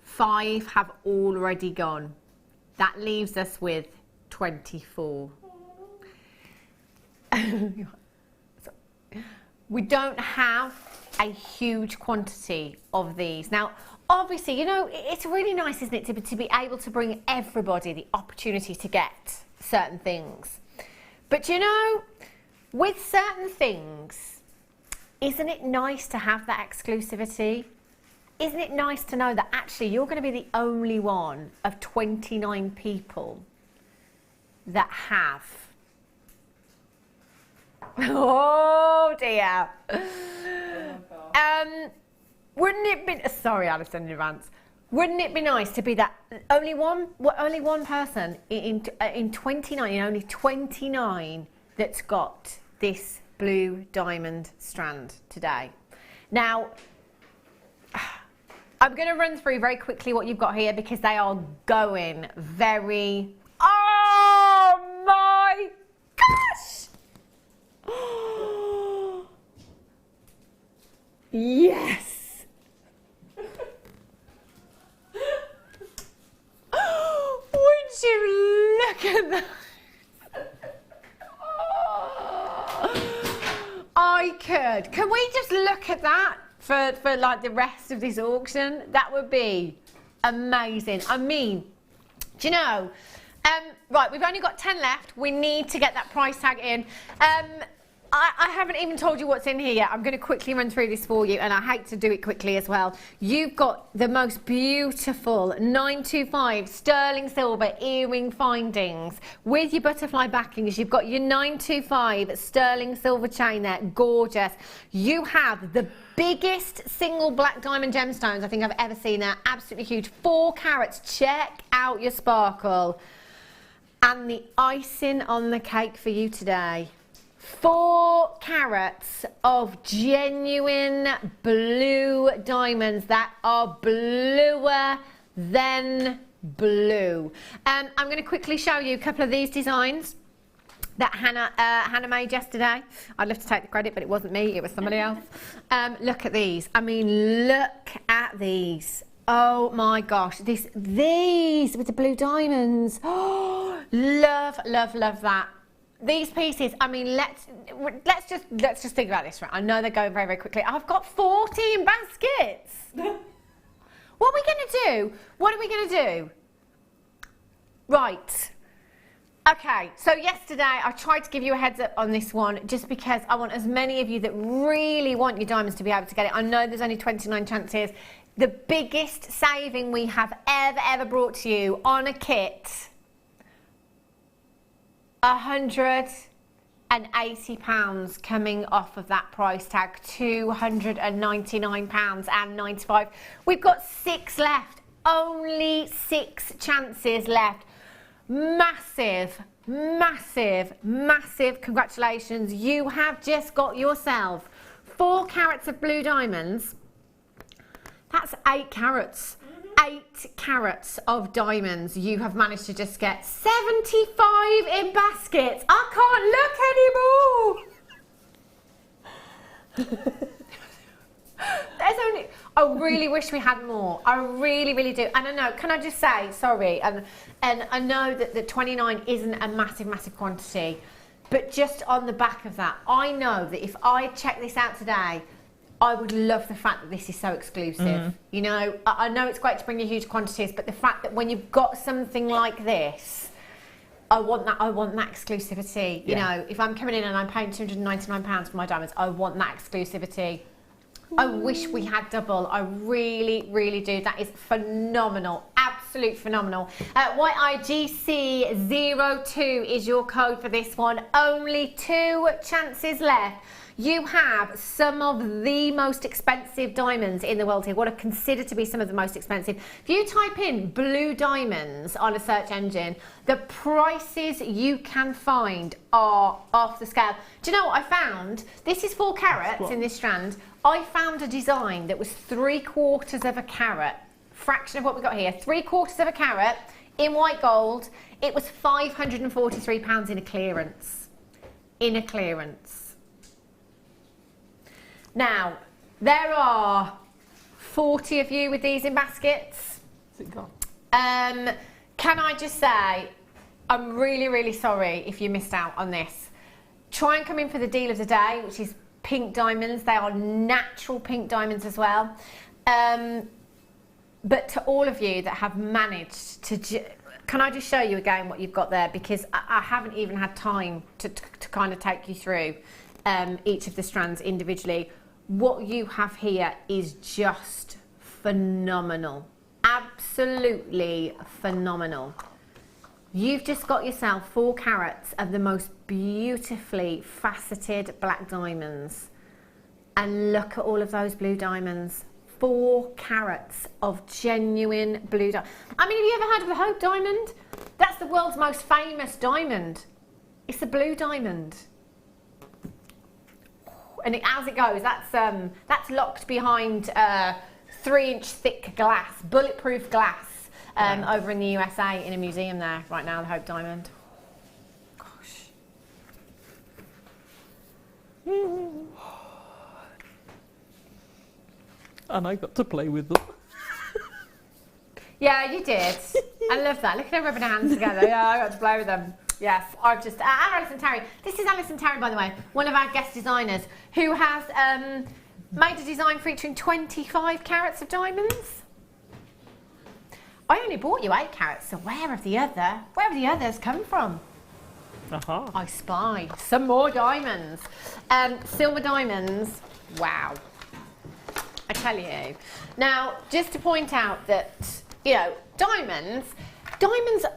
5 have already gone. That leaves us with 24. We don't have a huge quantity of these. Now, obviously, you know, it's really nice, isn't it, to be able to bring everybody the opportunity to get certain things. But, you know, with certain things, isn't it nice to have that exclusivity? Isn't it nice to know that actually you're going to be the only one of 29 people that have? Oh dear. Wouldn't it be, sorry Alison in advance, wouldn't it be nice to be that only one person in 29, in only 29 that's got this blue diamond strand today? Now, I'm going to run through very quickly what you've got here because they are going very... Oh my gosh! Yes! Would you look at that? I could. Can we just look at that? For like the rest of this auction, that would be amazing. I mean, do you know, right, we've only got 10 left. We need to get that price tag in. I haven't even told you what's in here yet. I'm going to quickly run through this for you, and I hate to do it quickly as well. You've got the most beautiful 925 sterling silver earring findings with your butterfly backings. You've got your 925 sterling silver chain there, gorgeous. You have the biggest single black diamond gemstones I think I've ever seen there, absolutely huge. 4 carats, check out your sparkle. And the icing on the cake for you today. 4 carats of genuine blue diamonds that are bluer than blue. I'm going to quickly show you a couple of these designs that Hannah made yesterday. I'd love to take the credit, but it wasn't me, it was somebody else. Look at these. I mean, look at these. Oh my gosh, these with the blue diamonds. Oh, love, love, love that. These pieces, I mean, let's just think about this, right? I know they're going very, very quickly. I've got 14 baskets. What are we going to do? What are we going to do? Right. Okay, so yesterday I tried to give you a heads up on this one just because I want as many of you that really want your diamonds to be able to get it. I know there's only 29 chances. The biggest saving we have ever brought to you on a kit, £180 coming off of that price tag, £299.95. We've got 6 left, only 6 chances left. Massive, massive, massive congratulations. You have just got yourself 4 carats of blue diamonds. That's 8 carats. 8 carats of diamonds. You have managed to just get 75 in baskets. I can't look anymore. There's only, I really wish we had more. I really, really do. And I know, can I just say, sorry, and I know that the 29 isn't a massive, massive quantity, but just on the back of that, I know that if I check this out today, I would love the fact that this is so exclusive. You know, I know it's great to bring you huge quantities, but the fact that when you've got something like this, I want that exclusivity. You know, if I'm coming in and I'm paying £299 for my diamonds, I want that exclusivity. I wish we had double. I really, really do. That is phenomenal. Absolute phenomenal. YIGC02 is your code for this one. Only 2 chances left. You have some of the most expensive diamonds in the world here, what are considered to be some of the most expensive. If you type in blue diamonds on a search engine, the prices you can find are off the scale. Do you know what I found? This is 4 carats in this strand. I found a design that was 3/4 of a carat, fraction of what we got here, 3/4 of a carat in white gold. It was £543 in a clearance. In a clearance. Now, there are 40 of you with these in baskets. Is it gone? Can I just say, I'm really, really sorry if you missed out on this. Try and come in for the deal of the day, which is pink diamonds. They are natural pink diamonds as well. But to all of you that have managed to... Can I just show you again what you've got there? Because I haven't even had time to kind of take you through each of the strands individually. What you have here is just phenomenal. Absolutely phenomenal. You've just got yourself 4 carats of the most beautifully faceted black diamonds. And look at all of those blue diamonds. 4 carats of genuine blue diamond. I mean, have you ever heard of the Hope diamond? That's the world's most famous diamond. It's a blue diamond. And as it goes, that's locked behind 3-inch thick glass, bulletproof glass, over in the USA in a museum there right now, the Hope Diamond. Gosh. And I got to play with them. Yeah, you did. I love that. Look at them rubbing their hands together. Yeah, I got to play with them. Yes, I've just... Alison Tarry. This is Alison Tarry, by the way, one of our guest designers, who has made a design featuring 25 carats of diamonds. I only bought you 8 carats, so where have the others come from? Aha. I spy some more diamonds. Silver diamonds, wow. I tell you. Now, just to point out that, you know, diamonds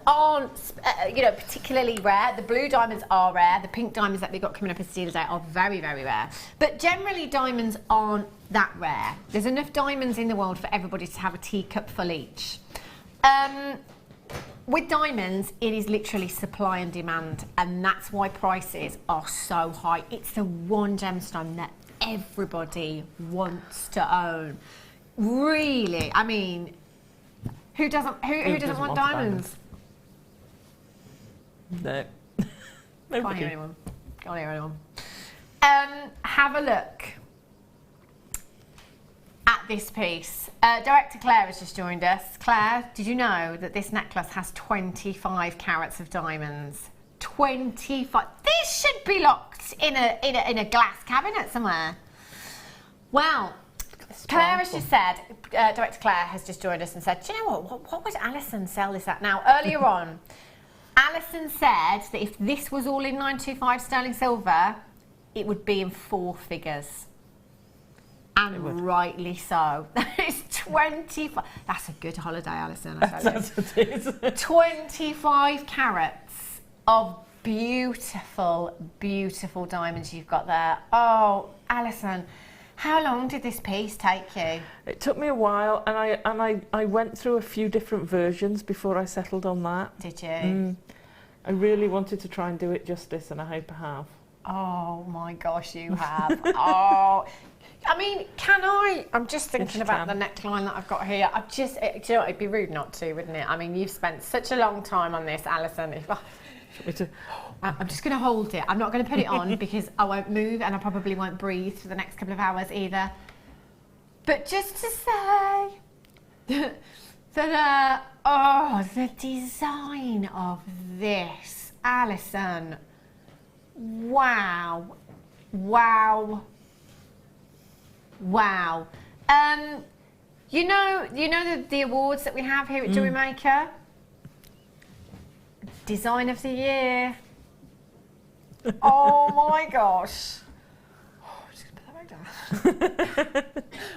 aren't, you know, particularly rare. The blue diamonds are rare. The pink diamonds that we've got coming up as Steel Day are very, very rare. But generally, diamonds aren't that rare. There's enough diamonds in the world for everybody to have a teacup full each. With diamonds, it is literally supply and demand, and that's why prices are so high. It's the one gemstone that everybody wants to own. Really, I mean, who doesn't want diamonds? No. Can't hear anyone. Can't hear anyone. Have a look at this piece. Director Claire has just joined us. Claire, did you know that this necklace has 25 carats of diamonds? 25. This should be locked in a glass cabinet somewhere. Well, Claire has just said, Director Claire has just joined us and said, do you know what would Alison sell this at? Now, earlier on, Alison said that if this was all in 925 sterling silver, it would be in 4 figures. And rightly so. That is 25. That's a good holiday, Alison, I tell you. That's what it is. 25 carats of beautiful, beautiful diamonds you've got there. Oh, Alison, how long did this piece take you? It took me a while, and I went through a few different versions before I settled on that. Did you? I really wanted to try and do it justice, and I hope I have. Oh my gosh, you have. Oh, I mean, I'm just thinking about the neckline that I've got here. Do you know what, it'd be rude not to, wouldn't it? I mean, you've spent such a long time on this, Alison. I'm just going to hold it. I'm not going to put it on because I won't move and I probably won't breathe for the next couple of hours either. But just to say that, the design of this, Alison. Wow. Wow. Wow. You know the awards that we have here at Jewellery Maker? Design of the Year. Oh my gosh. Oh, I'm just going to put that back down.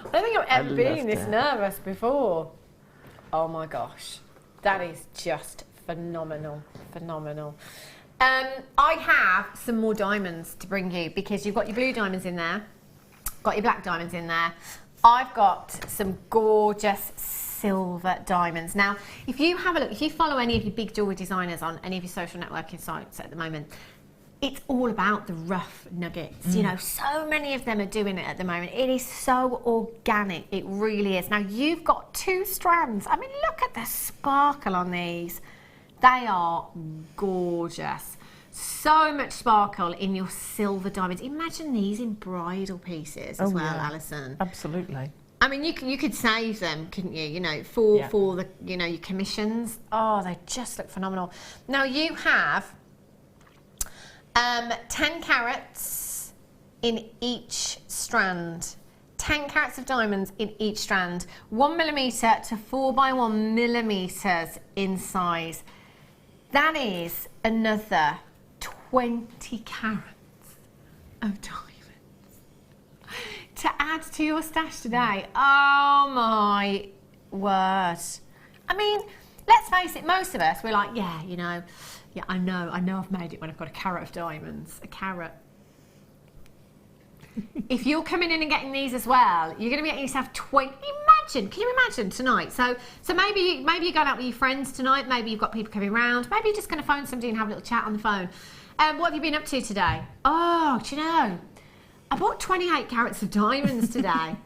I don't think I've ever been this nervous before. Oh my gosh. That is just phenomenal. Phenomenal. I have some more diamonds to bring you because you've got your blue diamonds in there, got your black diamonds in there. I've got some gorgeous silver diamonds. Now, if you have a look, if you follow any of your big jewellery designers on any of your social networking sites at the moment, it's all about the rough nuggets. You know, so many of them are doing it at the moment. It is so organic, it really is. Now, you've got 2 strands. I mean, look at the sparkle on these. They are gorgeous. So much sparkle in your silver diamonds. Imagine these in bridal pieces as well, Alison. Absolutely. I mean, you could save them, couldn't you? You know, for the, you know, your commissions. Oh, they just look phenomenal. Now you have 10 carats in each strand. 10 carats of diamonds in each strand. 1mm to 4x1 millimeters in size. That is another 20 carats of diamonds to add to your stash today. Oh my word. I mean, let's face it, most of us, we're like, yeah, you know, yeah, I know I've made it when I've got a carat of diamonds. A carat. If you're coming in and getting these as well, you're going to be getting yourself 20. Can you imagine tonight? So maybe you're going out with your friends tonight. Maybe you've got people coming around. Maybe you're just going to phone somebody and have a little chat on the phone. What have you been up to today? Oh, do you know? I bought 28 carats of diamonds today.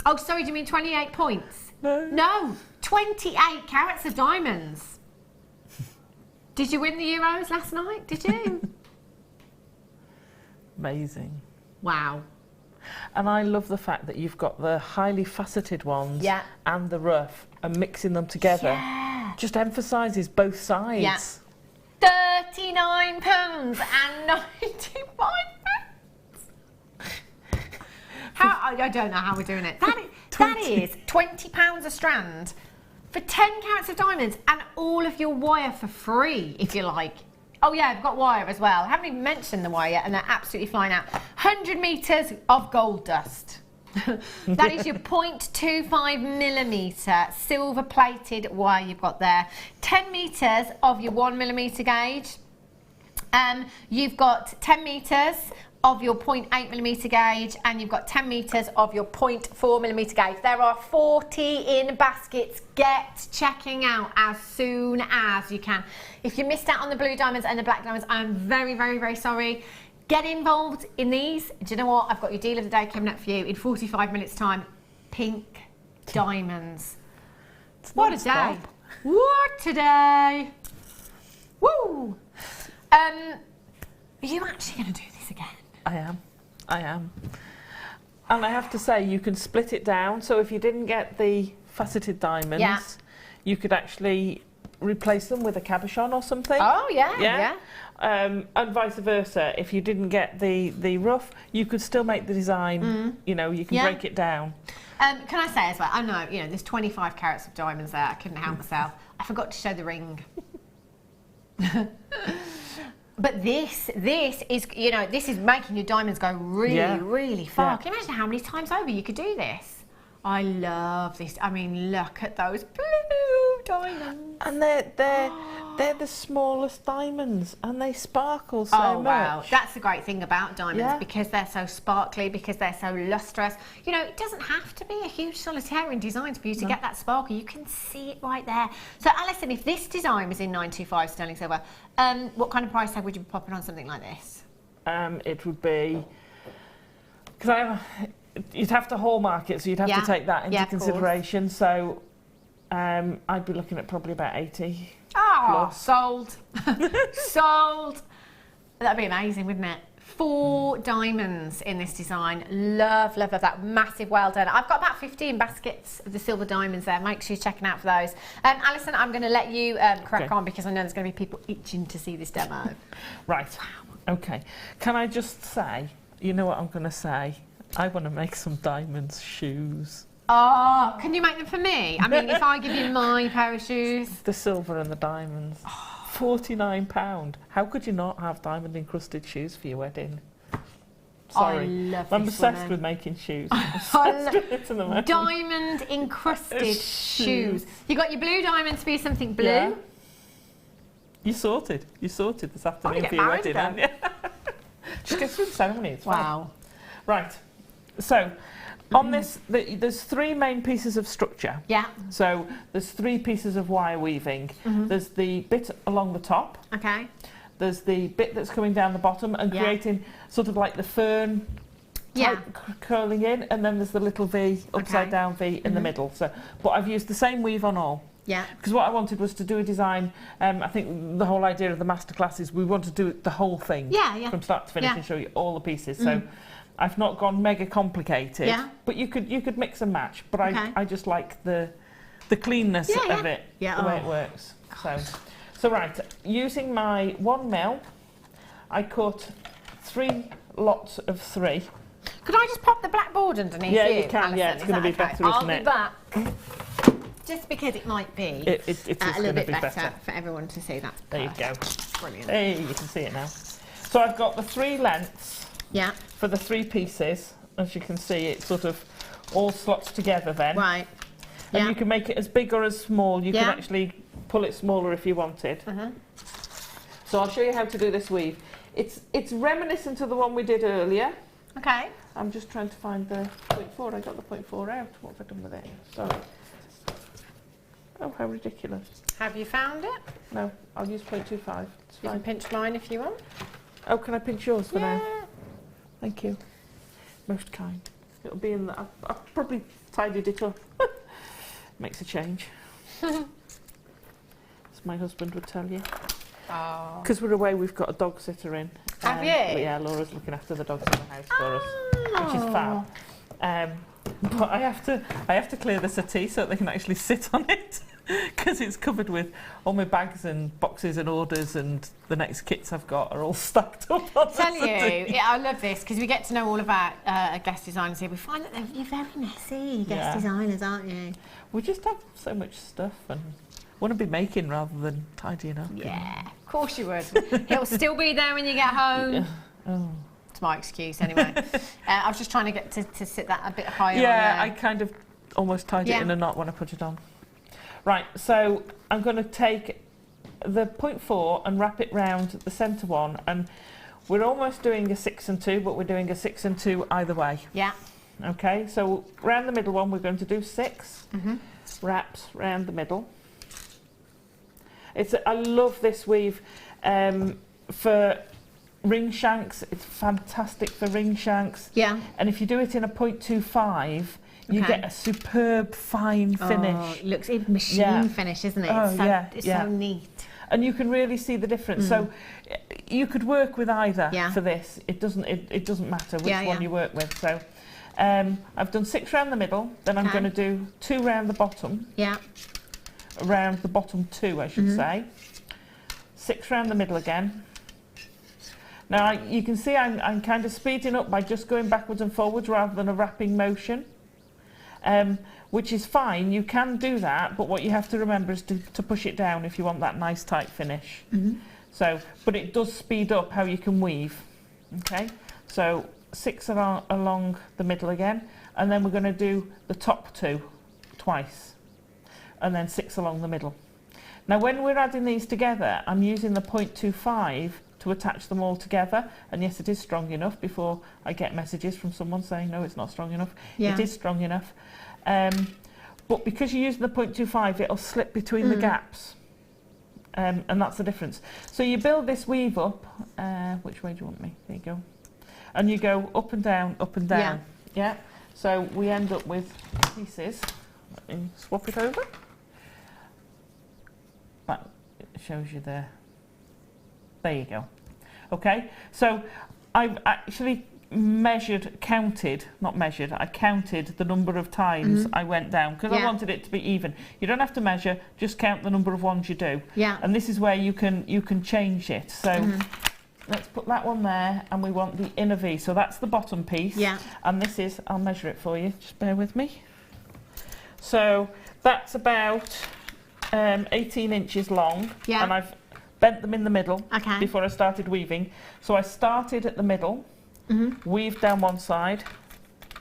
Oh, sorry, do you mean 28 points? No, 28 carats of diamonds. Did you win the Euros last night? Did you? Amazing. Wow. And I love the fact that you've got the highly faceted ones and the rough, and mixing them together just emphasises both sides. Yeah. £39.95. I don't know how we're doing it. That is £20 a strand for 10 carats of diamonds and all of your wire for free, if you like. Oh yeah, I've got wire as well. I haven't even mentioned the wire yet, and they're absolutely flying out. 100 metres of gold dust. That is your 0.25 millimetre silver plated wire you've got there. 10 metres of your 1 millimetre gauge. You've got 10 metres of your 0.8 millimetre gauge, and you've got 10 metres of your 0.4 millimetre gauge. There are 40 in baskets. Get checking out as soon as you can. If you missed out on the blue diamonds and the black diamonds, I'm very, very, very sorry. Get involved in these. Do you know what? I've got your deal of the day coming up for you in 45 minutes time. Pink diamonds. What a day. What a day. Woo. Are you actually going to do this again? I am. And I have to say, you can split it down. So if you didn't get the faceted diamonds, you could actually replace them with a cabochon or something. Oh, yeah. And vice versa. If you didn't get the rough, you could still make the design. You know, you can break it down. Can I say as well, I know, you know, there's 25 carats of diamonds there. I couldn't help myself. I forgot to show the ring. But this is, you know, this is making your diamonds go really, really far. Yeah. Can you imagine how many times over you could do this? I love this. I mean, look at those blue diamonds. And they're the smallest diamonds, and they sparkle so much. Wow, that's the great thing about diamonds, because they're so sparkly, because they're so lustrous. You know, it doesn't have to be a huge solitarian design for you to get that sparkle. You can see it right there. So, Alison, if this design was in 925 sterling silver, what kind of price tag would you be popping on something like this? It would be, because you'd have to hallmark it, so you'd have to take that into consideration. So, I'd be looking at probably about 80. Oh, sold. Sold. That'd be amazing, wouldn't it? 4 diamonds in this design. Love that. Massive, well done. I've got about 15 baskets of the silver diamonds there. Make sure you're checking out for those. Alison, I'm going to let you crack on, because I know there's going to be people itching to see this demo. Right. Okay. Can I just say, you know what I'm going to say? I want to make some diamonds shoes. Oh, can you make them for me? I mean, if I give you my pair of shoes. The silver and the diamonds. £49. How could you not have diamond encrusted shoes for your wedding? Sorry. I love I'm this obsessed woman. with making shoes. Diamond encrusted shoes. You got your blue diamonds to be something blue. Yeah. You sorted this afternoon for your wedding, haven't you? Just go through the ceremony, it's fine. Wow. Right. So, on this, there's 3 main pieces of structure. Yeah. So there's 3 pieces of wire weaving. There's the bit along the top. Okay. There's the bit that's coming down the bottom and creating sort of like the fern type curling in, and then there's the little V, upside down V in the middle. So, but I've used the same weave on all. Yeah. Because what I wanted was to do a design. I think the whole idea of the masterclass is we want to do the whole thing from start to finish and show you all the pieces. So. I've not gone mega complicated, but you could mix and match. But I just like the cleanness of it, the way it works. So right, using my 1 mil, I cut 3 lots of 3. Could I just pop the black board underneath you? Yeah, you can. Alison? Yeah, it's going to be better, I'll isn't it? I'll be back. Just because it might be It is a little bit better better for everyone to see that. There you go. Brilliant. Hey, you can see it now. So I've got the 3 lengths. Yeah. For the 3 pieces, as you can see, it sort of all slots together then. Right. And you can make it as big or as small. You can actually pull it smaller if you wanted. So I'll show you how to do this weave. It's reminiscent of the one we did earlier. Okay. I'm just trying to find the 0.4. I got the 0.4 out. What have I done with it? Sorry. Oh, how ridiculous. Have you found it? No, I'll use 0.25. It's You fine. can pinch mine if you want. Oh, can I pinch yours for now? Thank you. Most kind. It'll be in the... I've probably tidied it up. Makes a change. As my husband would tell you. Oh. Because we're away, we've got a dog sitter in. Have you? Yeah, Laura's looking after the dogs in the house for us, which is fab. But I have to clear the settee so that they can actually sit on it, because it's covered with all my bags and boxes and orders, and the next kits I've got are all stacked up on the settee. I love this, because we get to know all of our guest designers here. We find that you're very messy guest designers, aren't you? We just have so much stuff, and want to be making rather than tidying up. Yeah, of course you would. He'll still be there when you get home. Oh. It's my excuse anyway. I was just trying to get to sit that a bit higher. Yeah, I kind of almost tied it in a knot when I put it on. Right, so I'm going to take the 0.4 and wrap it round the centre one, and we're almost doing a 6 and 2, but we're doing a 6 and 2 either way. Yeah. Okay, so round the middle one we're going to do 6 wraps round the middle. I love this weave for ring shanks. It's fantastic for ring shanks. Yeah. And if you do it in a 0.25, you get a superb fine finish. Oh, it looks machine finish, isn't it? It's so neat. And you can really see the difference. So you could work with either for this. It doesn't matter which one you work with. So I've done 6 round the middle, then I'm going to do 2 round the bottom. Yeah. Around the bottom 2, I should say. 6 round the middle again. Now you can see I'm kind of speeding up by just going backwards and forwards rather than a wrapping motion, which is fine. You can do that, but what you have to remember is to push it down if you want that nice tight finish. So, but it does speed up how you can weave. Okay, so 6 along the middle again, and then we're going to do the top 2 twice, and then 6 along the middle. Now when we're adding these together, I'm using the 0.25 to attach them all together, and yes, it is strong enough before I get messages from someone saying no, it's not strong enough. It is strong enough, but because you're using the 0.25, it'll slip between the gaps, and that's the difference. So you build this weave up, which way do you want me? There you go. And you go up and down, yeah. So we end up with pieces. Let me swap it over. That shows you there. There you go. Okay, so I've actually counted the number of times I went down, because I wanted it to be even. You don't have to measure, just count the number of ones you do. Yeah. And this is where you can change it. So let's put that one there, and we want the inner V. So that's the bottom piece. Yeah. And this is, I'll measure it for you, just bear with me. So that's about 18 inches long, and I've bent them in the middle before I started weaving. So I started at the middle, weaved down one side,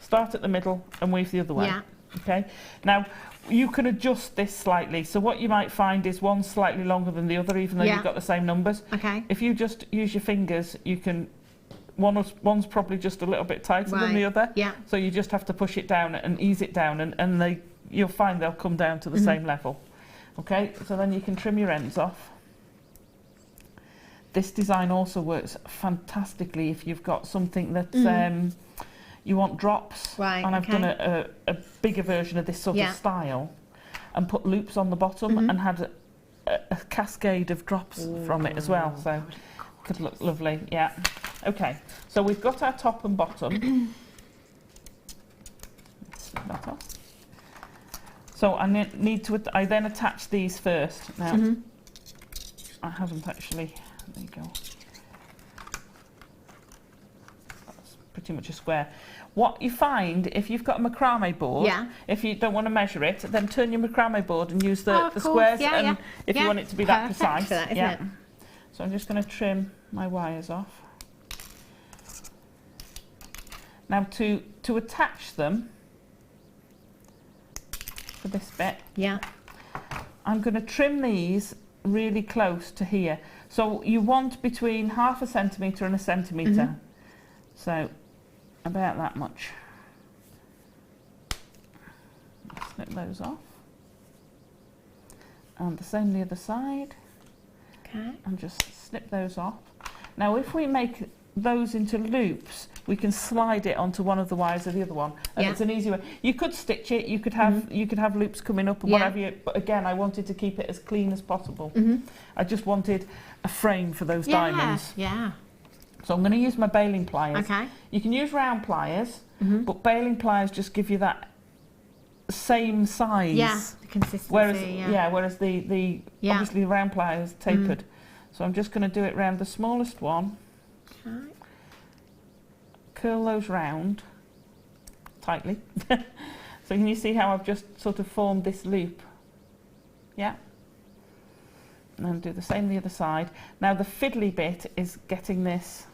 start at the middle and weave the other way. Yeah. Okay. Now you can adjust this slightly. So what you might find is one slightly longer than the other, even though you've got the same numbers. Okay. If you just use your fingers, you can. One's probably just a little bit tighter than the other. Yeah. So you just have to push it down and ease it down, and you'll find they'll come down to the same level. Okay. So then you can trim your ends off. This design also works fantastically if you've got something that you want drops. Right, and I've done a bigger version of this sort of style and put loops on the bottom and had a cascade of drops from it as well. So it could look lovely. Yeah. Okay, so we've got our top and bottom. Let's slip that off. So I I then attach these first. Now, I haven't actually. There you go. That's pretty much a square. What you find if you've got a macrame board, if you don't want to measure it, then turn your macrame board and use the squares. If you want it to be that precise, for that, isn't it? So I'm just going to trim my wires off. Now to attach them for this bit, I'm going to trim these really close to here. So you want between 0.5 centimetre and 1 centimetre. So about that much. Snip those off. And the same the other side. Okay. And just snip those off. Now if we make those into loops, we can slide it onto one of the wires of the other one, and it's an easy way. You could stitch it, you could have loops coming up and whatever, but again I wanted to keep it as clean as possible. I just wanted a frame for those diamonds. So I'm going to use my baling pliers. Okay. You can use round pliers, but baling pliers just give you that same size. Yeah, the consistency. Whereas the obviously the round pliers tapered. So I'm just going to do it round the smallest one. Okay. Curl those round tightly. So can you see how I've just sort of formed this loop? Yeah. And then do the same the other side. Now the fiddly bit is getting this,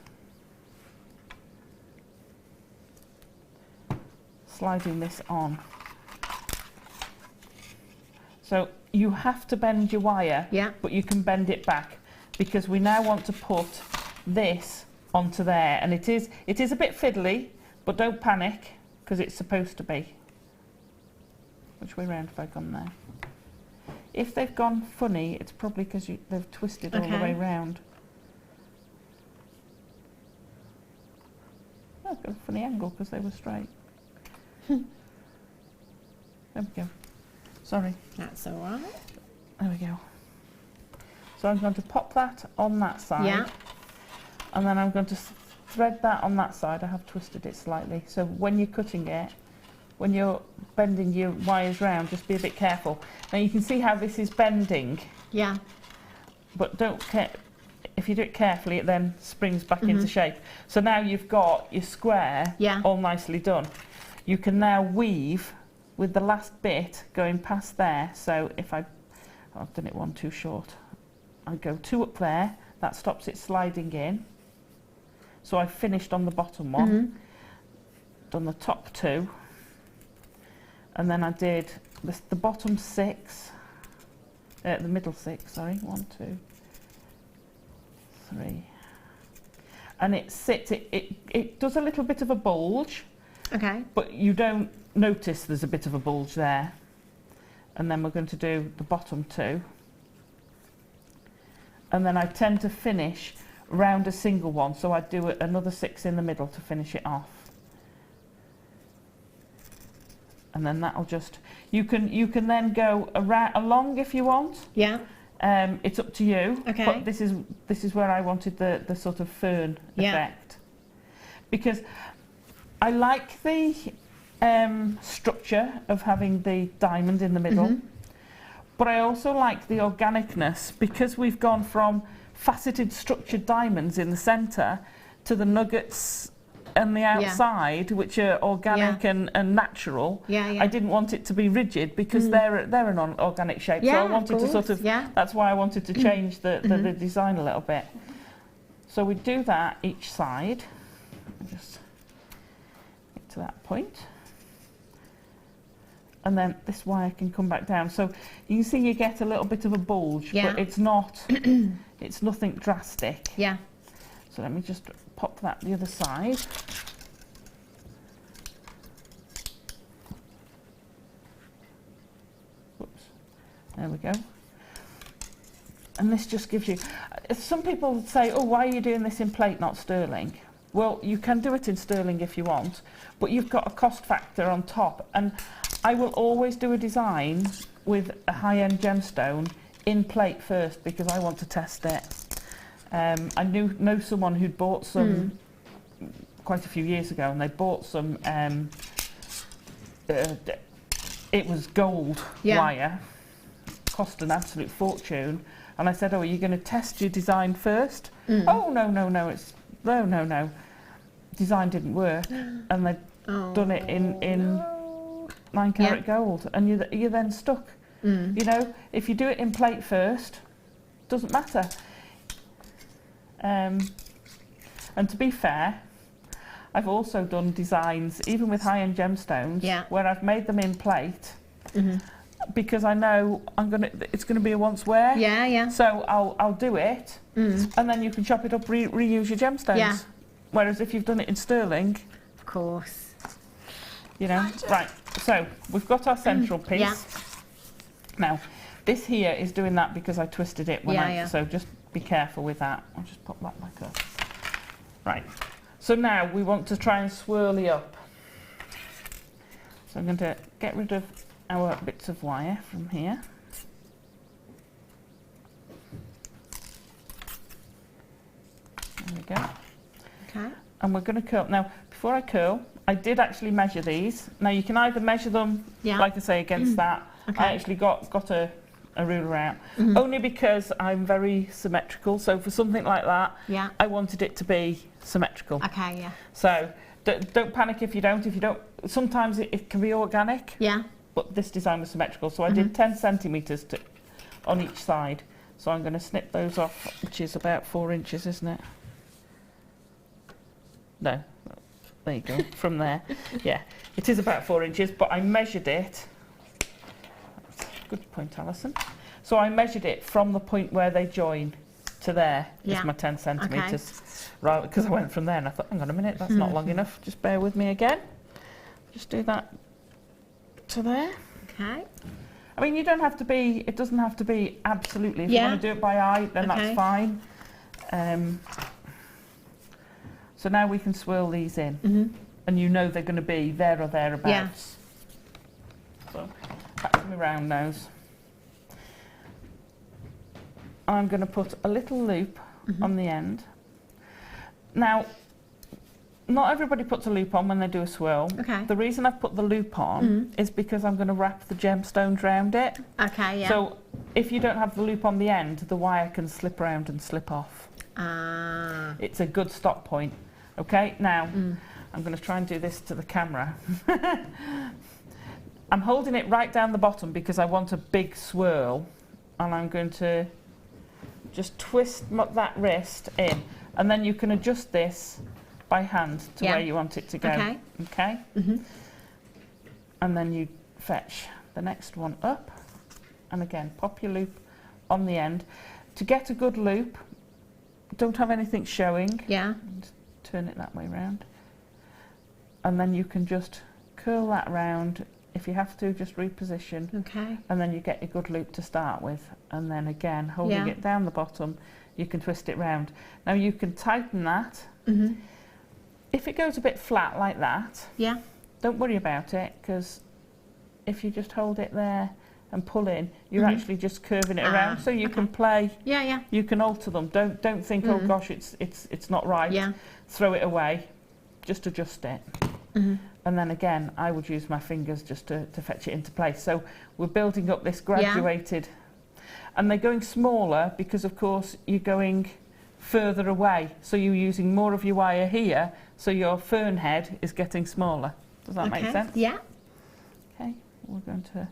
sliding this on. So you have to bend your wire, but you can bend it back, because we now want to put this onto there, and it is a bit fiddly, but don't panic, because it's supposed to be. Which way round have I gone there? If they've gone funny, it's probably because they've twisted all the way round. Oh, I've got a funny angle because they were straight. There we go. Sorry. That's all right. There we go. So I'm going to pop that on that side, and then I'm going to thread that on that side. I have twisted it slightly, so when you're cutting it, when you're bending your wires round, just be a bit careful. Now you can see how this is bending. Yeah. But if you do it carefully, it then springs back into shape. So now you've got your square all nicely done. You can now weave with the last bit going past there. So if I've done it one too short, I go 2 up there, that stops it sliding in. So I've finished on the bottom one, done the top 2, and then I did the bottom 6, the middle 6, sorry, 1, 2, 3. And it sits, it does a little bit of a bulge, but you don't notice there's a bit of a bulge there. And then we're going to do the bottom 2. And then I tend to finish round a single one, so I do another 6 in the middle to finish it off. And then that'll just, you can then go along if you want. Yeah. It's up to you. Okay. But this is where I wanted the sort of fern effect. Because I like the structure of having the diamond in the middle, but I also like the organicness, because we've gone from faceted structured diamonds in the centre to the nuggets on the outside, which are organic and natural. I didn't want it to be rigid, because they're an organic shape, so I wanted to sort of, that's why I wanted to change the design a little bit. So we do that each side, just get to that point. And then this wire can come back down. So you can see you get a little bit of a bulge, but it's not, it's nothing drastic. Yeah. So let me just pop that the other side. Whoops. There we go. And this just gives you, some people say, oh, why are you doing this in plate, not sterling? Well, you can do it in sterling if you want, but you've got a cost factor on top. And I will always do a design with a high-end gemstone in plate first, because I want to test it. I know someone who'd bought some quite a few years ago, and they bought some, it was gold wire, cost an absolute fortune. And I said, oh, are you going to test your design first? Oh, no. Design didn't work. And they'd done it in 9 carat gold, and you're then stuck. You know, if you do it in plate first, doesn't matter. And to be fair, I've also done designs, even with high-end gemstones, where I've made them in plate, because I know it's gonna be a once wear. So I'll do it, and then you can chop it up, reuse your gemstones. Whereas if you've done it in sterling, of course, you know. Right. So we've got our central piece. Now, this here is doing that because I twisted it when so just be careful with that. I'll just pop that back up. Right. So now we want to try and swirly up. So I'm going to get rid of our bits of wire from here. There we go. Okay. And we're going to curl. Now, before I curl, I did actually measure these. Now you can either measure them, like I say, against that. I actually got a ruler out, only because I'm very symmetrical. So for something like that, I wanted it to be symmetrical. Okay, yeah. So don't panic if you don't. Sometimes it can be organic. Yeah. But this design was symmetrical, so I did 10 centimetres on each side. So I'm going to snip those off, which is about 4 inches, isn't it? No, there you go, from there. Yeah, it is about 4 inches, but I measured it. Good point, Alison. So I measured it from the point where they join to there. Is my 10 centimetres. Right, because I went from there and I thought, hang on a minute, that's not long enough. Just bear with me again. Just do that to there. Okay. I mean, you don't have to be, it doesn't have to be absolutely. If you want to do it by eye, then that's fine. So now we can swirl these in. And you know they're going to be there or thereabouts. So back to my round nose. I'm going to put a little loop on the end. Now, not everybody puts a loop on when they do a swirl. Okay. The reason I've put the loop on is because I'm going to wrap the gemstones around it. Okay, yeah. So if you don't have the loop on the end, the wire can slip around and slip off. Ah. It's a good stop point. Okay, now I'm going to try and do this to the camera. I'm holding it right down the bottom because I want a big swirl, and I'm going to just twist that wrist in, and then you can adjust this by hand to where you want it to go. Okay. Okay? And then you fetch the next one up, and again pop your loop on the end. To get a good loop, don't have anything showing. Yeah. Just turn it that way round, and then you can just curl that round. If you have to, just reposition. Okay. And then you get your good loop to start with, and then again holding it down the bottom, you can twist it round. Now you can tighten that. If it goes a bit flat like that, don't worry about it, because if you just hold it there and pull in, you're actually just curving it around, so you can play. You can alter them. Don't think, oh gosh, it's not right. Throw it away. Just adjust it. And then again, I would use my fingers just to fetch it into place. So we're building up this graduated, and they're going smaller because, of course, you're going further away. So you're using more of your wire here, so your fern head is getting smaller. Does that make sense? Yeah. Okay, we're going to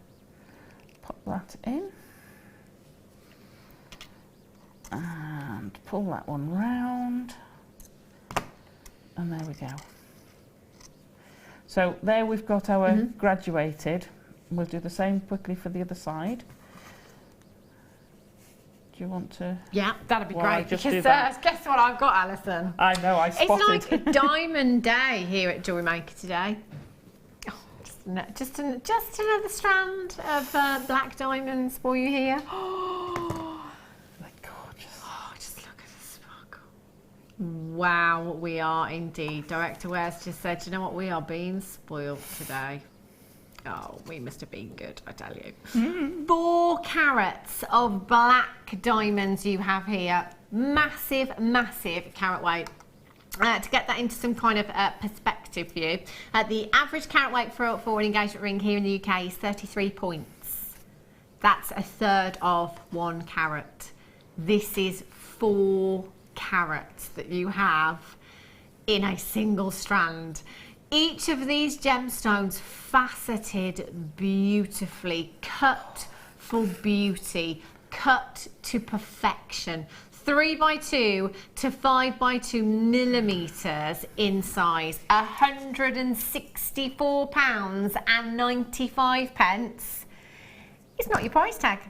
pop that in and pull that one round, and there we go. So there we've got our graduated. We'll do the same quickly for the other side. Do you want to? Yeah, that'd be great. Just Because do that? guess what I've got, Alison? I know, I spotted. It's like a diamond day here at Jewellery Maker today. Oh, just another strand of black diamonds for you here. Oh, They're gorgeous. oh, just look at the sparkle. Wow, we are indeed. Director Ware's just said, you know what, we are being spoiled today. Oh, we must have been good, I tell you. 4 carats of black diamonds you have here. Massive, massive carat weight. To get that into some kind of perspective for you, the average carat weight for an engagement ring here in the UK is 33 points. That's a third of 1 carat. This is 4 carats that you have in a single strand. Each of these gemstones faceted beautifully, cut for beauty, cut to perfection. 3x2 to 5x2 millimeters in size, £164 and 95 pence. It's not your price tag.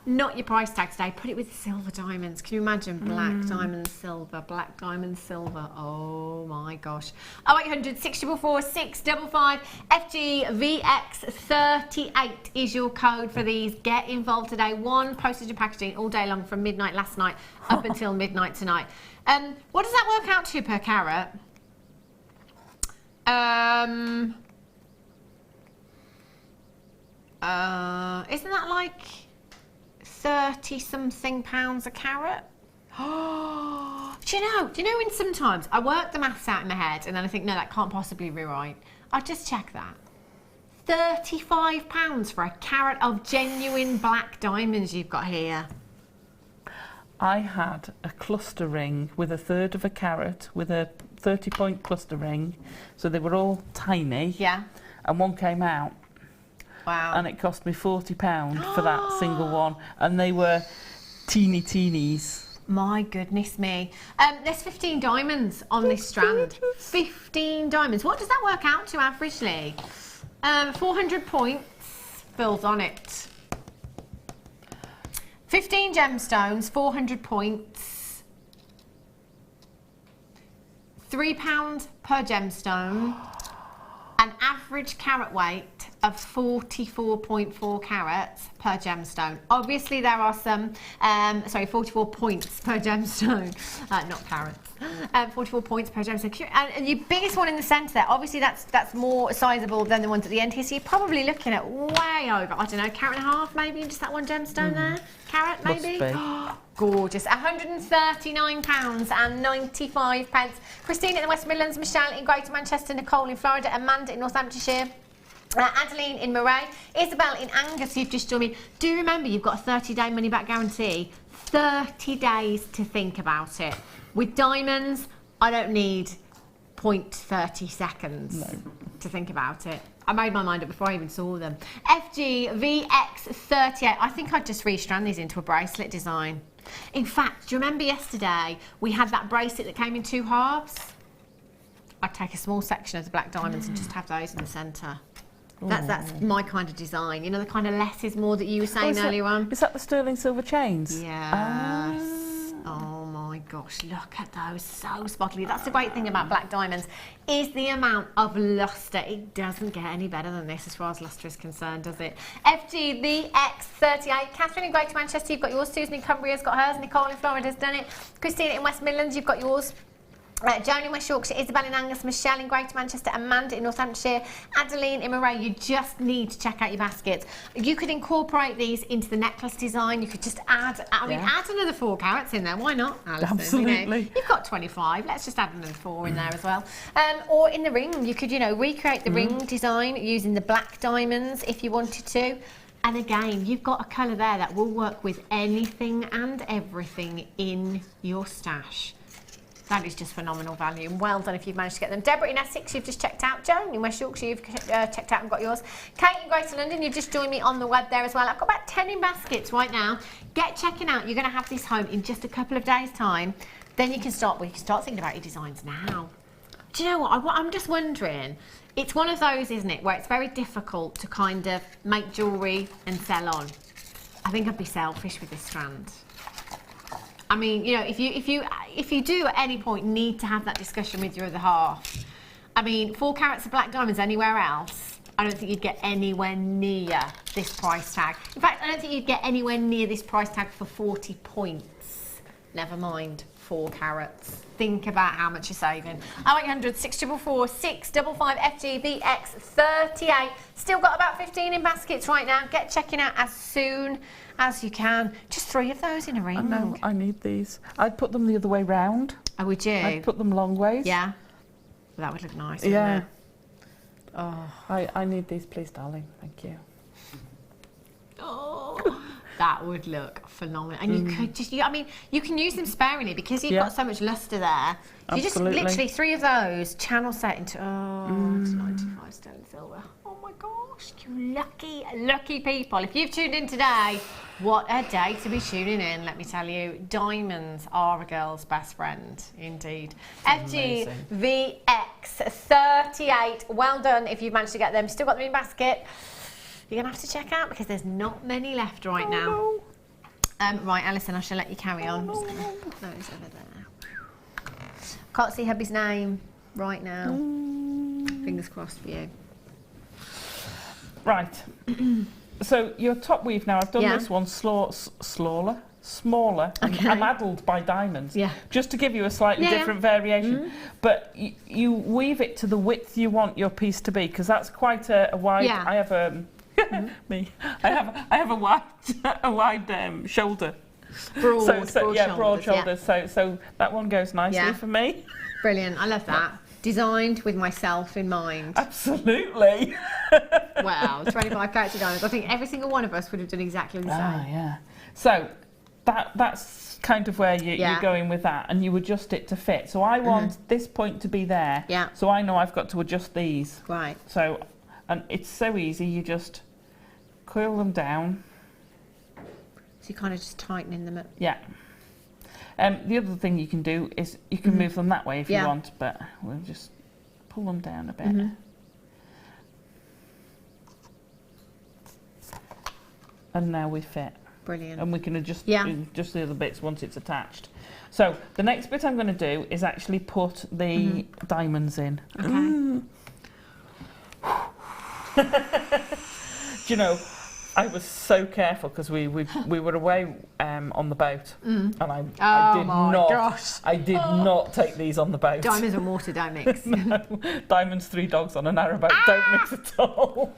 Not your price tag today. Put it with silver diamonds. Can you imagine black diamond silver, black diamond silver? Oh my gosh. 0800 644 655 FGVX38 is your code for these. Get involved today. 1 postage and packaging all day long from midnight last night up until midnight tonight. What does that work out to per carat? Isn't that like 30 something pounds a carat? Oh, do you know when sometimes I work the maths out in my head and then I think, no, that can't possibly be right. I'll just check that. £35 for a carat of genuine black diamonds you've got here. I had a cluster ring with 1/3 of a carat with a 30-point cluster ring, so they were all tiny. Yeah. And one came out. Wow. And it cost me £40 for that single one, and they were teenies. My goodness me. There's 15 diamonds on this strand. 15 diamonds. What does that work out to averagely? 400 points filled on it. 15 gemstones, 400 points. £3 per gemstone. An average carat weight of 44.4 carats per gemstone. Obviously there are some, 44 points per gemstone, not carats. 44 points per gemstone. And your biggest one in the centre there, obviously that's more sizable than the ones at the end here, so you're probably looking at way over, I don't know, carat and a half maybe, just that one gemstone there? Carat maybe? Gorgeous. £139.95. Christine in the West Midlands, Michelle in Greater Manchester, Nicole in Florida, Amanda in Northamptonshire, Adeline in Moray, Isabel in Angus, you've just joined me. Do remember you've got a 30-day money-back guarantee. 30 days to think about it. With diamonds, I don't need 0.30 seconds to think about it. I made my mind up before I even saw them. FGVX38. I think I'd just restrand these into a bracelet design. In fact, do you remember yesterday we had that bracelet that came in 2 halves? I'd take a small section of the black diamonds and just have those in the centre. That's my kind of design. You know, the kind of less is more that you were saying earlier on. Is that the sterling silver chains? Yes. Oh my gosh, look at those, so sparkly. That's the great thing about black diamonds, is the amount of lustre. It doesn't get any better than this as far as lustre is concerned, does it? FGVX38. Catherine in Greater Manchester, you've got yours. Susan in Cumbria's got hers. Nicole in Florida's done it. Christina in West Midlands, you've got yours. Joan in West Yorkshire, Isabel in Angus, Michelle in Greater Manchester, Amanda in Northamptonshire, Adeline in Moray. You just need to check out your baskets. You could incorporate these into the necklace design. You could just add, add another 4 carats in there. Why not, Alison? Absolutely. You know, you've got 25. Let's just add another 4 in there as well. Or in the ring, you could, recreate the ring design using the black diamonds if you wanted to. And again, you've got a colour there that will work with anything and everything in your stash. That is just phenomenal value, and well done if you've managed to get them. Deborah in Essex, you've just checked out. Joan in West Yorkshire, you've checked out and got yours. Kate in Greater London, you've just joined me on the web there as well. I've got about 10 in baskets right now. Get checking out. You're going to have this home in just a couple of days' time. Then you can start thinking about your designs now. Do you know what? I'm just wondering. It's one of those, isn't it, where it's very difficult to kind of make jewellery and sell on. I think I'd be selfish with this strand. I mean, if you do at any point need to have that discussion with your other half, I mean, 4 carats of black diamonds anywhere else, I don't think you'd get anywhere near this price tag. In fact, I don't think you'd get anywhere near this price tag for 40 points. Never mind 4 carats. Think about how much you're saving. 0800 644 655 FGVX38. Still got about 15 in baskets right now. Get checking out as soon as you can. Just 3 of those in a ring. I know, I need these. I'd put them the other way round. Oh, would you? I'd put them long ways. Yeah. Well, that would look nice, wouldn't it? Oh. I need these, please, darling. Thank you. Oh, that would look phenomenal. And you could just, I mean, you can use them sparingly because you've got so much lustre there. You just literally 3 of those, channel set into, it's 95 sterling silver. Oh my gosh, you lucky, lucky people. If you've tuned in today, what a day to be tuning in, let me tell you. Diamonds are a girl's best friend, indeed. FGVX38, well done if you've managed to get them. Still got them in basket. You're going to have to check out because there's not many left right now. Right, Alison, I shall let you carry on. I'm just going to put those over there. Can't see hubby's name right now. Fingers crossed for you. Right. So your top weave now, I've done this one smaller, and addled by diamonds. Yeah. Just to give you a slightly different variation. But you weave it to the width you want your piece to be, because that's quite a wide. Yeah. I have a I have a wide shoulder. Broad shoulders. So that one goes nicely for me. Brilliant. I love that. Designed with myself in mind. Absolutely. Wow, 25 carats of diamonds. I think every single one of us would have done exactly the same. Yeah. So that's kind of where you're going with that, and you adjust it to fit. So I want this point to be there. Yeah. So I know I've got to adjust these. Right. So, and it's so easy. You just coil them down. So you're kind of just tightening them up. Yeah. The other thing you can do is you can move them that way if you want, but we'll just pull them down a bit. And now we fit. Brilliant. And we can adjust the other bits once it's attached. So the next bit I'm going to do is actually put the diamonds in. Okay. Do you know, I was so careful because we were away on the boat, and I did not take these on the boat. Diamonds and water don't mix. No, diamonds, 3 dogs on a narrow boat don't mix at all.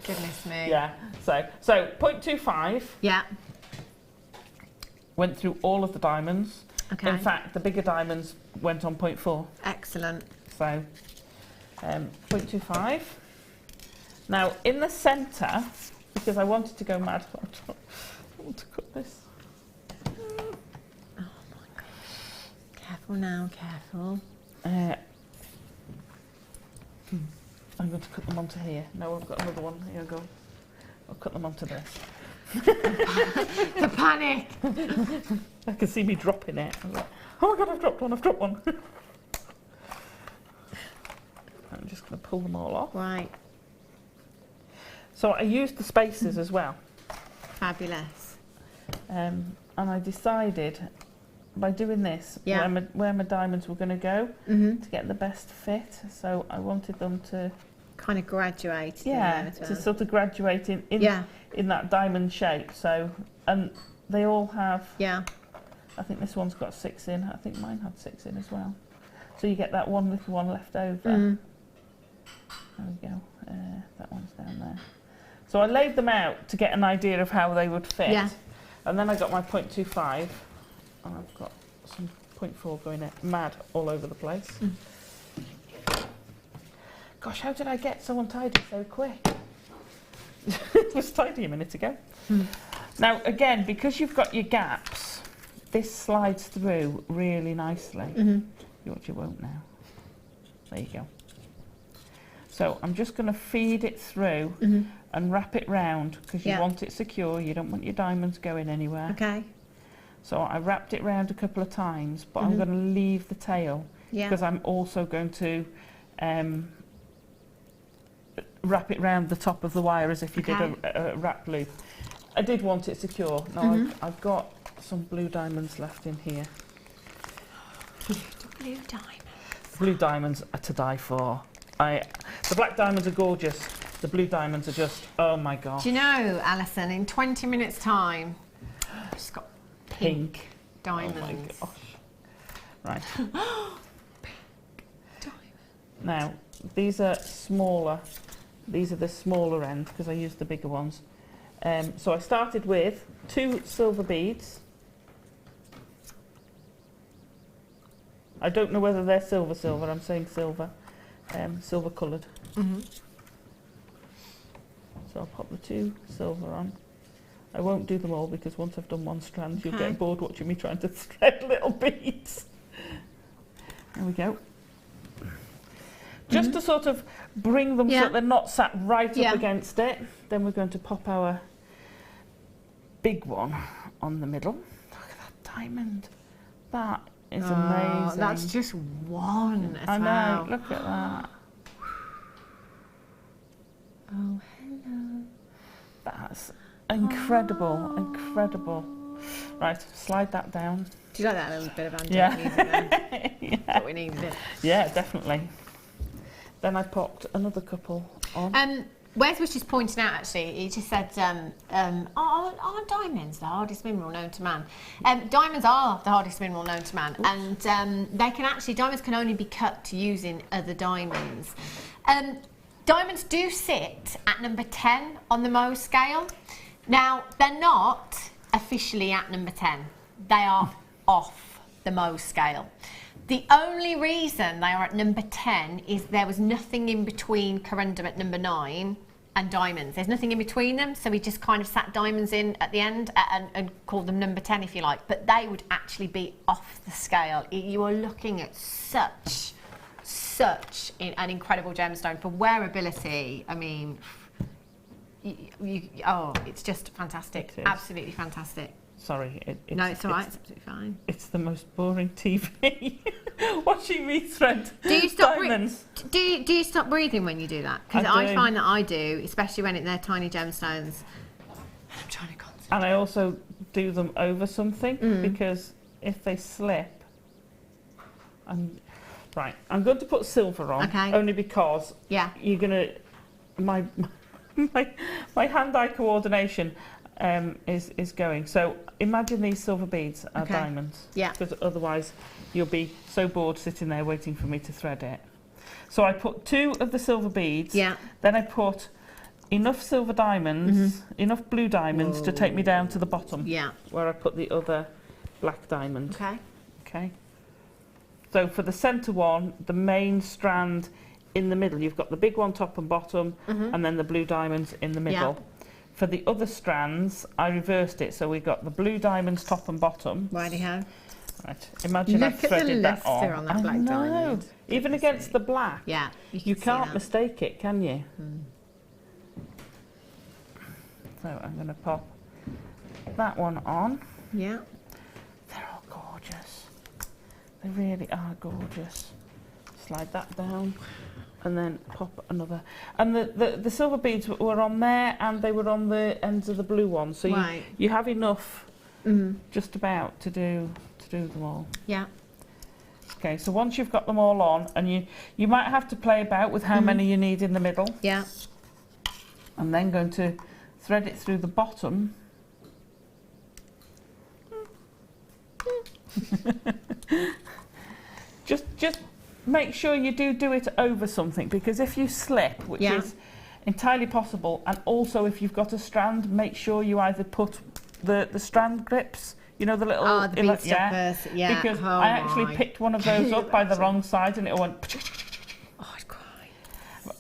Goodness me. Yeah. So 0.25. Yeah. Went through all of the diamonds. Okay. In fact, the bigger diamonds went on 0.4. Excellent. So 0.25. Now in the centre, because I wanted to go mad, I want to cut this. Oh my gosh. Careful now, careful. I'm going to cut them onto here. No, I've got another one. Here I go. I'll cut them onto this. The panic! I can see me dropping it. I'm like, oh my God, I've dropped one. I'm just going to pull them all off. Right. So I used the spacers as well. Fabulous. And I decided by doing this where my diamonds were going to go to get the best fit. So I wanted them to kind of graduate. To sort of graduate in that diamond shape. So, and they all have. Yeah. I think this one's got 6 in. I think mine had 6 in as well. So you get that one little one left over. There we go. That one's down there. So I laid them out to get an idea of how they would fit. Yeah. And then I got my 0.25. And I've got some 0.4 going mad all over the place. Gosh, how did I get so untidy so quick? It was tidy a minute ago. Now, again, because you've got your gaps, this slides through really nicely. You won't now. There you go. So I'm just going to feed it through and wrap it round because you want it secure. You don't want your diamonds going anywhere. Okay. So I wrapped it round a couple of times, but I'm going to leave the tail because I'm also going to wrap it round the top of the wire as if you did a wrap loop. I did want it secure. Now I've got some blue diamonds left in here. Blue diamonds. Blue diamonds are to die for. The black diamonds are gorgeous. The blue diamonds are just, oh my gosh. Do you know, Alison, in 20 minutes time, I've just got pink diamonds. Oh my gosh. Right. Pink diamonds. Now, these are smaller. These are the smaller end because I used the bigger ones. So I started with 2 silver beads. I don't know whether they're silver, I'm saying silver. Silver coloured. So I'll pop the 2 silver on. I won't do them all because once I've done one strand you'll get bored watching me trying to thread little beads. There we go. Just to sort of bring them so that they're not sat right up against it. Then we're going to pop our big one on the middle. Look at that diamond. That is amazing. That's just one as I know, well. look at that. Oh, hello. That's incredible, incredible. Right, slide that down. Do you like that little bit of antique music there? Yeah. What we needed it. Yeah, definitely. Then I popped another couple on. Wes was just pointing out, actually, he just said, are diamonds the hardest mineral known to man? Diamonds are the hardest mineral known to man. Oops. And diamonds can only be cut using other diamonds. Diamonds do sit at number 10 on the Mohs scale. Now, they're not officially at number 10. They are off the Mohs scale. The only reason they are at number 10 is there was nothing in between corundum at number 9 and diamonds. There's nothing in between them, so we just kind of sat diamonds in at the end and called them number 10 if you like, but they would actually be off the scale. You are looking at such an incredible gemstone for wearability. I mean, it's just fantastic, absolutely fantastic. Sorry. No, it's all right. It's absolutely fine. It's the most boring TV. Watching me thread Do you stop diamonds. do you stop breathing when you do that? Because I find that I do, especially when they're tiny gemstones. I'm trying to concentrate. And I also do them over something because if they slip, I'm going to put silver on. Okay. Only because you're gonna my hand-eye coordination is going. So imagine these silver beads are diamonds. Yeah. Because otherwise you'll be so bored sitting there waiting for me to thread it. So I put 2 of the silver beads. Yeah. Then I put enough silver diamonds, enough blue diamonds to take me down to the bottom. Yeah. Where I put the other black diamond. Okay. Okay. So for the centre one, the main strand in the middle, you've got the big one top and bottom, and then the blue diamonds in the middle. Yeah. For the other strands, I reversed it, so we got the blue diamonds top and bottom. Righty-ho. Right. Imagine I've threaded that on. That black diamond. Even against the black. Yeah. You can't mistake it, can you? So I'm going to pop that one on. Yeah. They're all gorgeous. They really are gorgeous. Slide that down and then pop another. And the silver beads were on there and they were on the ends of the blue one. So you have enough just about to do them all. Yeah. Okay, so once you've got them all on, and you might have to play about with how many you need in the middle. Yeah. I'm then going to thread it through the bottom. just make sure you do it over something, because if you slip, which is entirely possible, and also if you've got a strand, make sure you either put the strand grips, you know, the little the bead stoppers, because I actually picked one of those up by the wrong side and it went. Oh, I'd cry.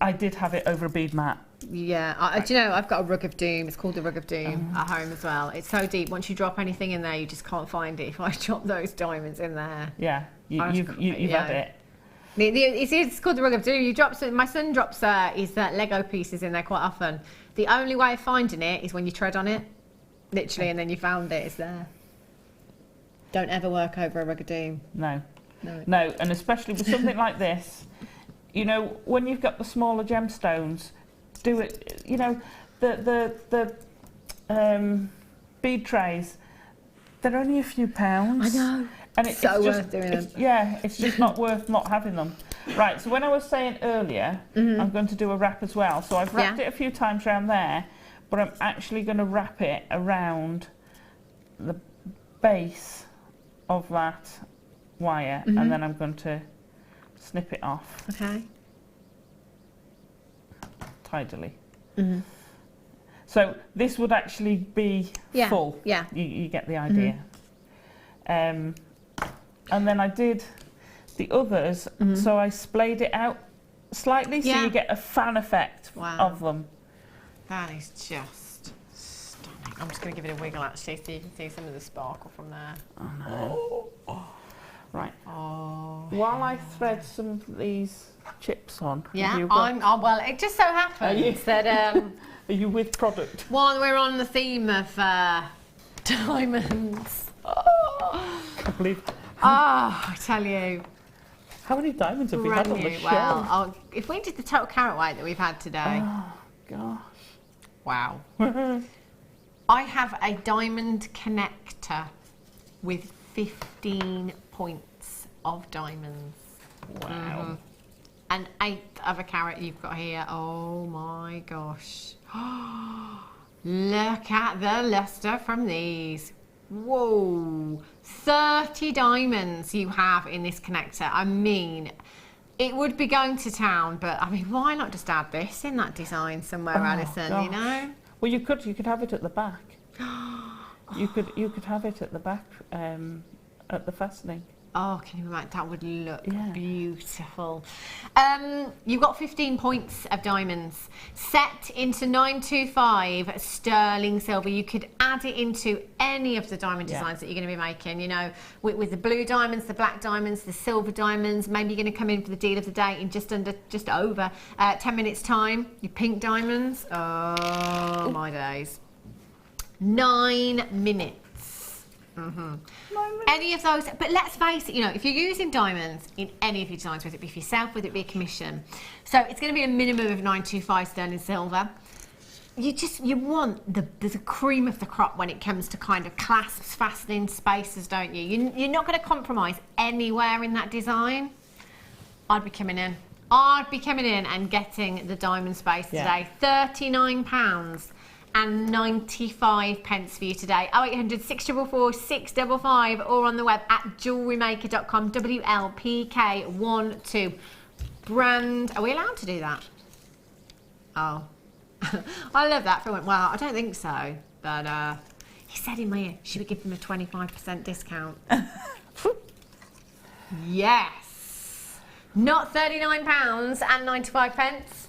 I did have it over a bead mat. Yeah, do you know, I've got a rug of doom. It's called the rug of doom at home as well. It's so deep. Once you drop anything in there, you just can't find it. If I drop those diamonds in there, you've had it. It's called the rug of doom. You drop my son drops his Lego pieces in there quite often. The only way of finding it is when you tread on it, literally, and then you found it. It's there. Don't ever work over a rug of doom. No, and especially with something like this, you know, when you've got the smaller gemstones, do it. You know, the bead trays, they're only a few pounds. I know. And it's so worth doing them. Yeah, it's just not worth not having them. Right, so when I was saying earlier, I'm going to do a wrap as well. So I've wrapped it a few times around there, but I'm actually going to wrap it around the base of that wire, and then I'm going to snip it off. Okay. Tidily. So this would actually be full. Yeah. You get the idea. And then I did the others, so I splayed it out slightly, so you get a fan effect of them. That is just stunning. I'm just going to give it a wiggle actually, so you can see some of the sparkle from there. Oh no. Right. Oh. While I thread some of these chips on. Yeah, well, it just so happens that... Are you with product? While we're on the theme of diamonds. I can't believe. I tell you. How many diamonds have we had on the show? Well, if we did the total carat weight that we've had today. Oh, gosh. Wow. I have a diamond connector with 15 points of diamonds. Wow. An eighth of a carat you've got here. Oh my gosh. Look at the luster from these. Whoa. 30 diamonds you have in this connector. I mean, it would be going to town, but I mean, why not just add this in that design somewhere, Alison, gosh. You know? Well, you could have it at the back. You could have it at the back, at the fastening. Oh, can you imagine? That would look beautiful. You've got 15 points of diamonds set into 925 sterling silver. You could add it into any of the diamond designs that you're going to be making, you know, with the blue diamonds, the black diamonds, the silver diamonds. Maybe you're going to come in for the deal of the day in just over 10 minutes time. Your pink diamonds. Oh, my days. 9 minutes. Any of those, but let's face it, you know, if you're using diamonds in any of your designs, whether it be for yourself, whether it be a commission, so it's going to be a minimum of 925 sterling silver. You want the cream of the crop when it comes to kind of clasps, fastening, spaces, don't you? You're not going to compromise anywhere in that design. I'd be coming in and getting the diamond space today. £39 and 95 pence for you today. 0800 644 655 or on the web at jewellerymaker.com. WLPK12 brand. Are we allowed to do that? Oh. I love that. Phil went, well, I don't think so. But he said in my ear, should we give them a 25% discount? Yes. Not £39 and 95 pence.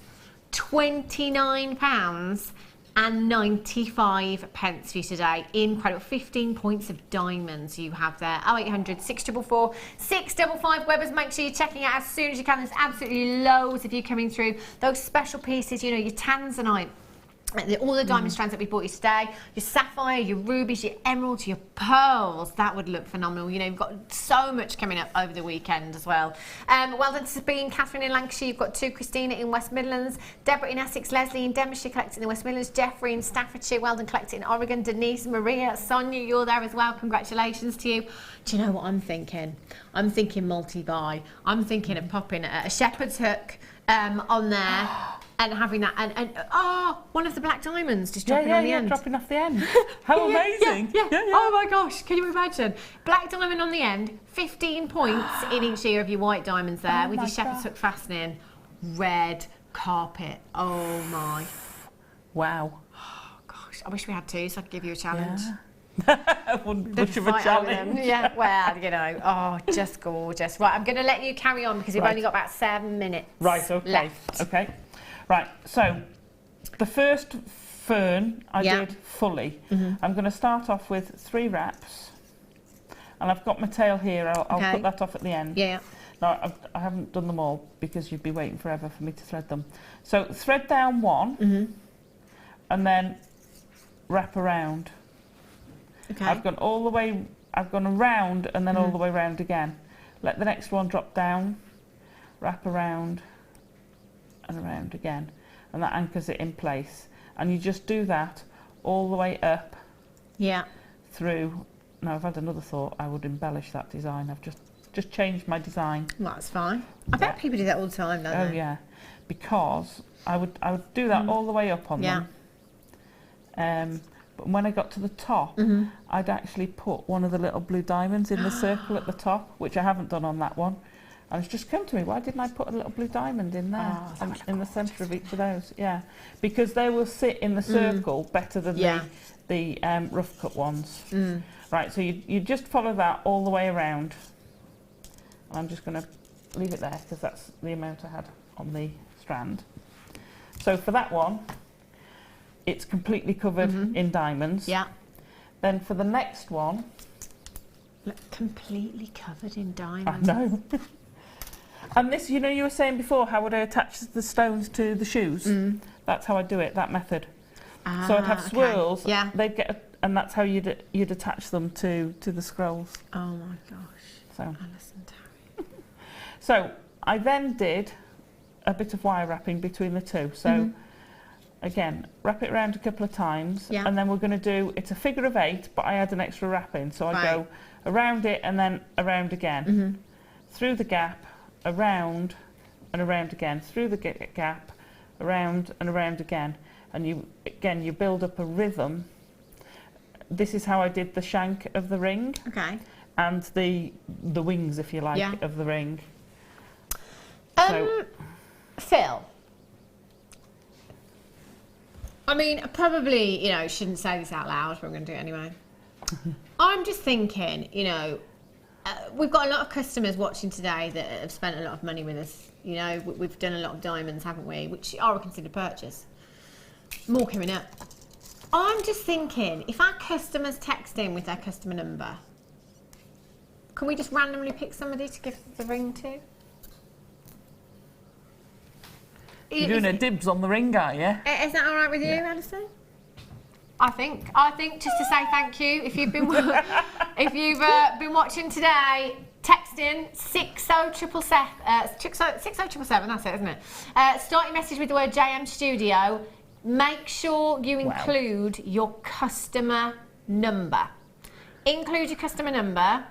£29 and 95 pence for you today. Incredible. 15 points of diamonds you have there. 0800 644 655. Webbers, make sure you're checking out as soon as you can. There's absolutely loads of you coming through. Those special pieces, you know, your Tanzanite, all the diamond strands that we bought you today, your sapphire, your rubies, your emeralds, your pearls, that would look phenomenal. You know, you've got so much coming up over the weekend as well. Well done to Sabine, Catherine in Lancashire. You've got 2 Christina in West Midlands, Deborah in Essex, Leslie in Devonshire collecting in the West Midlands, Jeffrey in Staffordshire, well done collecting in Oregon, Denise, Maria, Sonia, you're there as well. Congratulations to you. Do you know what I'm thinking? I'm thinking multi-buy. I'm thinking of popping a shepherd's hook on there. And having that, and one of the black diamonds just dropping on the end. Dropping off the end. How amazing. Yeah. Oh my gosh, can you imagine? Black diamond on the end, 15 points in each ear of your white diamonds there with your shepherd's hook fastening. Red carpet. Oh my. Wow. Oh gosh, I wish we had 2 so I could give you a challenge. It wouldn't be much of a challenge. Yeah, well, you know, just gorgeous. Right, I'm going to let you carry on because we've only got about 7 minutes left. Okay. Right, so the first fern I did fully. I'm going to start off with 3 wraps, and I've got my tail here. I'll put that off at the end. Yeah. No, I haven't done them all because you'd be waiting forever for me to thread them. So thread down 1, and then wrap around. Okay. I've gone around and then all the way around again. Let the next one drop down, wrap around, and around again, and that anchors it in place, and you just do that all the way up through. Now I've had another thought, I would embellish that design. I've just changed my design. Well, that's fine. I bet people do that all the time, don't they? Oh yeah, because I would do that all the way up on them, but when I got to the top, I'd actually put one of the little blue diamonds in the circle at the top, which I haven't done on that one. And it's just come to me, why didn't I put a little blue diamond in there, in the centre of each of those? Yeah, because they will sit in the circle better than the rough cut ones. Right, so you just follow that all the way around. I'm just going to leave it there because that's the amount I had on the strand. So for that one, it's completely covered in diamonds. Yeah. Then for the next one... Look, completely covered in diamonds. I know. And this, you know, you were saying before, how would I attach the stones to the shoes? That's how I do it, that method. So I'd have swirls, they'd get, and that's how you'd attach them to the scrolls. Oh my gosh. So, Alison, Tarry. So I then did a bit of wire wrapping between the 2. So again, wrap it around a couple of times, and then we're going to do, it's a figure of 8, but I add an extra wrapping. So I go around it and then around again, through the gap, around and around again, through the gap, around and around again, and you build up a rhythm. This is how I did the shank of the ring, and the wings, if you like, of the ring. Phil, I mean, I probably, you know, shouldn't say this out loud, but I'm going to do it anyway. I'm just thinking, you know, we've got a lot of customers watching today that have spent a lot of money with us. You know, we've done a lot of diamonds, haven't we? Which are a considered purchase. More coming up. I'm just thinking, if our customers text in with their customer number, can we just randomly pick somebody to give the ring to? You're doing a dibs on the ring, are you? Is that all right with you, Alison? I think just to say thank you if you've been been watching today. Text in 60777. That's it, isn't it? Start your message with the word JM Studio. Make sure you include your customer number. Include your customer number,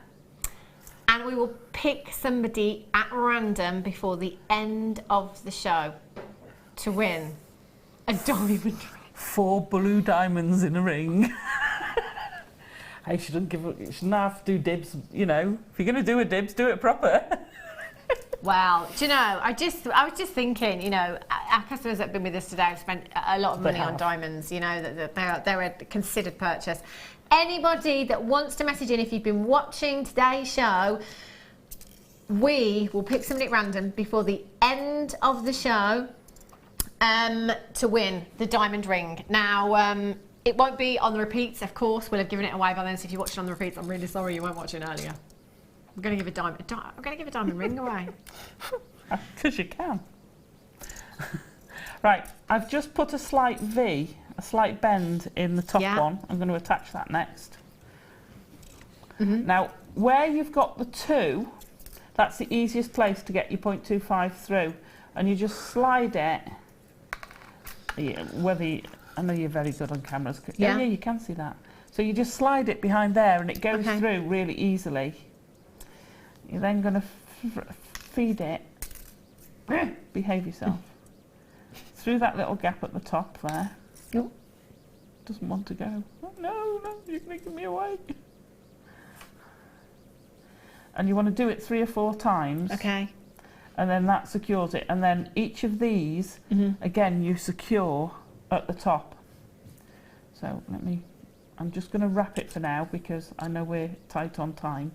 and we will pick somebody at random before the end of the show to win a diamond ring. 4 blue diamonds in a ring. Hey, shouldn't have to do dibs, you know. If you're going to do a dibs, do it proper. Well, do you know, I was just thinking, you know, our customers that have been with us today have spent a lot of money on diamonds, you know, that they're a considered purchase. Anybody that wants to message in, if you've been watching today's show, we will pick somebody at random before the end of the show to win the diamond ring. Now, it won't be on the repeats, of course. We'll have given it away by then. So if you watch it on the repeats, I'm really sorry you weren't watching earlier. I'm going to give a diamond ring away. Because you can. Right, I've just put a slight V, a slight bend in the top one. I'm going to attach that next. Now, where you've got the 2, that's the easiest place to get your 0.25 through. And you just slide it, I know you're very good on cameras. Yeah, you can see that. So you just slide it behind there and it goes through really easily. You're then going to feed it, behave yourself, through that little gap at the top there. Nope. Doesn't want to go. Oh, no, you're going to give me away. And you want to do it 3 or 4 times. Okay. And then that secures it. And then each of these, again, you secure at the top. So I'm just going to wrap it for now because I know we're tight on time.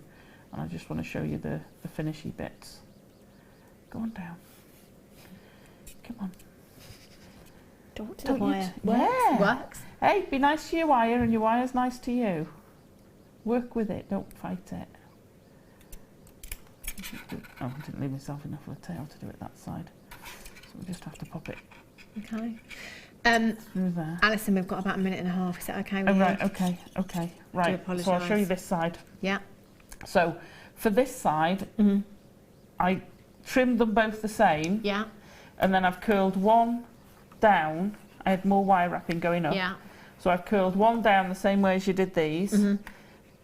And I just want to show you the finishy bits. Go on down. Come on. Don't do the wire. Works. Hey, be nice to your wire and your wire's nice to you. Work with it, don't fight it. Oh, I didn't leave myself enough of a tail to do it that side. So we'll just have to pop it. Okay. Through there. Alison, we've got about 1.5 minutes. Is that okay with you? Right, okay. Right, so I'll show you this side. Yeah. So for this side, I trimmed them both the same. Yeah. And then I've curled one down. I had more wire wrapping going up. Yeah. So I've curled one down the same way as you did these.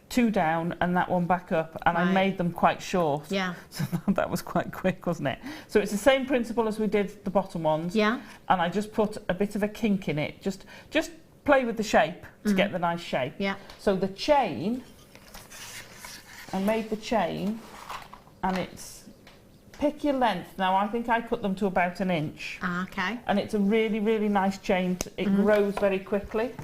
2 down and that one back up, and I made them quite short. Yeah. So that was quite quick, wasn't it? So it's the same principle as we did the bottom ones. Yeah. And I just put a bit of a kink in it. Just play with the shape to get the nice shape. Yeah. So the chain, I made the chain, and it's pick your length. Now I think I cut them to about 1 inch. Okay. And it's a really, really nice chain. It grows very quickly.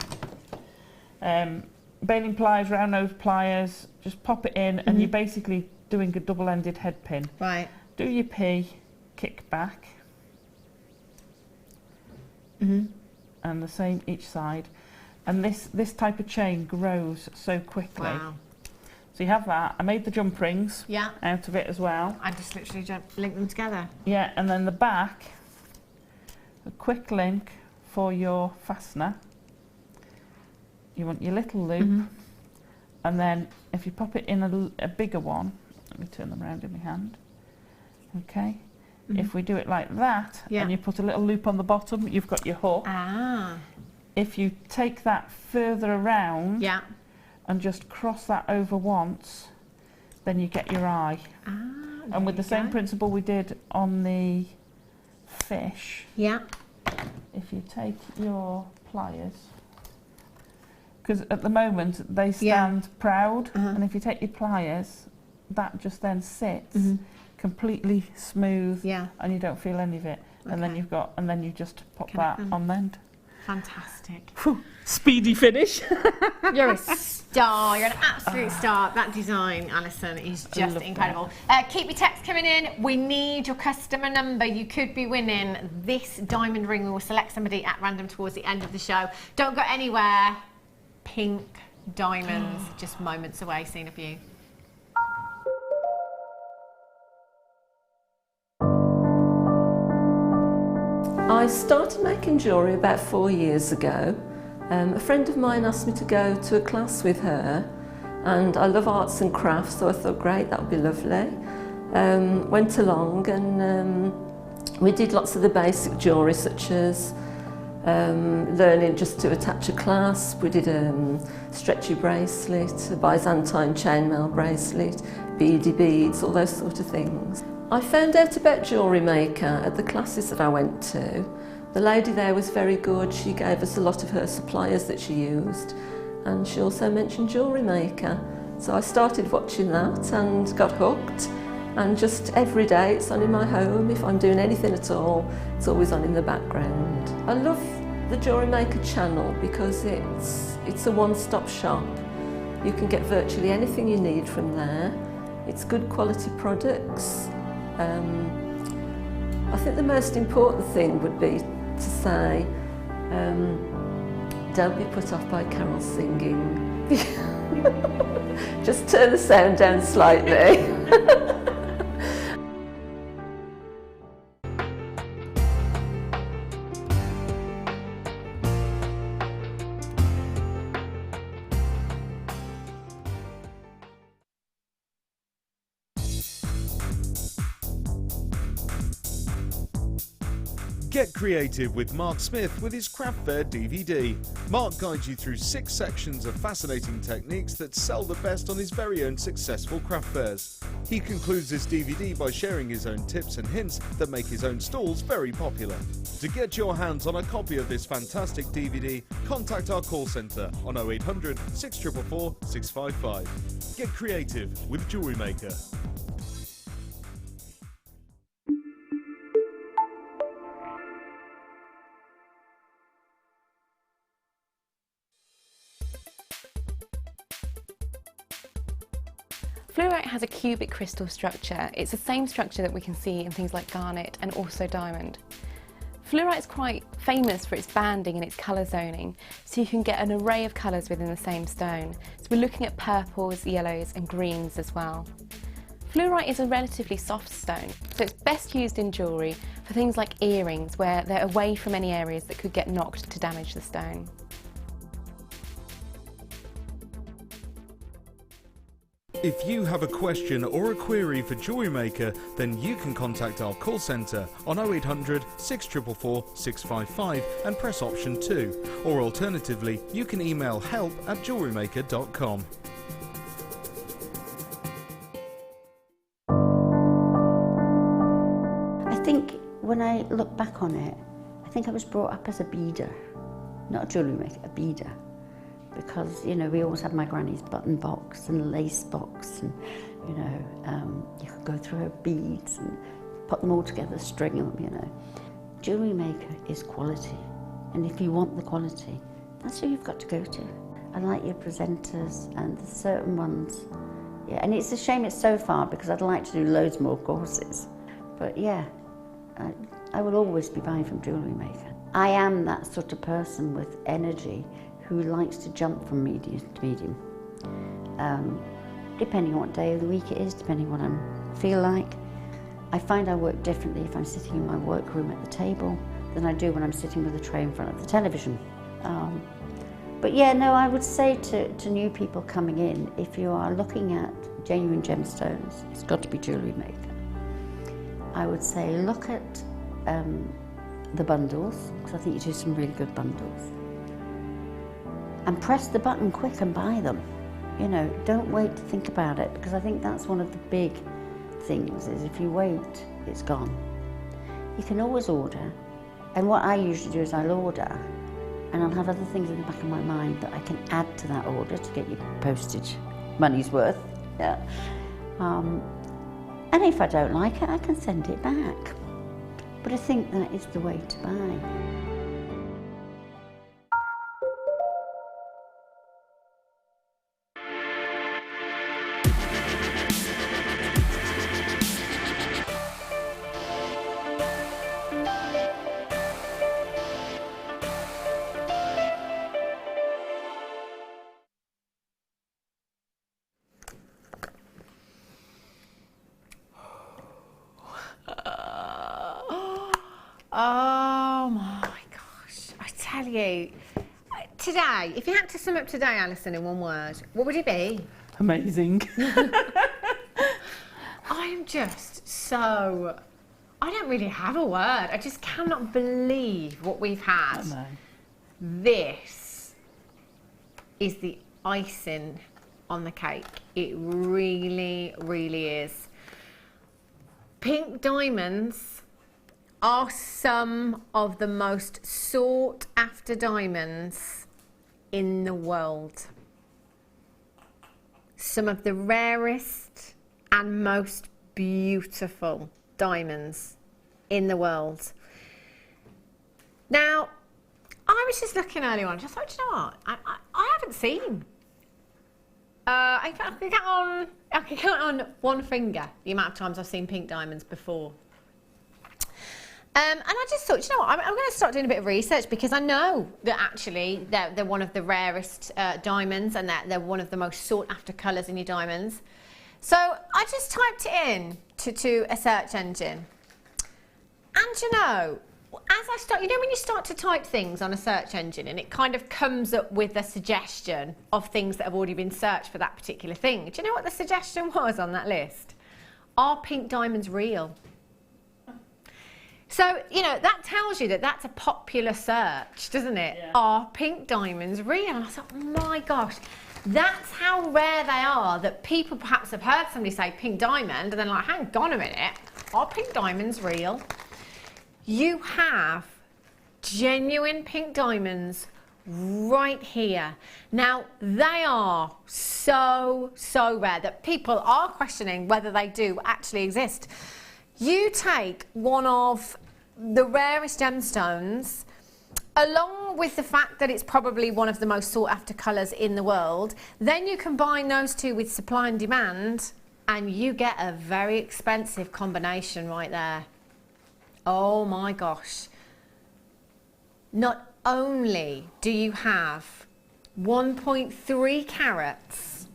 Baling pliers, round nose pliers, just pop it in, and you're basically doing a double-ended head pin. Right. Do your P, kick back. And the same each side. And this type of chain grows so quickly. Wow. So you have that. I made the jump rings out of it as well. I just literally link them together. Yeah, and then the back, a quick link for your fastener. You want your little loop, and then if you pop it in a bigger one, let me turn them around in my hand. Okay, if we do it like that, and you put a little loop on the bottom, you've got your hook. Ah. If you take that further around, and just cross that over once, then you get your eye. Ah. And with the same principle we did on the fish. Yeah. If you take your pliers. Because at the moment they stand proud, and if you take your pliers, that just then sits completely smooth, and you don't feel any of it. Okay. And then you just pop that on the end. Fantastic. Whew. Speedy finish. You're a star. You're an absolute star. That design, Alison, is just incredible. Keep your text coming in. We need your customer number. You could be winning this diamond ring. We will select somebody at random towards the end of the show. Don't go anywhere. Pink diamonds, just moments away, seeing a few. I started making jewellery about 4 years ago. A friend of mine asked me to go to a class with her, and I love arts and crafts, so I thought, great, that would be lovely. Went along and we did lots of the basic jewellery, such as learning just to attach a clasp. We did a stretchy bracelet, a Byzantine chainmail bracelet, beady beads, all those sort of things. I found out about Jewellery Maker at the classes that I went to. The lady there was very good. She gave us a lot of her suppliers that she used, and she also mentioned Jewellery Maker. So I started watching that and got hooked, and just every day it's on in my home. If I'm doing anything at all, it's always on in the background. I love the Jewellery Maker channel because it's a one-stop shop. You can get virtually anything you need from there. It's good quality products. I think the most important thing would be to say, don't be put off by Carol singing. Just turn the sound down slightly. Get creative with Mark Smith with his Craft Fair DVD. Mark guides you through 6 sections of fascinating techniques that sell the best on his very own successful craft fairs. He concludes this DVD by sharing his own tips and hints that make his own stalls very popular. To get your hands on a copy of this fantastic DVD, contact our call centre on 0800 644 655. Get creative with Jewellery Maker. Fluorite has a cubic crystal structure. It's the same structure that we can see in things like garnet and also diamond. Fluorite is quite famous for its banding and its colour zoning, so you can get an array of colours within the same stone. So we're looking at purples, yellows and greens as well. Fluorite is a relatively soft stone, so it's best used in jewellery for things like earrings where they're away from any areas that could get knocked to damage the stone. If you have a question or a query for Jewellery Maker, then you can contact our call centre on 0800 644 655 and press option 2, or alternatively you can email help@jewellerymaker.com. I think when I look back on it, I think I was brought up as a beader, not a jewellery maker, a beader. Because, you know, we always had my granny's button box and lace box, and, you know, you could go through her beads and put them all together, string them, you know. Jewellery Maker is quality, and if you want the quality, that's who you've got to go to. I like your presenters and the certain ones. Yeah, and it's a shame it's so far because I'd like to do loads more courses. But yeah, I will always be buying from Jewellery Maker. I am that sort of person with energy who likes to jump from medium to medium. Depending on what day of the week it is, depending on what I feel like. I find I work differently if I'm sitting in my workroom at the table than I do when I'm sitting with a tray in front of the television. But yeah, no, I would say to new people coming in, if you are looking at genuine gemstones, it's got to be Jewellery Maker. I would say look at the bundles, because I think you do some really good bundles. And press the button quick and buy them. You know, don't wait to think about it, because I think that's one of the big things, is if you wait, it's gone. You can always order, and what I usually do is I'll order, and I'll have other things in the back of my mind that I can add to that order to get your postage money's worth. Yeah. And if I don't like it, I can send it back. But I think that is the way to buy. Oh my gosh, I today, if you had to sum up today, Alison, in one word, what would it be? Amazing. I am just so... I don't really have a word. I just cannot believe what we've had. I know. This is the icing on the cake. It really, really is. Pink diamonds are some of the most sought after diamonds in the world. Some of the rarest and most beautiful diamonds in the world. Now, I was just looking earlier on, just thought, you know what, I haven't seen. I can count on one finger the amount of times I've seen pink diamonds before. And I just thought, you know what, I'm going to start doing a bit of research, because I know that actually they're one of the rarest diamonds, and that they're one of the most sought after colours in your diamonds. So I just typed it in to a search engine. And you know, as I start, you know when you start to type things on a search engine and it kind of comes up with a suggestion of things that have already been searched for that particular thing. Do you know what the suggestion was on that list? Are pink diamonds real? So, you know, that tells you that that's a popular search, doesn't it? Yeah. Are pink diamonds real? And I thought, oh my gosh, that's how rare they are, that people perhaps have heard somebody say pink diamond and then like, hang on a minute, are pink diamonds real? You have genuine pink diamonds right here. Now, they are so rare that people are questioning whether they do actually exist. You take one of the rarest gemstones, along with the fact that it's probably one of the most sought after colours in the world, then you combine those two with supply and demand, and you get a very expensive combination right there. Oh my gosh. Not only do you have 1.3 carats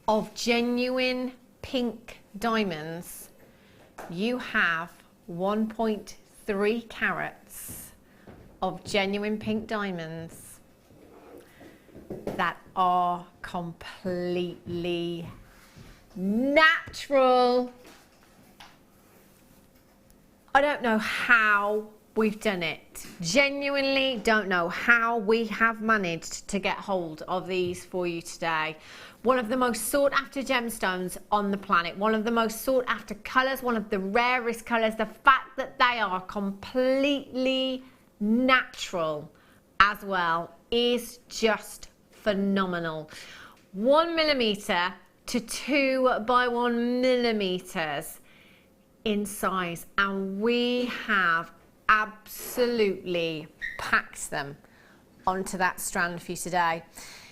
of genuine pink diamonds, you have 1.3 carats of genuine pink diamonds that are completely natural. I don't know how we've done it. Genuinely don't know how we have managed to get hold of these for you today. One of the most sought after gemstones on the planet, one of the most sought after colours, one of the rarest colours. The fact that they are completely natural as well is just phenomenal. 1 millimetre to 2 by 1 millimetres in size, and we have absolutely packed them onto that strand for you today.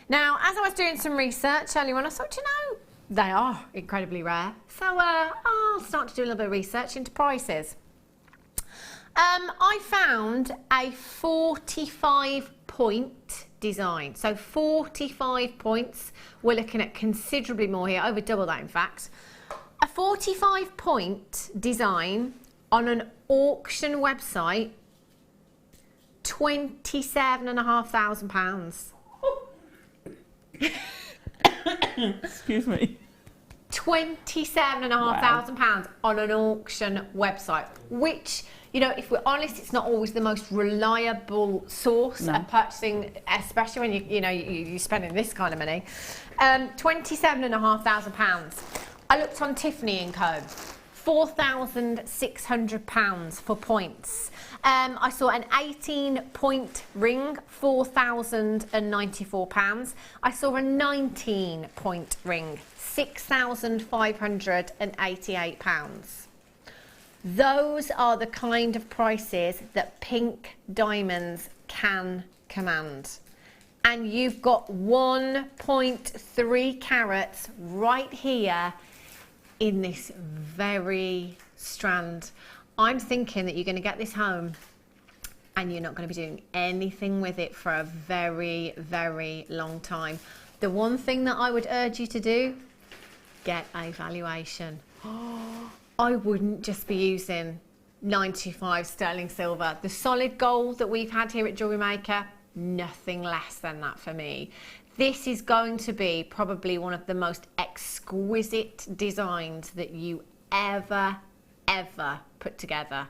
Now, as I was doing some research earlier on, I thought, you know, they are incredibly rare, so I'll start to do a little bit of research into prices. I found a 45-point design. So 45 points. We're looking at considerably more here, over double that in fact. A 45-point design on an auction website, £27,500. Excuse me. £27,500 on an auction website, which, you know, if we're honest, it's not always the most reliable source of purchasing, especially when you're spending this kind of money. £27,500. I looked on Tiffany & Co. £4,600 for points. I saw an 18-point ring, £4,094. I saw a 19-point ring, £6,588. Those are the kind of prices that pink diamonds can command. And you've got 1.3 carats right here in this very strand. I'm thinking that you're going to get this home and you're not going to be doing anything with it for a very, very long time. The one thing that I would urge you to do, get a valuation. I wouldn't just be using 95 sterling silver. The solid gold that we've had here at Jewellery Maker, nothing less than that for me. This is going to be probably one of the most exquisite designs that you ever put together.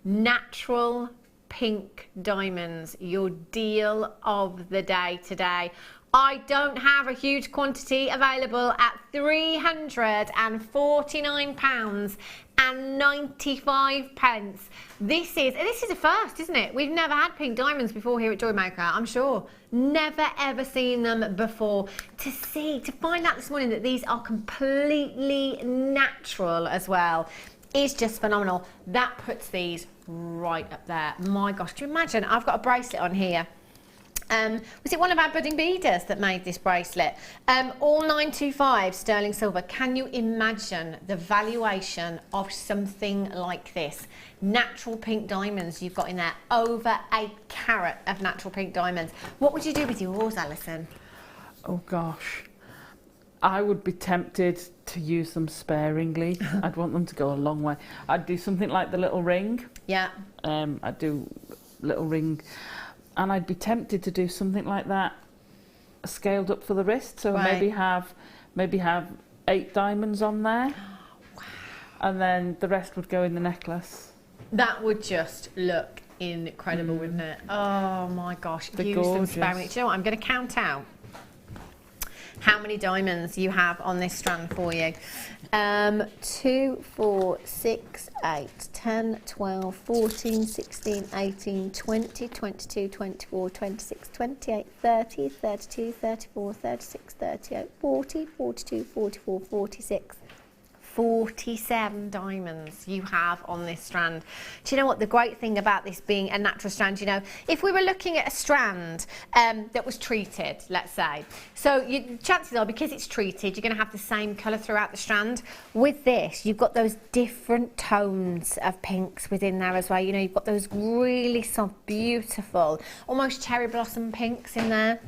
Natural pink diamonds, your deal of the day today. I don't have a huge quantity available at £349.95. This is a first, isn't it? We've never had pink diamonds before here at Jewellery Maker, I'm sure. Never ever seen them before. To find out this morning that these are completely natural as well is just phenomenal. That puts these right up there. My gosh, do you imagine? I've got a bracelet on here. Was it one of our budding beaders that made this bracelet? All 925 sterling silver. Can you imagine the valuation of something like this? Natural pink diamonds you've got in there. Over a carat of natural pink diamonds. What would you do with yours, Alison? Oh gosh. I would be tempted to use them sparingly. I'd want them to go a long way. I'd do something like the little ring. Yeah. I'd do little ring. And I'd be tempted to do something like that, scaled up for the wrist. So right. maybe have 8 diamonds on there. Oh, wow. And then the rest would go in the necklace. That would just look incredible, wouldn't it? Oh my gosh. They're Use gorgeous. them sparingly. Do you know what? I'm going to count out how many diamonds you have on this strand for you. 2, 4, 6, 8, 10, 12, 14, 16, 18, 20, 22, 24, 26, 28, 30, 32, 34, 36, 38, 40, 42, 44, 46. 47 diamonds you have on this strand. Do you know what the great thing about this being a natural strand, you know, if we were looking at a strand that was treated, let's say, so chances are because it's treated you're going to have the same colour throughout the strand. With this you've got those different tones of pinks within there as well. You know, you've got those really soft, beautiful, almost cherry blossom pinks in there.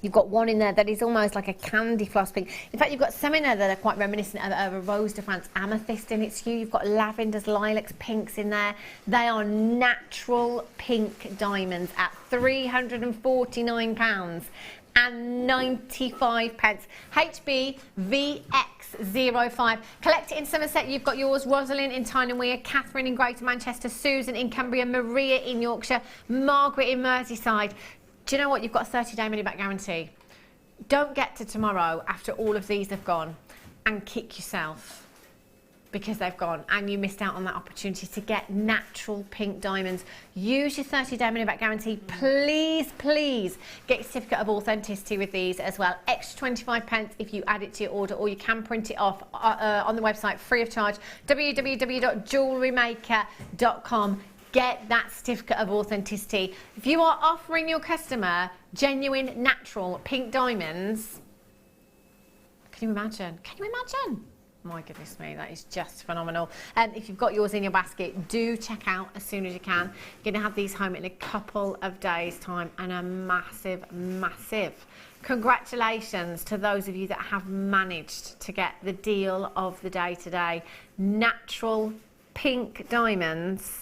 You've got one in there that is almost like a candy floss pink. In fact, you've got some in there that are quite reminiscent of a Rose de France amethyst in its hue. You've got lavenders, lilacs, pinks in there. They are natural pink diamonds at £349.95. HB VX05. Collect it in Somerset. You've got yours. Rosalind in Tyne and Weir, Catherine in Greater Manchester, Susan in Cumbria, Maria in Yorkshire, Margaret in Merseyside. Do you know what? You've got a 30-day money-back guarantee. Don't get to tomorrow after all of these have gone and kick yourself because they've gone and you missed out on that opportunity to get natural pink diamonds. Use your 30-day money-back guarantee. Please, please get your certificate of authenticity with these as well. Extra 25p if you add it to your order, or you can print it off on the website free of charge, www.jewellerymaker.com. Get that certificate of authenticity. If you are offering your customer genuine, natural pink diamonds, can you imagine? Can you imagine? My goodness me, that is just phenomenal. And if you've got yours in your basket, do check out as soon as you can. You're going to have these home in a couple of days' time, and a massive, massive congratulations to those of you that have managed to get the deal of the day today. Natural pink diamonds.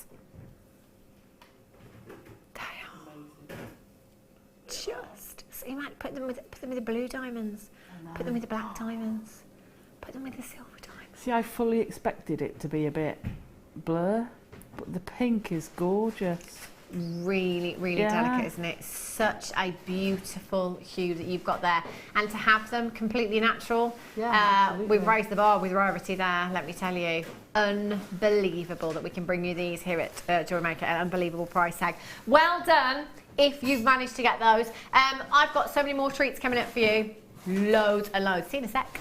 So you might put them with the blue diamonds, put them with the black diamonds, put them with the silver diamonds. See, I fully expected it to be a bit blur, but the pink is gorgeous. Really, really delicate, isn't it? Such a beautiful hue that you've got there, and to have them completely natural, we've raised the bar with rarity there, let me tell you. Unbelievable that we can bring you these here at Jewellery Maker at an unbelievable price tag. Well done if you've managed to get those. I've got so many more treats coming up for you. Loads and loads. See you in a sec.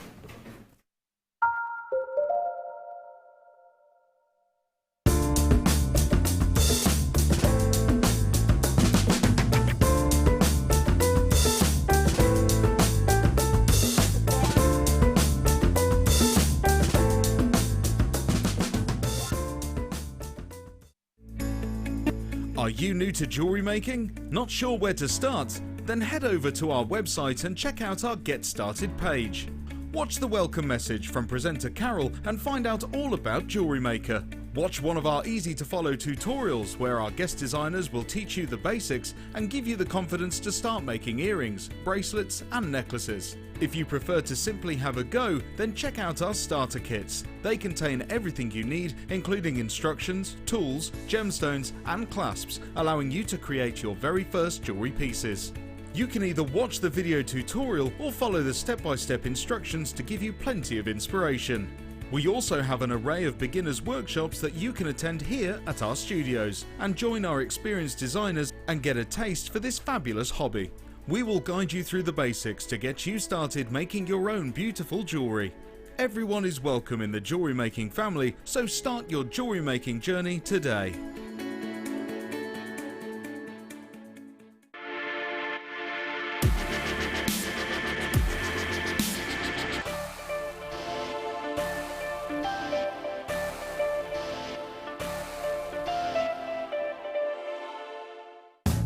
Are you new to jewellery making? Not sure where to start? Then head over to our website and check out our Get Started page. Watch the welcome message from presenter Carol and find out all about Jewellery Maker. Watch one of our easy-to-follow tutorials where our guest designers will teach you the basics and give you the confidence to start making earrings, bracelets and necklaces. If you prefer to simply have a go, then check out our starter kits. They contain everything you need, including instructions, tools, gemstones and clasps, allowing you to create your very first jewellery pieces. You can either watch the video tutorial or follow the step-by-step instructions to give you plenty of inspiration. We also have an array of beginners workshops that you can attend here at our studios and join our experienced designers and get a taste for this fabulous hobby. We will guide you through the basics to get you started making your own beautiful jewellery. Everyone is welcome in the jewellery making family, so start your jewellery making journey today.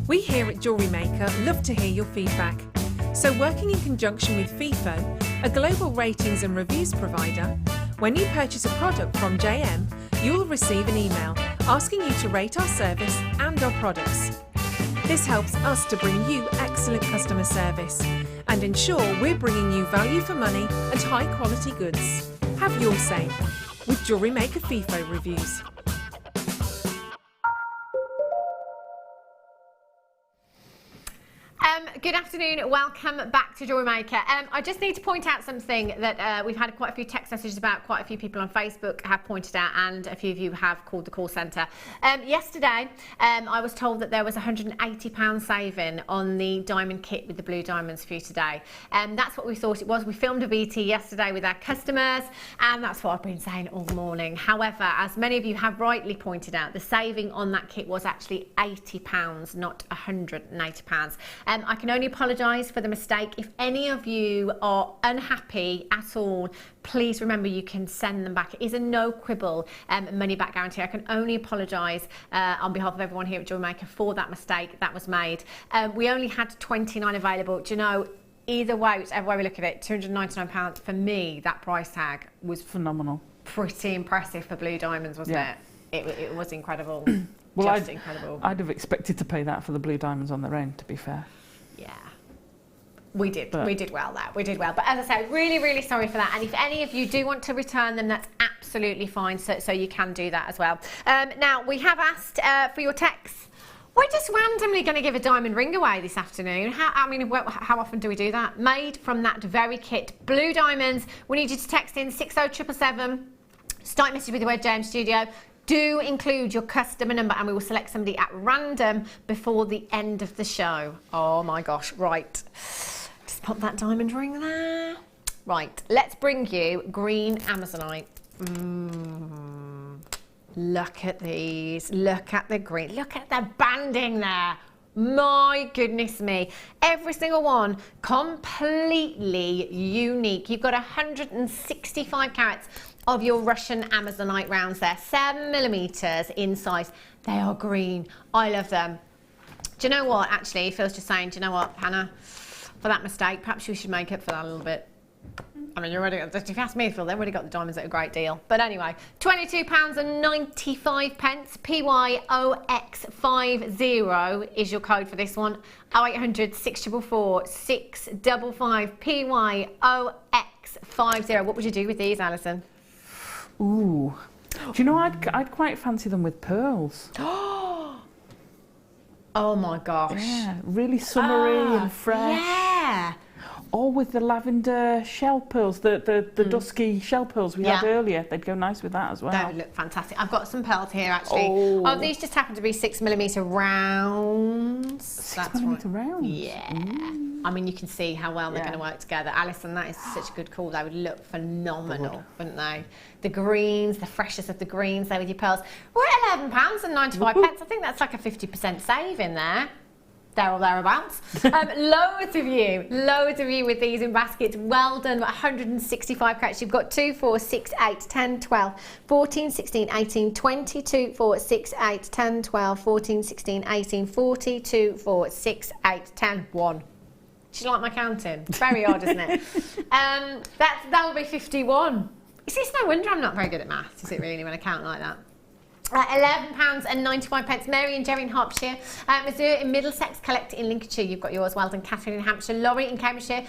We here at Jewellery Maker love to hear your feedback. So working in conjunction with FIFO, a global ratings and reviews provider, when you purchase a product from JM, you will receive an email asking you to rate our service and our products. This helps us to bring you excellent customer service and ensure we're bringing you value for money and high quality goods. Have your say with Jewellery Maker FIFO reviews. Good afternoon, welcome back to Jewellery Maker. I just need to point out something that we've had quite a few text messages about. Quite a few people on Facebook have pointed out, and a few of you have called the call centre. Yesterday I was told that there was £180 saving on the diamond kit with the blue diamonds for you today. That's what we thought it was. We filmed a VT yesterday with our customers, and that's what I've been saying all morning. However, as many of you have rightly pointed out, the saving on that kit was actually £80, not £180. I can only apologise for the mistake. If any of you are unhappy at all, please remember you can send them back. It is a no quibble money back guarantee. I can only apologise on behalf of everyone here at Jewellery Maker for that mistake that was made. We only had 29 available. Do you know, either way, whichever way we look at it, £299 for me, that price tag was phenomenal. Pretty impressive for blue diamonds, wasn't it? It was incredible. Well, incredible. I'd have expected to pay that for the blue diamonds on their own, to be fair. Yeah, we did well there. We did well. But as I say, really, really sorry for that. And if any of you do want to return them, that's absolutely fine. So you can do that as well. Now, we have asked for your texts. We're just randomly going to give a diamond ring away this afternoon. How often do we do that? Made from that very kit, blue diamonds. We need you to text in 60777. Start message with the word JM Studio. Do include your customer number and we will select somebody at random before the end of the show. Oh my gosh, right. Just pop that diamond ring there. Right, let's bring you green Amazonite. Look at these, look at the green, look at the banding there. My goodness me, every single one completely unique. You've got 165 carats of your Russian Amazonite rounds there, 7mm in size. They are green. I love them. Do you know what? Actually, Phil's just saying, do you know what, Hannah? For that mistake, perhaps we should make up for that a little bit. I mean, if you ask me, Phil, they've already got the diamonds at a great deal. But anyway, £22.95. PYOX50 is your code for this one. 0800 644 655 PYOX50. What would you do with these, Alison? Ooh. Do you know, I'd quite fancy them with pearls. Oh my gosh. Yeah, really summery and fresh. Yeah. Or with the lavender shell pearls, the dusky shell pearls we had earlier. They'd go nice with that as well. That would look fantastic. I've got some pearls here actually. Oh, these just happen to be 6mm rounds. 6mm rounds? Yeah. I mean, you can see how well they're going to work together. Alison, that is such a good call. They would look phenomenal, wouldn't they? The greens, the freshness of the greens there with your pearls. We're at £11.95. I think that's like a 50% save in there. There or thereabouts. Loads of you with these in baskets. Well done. 165 carats. You've got 2, 4, 6, 8, 10, 12, 14, 16, 18, 22, 4, 6, 8, 10, 12, 14, 16, 18, 42, 4, 6, 8, 10, 1. Do you like my counting? It's very odd, isn't it? That will be 51. It's no wonder I'm not very good at maths, is it really, when I count like that? £11.95. Mary and Jerry in Hertfordshire. Mazur in Middlesex. Collect in Lincolnshire. You've got yours. Well done. Catherine in Hampshire. Laurie in Cambridgeshire.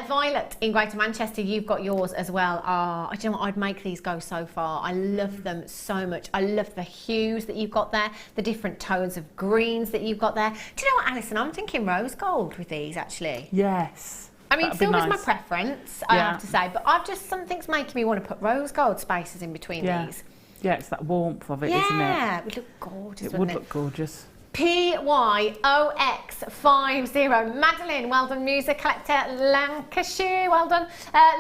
Violet in Greater Manchester. You've got yours as well. Oh, do you know what? I'd make these go so far. I love them so much. I love the hues that you've got there. The different tones of greens that you've got there. Do you know what, Alison? I'm thinking rose gold with these, actually. Yes. I mean, That'd be silver's nice. my preference, I have to say. But something's making me want to put rose gold spaces in between these. Yeah, it's that warmth of it, isn't it? Yeah, it would look gorgeous, It would look gorgeous. PYOX50. Madeline, well done. Musa Collector, Lancashire, well done.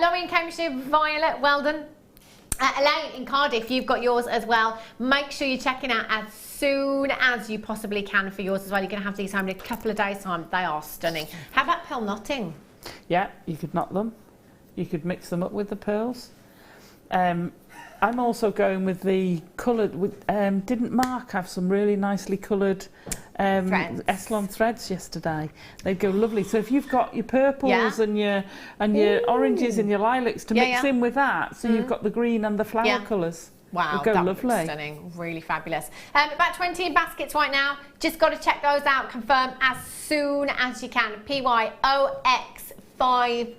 Laurie in Cambridgeshire, Violet, well done. Elaine in Cardiff, you've got yours as well. Make sure you're checking out as soon as you possibly can for yours as well. You're going to have these home in a couple of days' time. They are stunning. How about pearl knotting? Yeah, you could knot them. You could mix them up with the pearls. I'm also going with the coloured. Didn't Mark have some really nicely coloured Eslon threads yesterday? They'd go lovely. So if you've got your purples and your oranges and your lilacs to mix in with that, so you've got the green and the flower colours. Wow, go that lovely. looks stunning, really fabulous. About 20 in baskets right now. Just got to check those out. Confirm as soon as you can. PYOX50.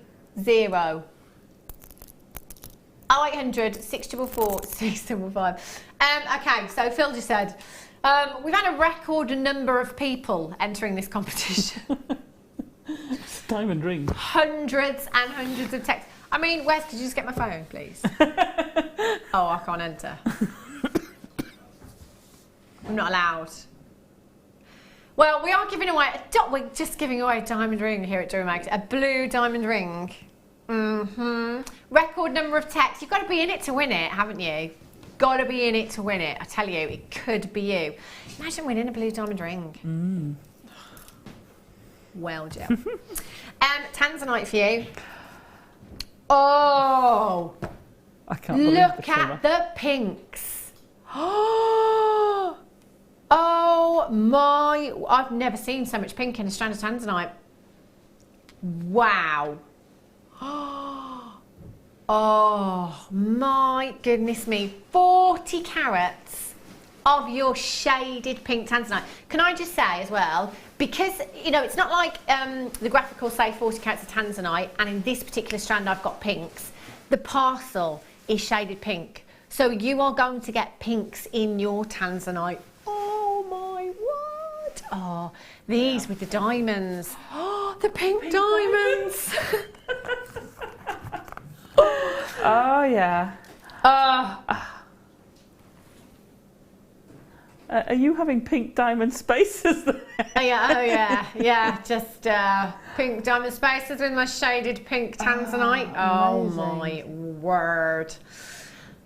0800 644 655. Okay, so Phil just said, we've had a record number of people entering this competition. Diamond ring. Hundreds and hundreds of texts. I mean, Wes, could you just get my phone, please? Oh, I can't enter. I'm not allowed. Well, we are giving away, we're just giving away a diamond ring here at Jewellery Maker. A blue diamond ring. Record number of texts. You've got to be in it to win it, haven't you? Got to be in it to win it. I tell you, it could be you. Imagine winning a blue diamond ring. Well, Jill. Tanzanite for you. Oh, I can't believe look at the pinks. Oh my, I've never seen so much pink in a strand of Tanzanite. Wow. Oh my goodness me, 40 carats of your shaded pink Tanzanite. Can I just say as well, because, you know, it's not like the graphic will say 40 carats of Tanzanite, and in this particular strand I've got pinks. The parcel is shaded pink. So you are going to get pinks in your Tanzanite. Oh my word. Oh, these with the diamonds. Oh, the pink diamonds. Oh, yeah. Are you having pink diamond spaces there? Yeah, just pink diamond spaces with my shaded pink Tanzanite. Oh my word.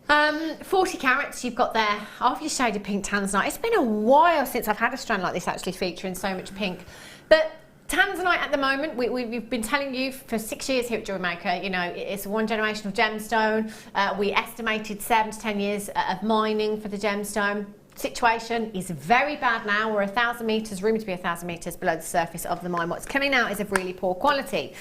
40 carats you've got there of your shaded pink Tanzanite. It's been a while since I've had a strand like this actually featuring so much pink. But Tanzanite at the moment, we've been telling you for 6 years here at Jewellery Maker, you know, it's a one generational gemstone. We estimated 7 to 10 years of mining for the gemstone. Situation is very bad now. We're 1,000 metres, room to be 1,000 metres below the surface of the mine. What's coming out is of really poor quality.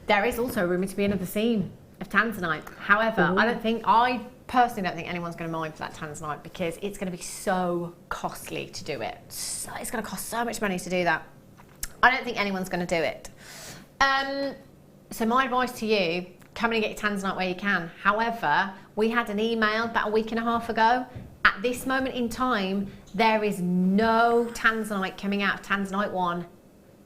There is also rumour to be another seam of Tanzanite. However, I personally don't think anyone's going to mine for that Tanzanite because it's going to be so costly to do it. So, it's going to cost so much money to do that. I don't think anyone's going to do it. So my advice to you, come and get your Tanzanite where you can. However, we had an email about a week and a half ago. At this moment in time, there is no Tanzanite coming out of Tanzanite 1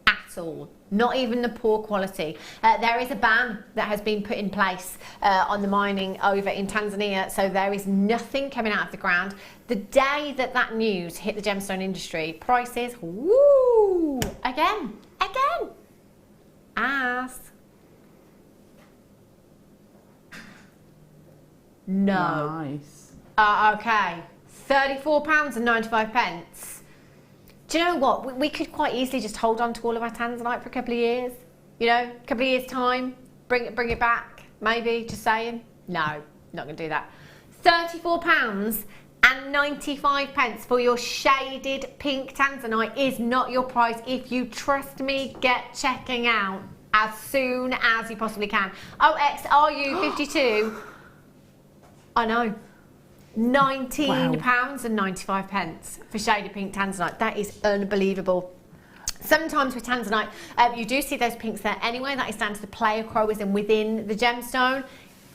at all. Not even the poor quality. There is a ban that has been put in place on the mining over in Tanzania, so there is nothing coming out of the ground. The day that that news hit the gemstone industry, prices, woo, again, as no. Nice. Okay, £34.95. Do you know what? We could quite easily just hold on to all of our Tanzanite for a couple of years. You know, a couple of years' time, bring it back, maybe, just saying. No, not going to do that. £34.95 for your shaded pink Tanzanite is not your price. If you trust me, get checking out as soon as you possibly can. OXRU52. I know. £19.95 for shaded pink Tanzanite. That is unbelievable. Sometimes with Tanzanite, you do see those pinks there anyway. That is down to the play of chromism within the gemstone.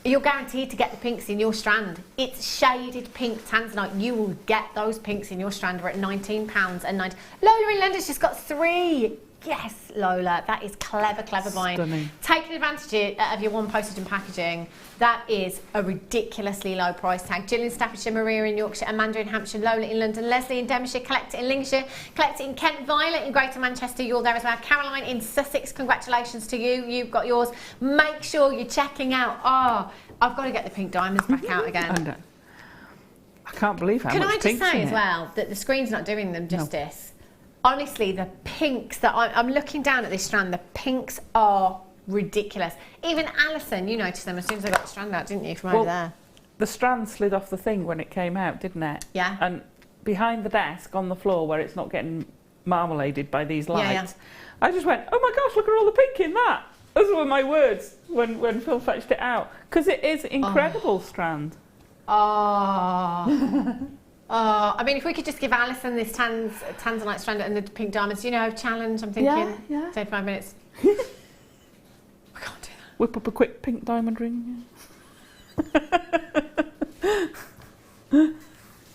You're guaranteed to get the pinks in your strand. It's shaded pink Tanzanite. You will get those pinks in your strand. We're at £19.90. Lola in London's just got 3. Yes, Lola, that is clever, clever buying. Stunning. Taking advantage of your one postage and packaging, that is a ridiculously low price tag. Jill in Staffordshire, Maria in Yorkshire, Amanda in Hampshire, Lola in London, Leslie in Devonshire, Collect It in Lincolnshire, Collect It in Kent, Violet in Greater Manchester, you're there as well. Caroline in Sussex, congratulations to you, you've got yours. Make sure you're checking out. Oh, I've got to get the pink diamonds back out again. I can't believe how much much pink's in it. Can I just say as it. well that the screen's not doing them justice? Honestly, the pinks that I'm looking down at this strand, the pinks are ridiculous. Even Alison, you noticed them as soon as I got the strand out, didn't you, from over there? The strand slid off the thing when it came out, didn't it? Yeah. And behind the desk on the floor where it's not getting marmaladed by these lights, I just went, oh my gosh, look at all the pink in that. Those were my words when Phil fetched it out. Because it is incredible strand. Oh. I mean, if we could just give Alison this Tanzanite strand and the pink diamonds, challenge, I'm thinking, 35 minutes. We can't do that. Whip up a quick pink diamond ring.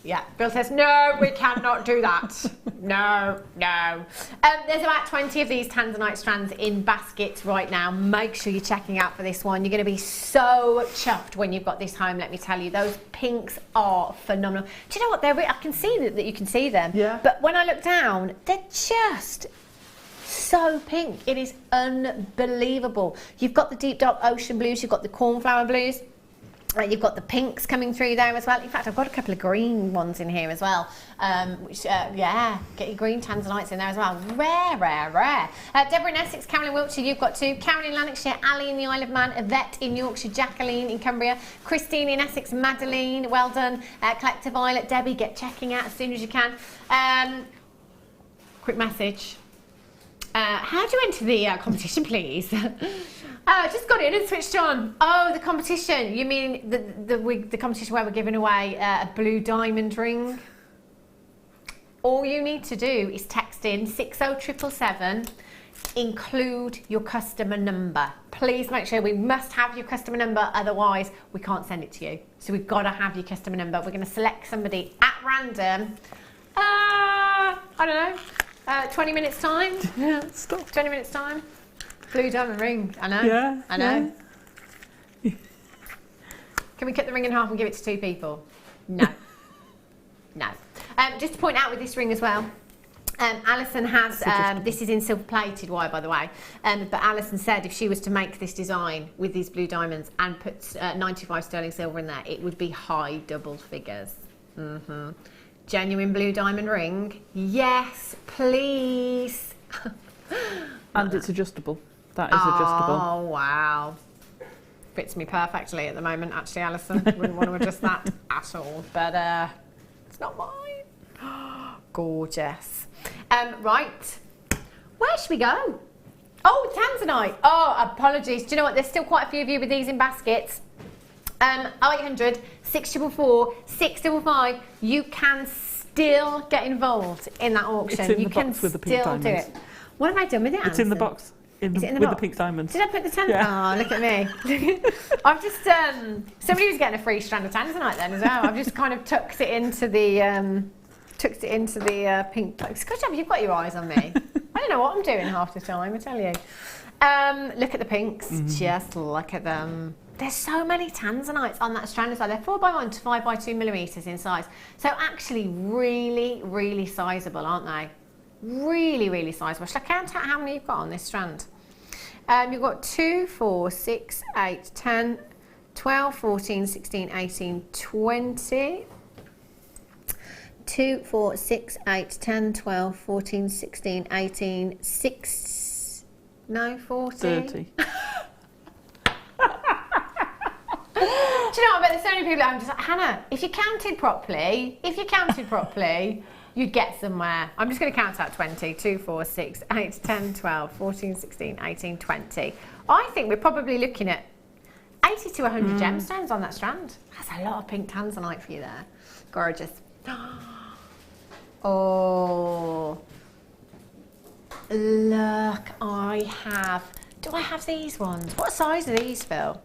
Yeah, Bill says, no, we cannot do that. No. There's about 20 of these Tanzanite strands in baskets right now. Make sure you're checking out for this one. You're going to be so chuffed when you've got this home, let me tell you. Those pinks are phenomenal. Do you know what? I can see that you can see them. Yeah. But when I look down, they're just so pink. It is unbelievable. You've got the deep dark ocean blues. You've got the cornflower blues. You've got the pinks coming through there as well. In fact, I've got a couple of green ones in here as well. Get your green Tanzanites in there as well. Rare. Deborah in Essex, Carol in Wiltshire, you've got 2. Karen in Lanarkshire, Ali in the Isle of Man, Yvette in Yorkshire, Jacqueline in Cumbria, Christine in Essex, Madeline, well done. Collector Violet, Debbie, get checking out as soon as you can. Quick message. How do you enter the competition, please? Just got in and switched on. Oh, the competition. You mean the competition where we're giving away a blue diamond ring? All you need to do is text in 60777, include your customer number. Please make sure we must have your customer number, otherwise we can't send it to you. So we've got to have your customer number. We're going to select somebody at random. I don't know, 20 minutes time? Yeah, stop. 20 minutes time? Blue diamond ring, I know. Yeah, I know. Yeah. Can we cut the ring in half and give it to 2 people? No. No. Just to point out with this ring as well, Alison has, this is in silver plated wire by the way, but Alison said if she was to make this design with these blue diamonds and put 95 sterling silver in there, it would be high double figures. Genuine blue diamond ring? Yes, please. And it's adjustable. That is adjustable. Oh, wow. Fits me perfectly at the moment, actually, Alison. Wouldn't want to adjust that at all, but it's not mine. Gorgeous. Right. Where should we go? Oh, Tanzanite. Oh, apologies. Do you know what? There's still quite a few of you with these in baskets. 0800 644 655. You can still get involved in that auction. It's in the box with the pink diamonds. Do it. What have I done with it, Alison? It's in the box. With the pink diamonds. Did I put the Tanzanite? Oh, look at me. I've just, somebody was getting a free strand of Tanzanite then as well. I've just kind of tucked it into the pink. Good job, you've got your eyes on me. I don't know what I'm doing half the time, I tell you. Look at the pinks, just look at them. There's so many Tanzanites on that strand as well. They're 4x1 to 5x2 millimetres in size. So actually really, really sizable, aren't they? Really, really sizable. Shall I count out how many you've got on this strand? You've got 2, 4, 6, 8, 10, 12, 14, 16, 18, 20. 2, 4, 6, 8, 10, 12, 14, 16, 18, 6, no, 40. 30. Do you know what? I bet there's so many people I'm just like, Hannah, if you counted properly, you'd get somewhere. I'm just going to count out 20. 2, 4, 6, 8, 10, 12, 14, 16, 18, 20. I think we're probably looking at 80 to 100 gemstones on that strand. That's a lot of pink tanzanite for you there. Gorgeous. Oh, look, do I have these ones? What size are these, Phil?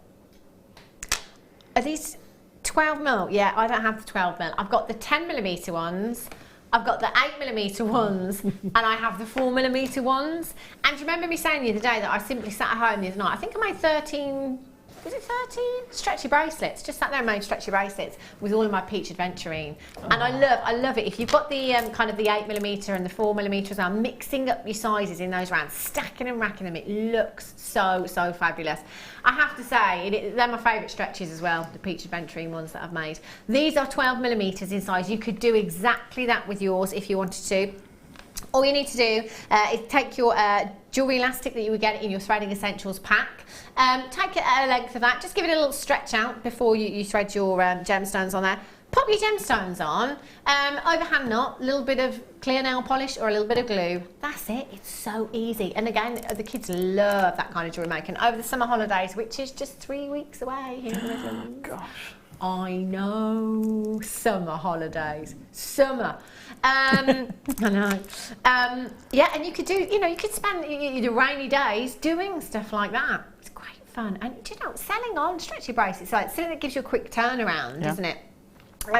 Are these 12 mil? Yeah, I don't have the 12 mil. I've got the 10mm ones, I've got the 8mm ones, and I have the 4mm ones. And do you remember me saying the other day that I simply sat at home the other night? I think I made 13, was it 13? Stretchy bracelets. Just sat there and made stretchy bracelets with all of my peach adventurine. And I love it. If you've got the kind of the 8mm and the 4mm as well, mixing up your sizes in those rounds, stacking and racking them, it looks so fabulous. I have to say, they're my favourite stretches as well, the peach adventurine ones that I've made. These are 12mm in size. You could do exactly that with yours if you wanted to. All you need to do is take your jewellery elastic that you would get in your Threading Essentials pack. Take a length of that, just give it a little stretch out before you thread your gemstones on there. Pop your gemstones on, overhand knot, a little bit of clear nail polish or a little bit of glue. That's it, it's so easy. And again, the kids love that kind of jewellery making over the summer holidays, which is just 3 weeks away here in the Midlands. Gosh. I know, summer holidays, summer. I know. Yeah, and you could do, you could spend the rainy days doing stuff like that. It's great fun. And selling on stretchy bracelets, like something that gives you a quick turnaround, isn't it?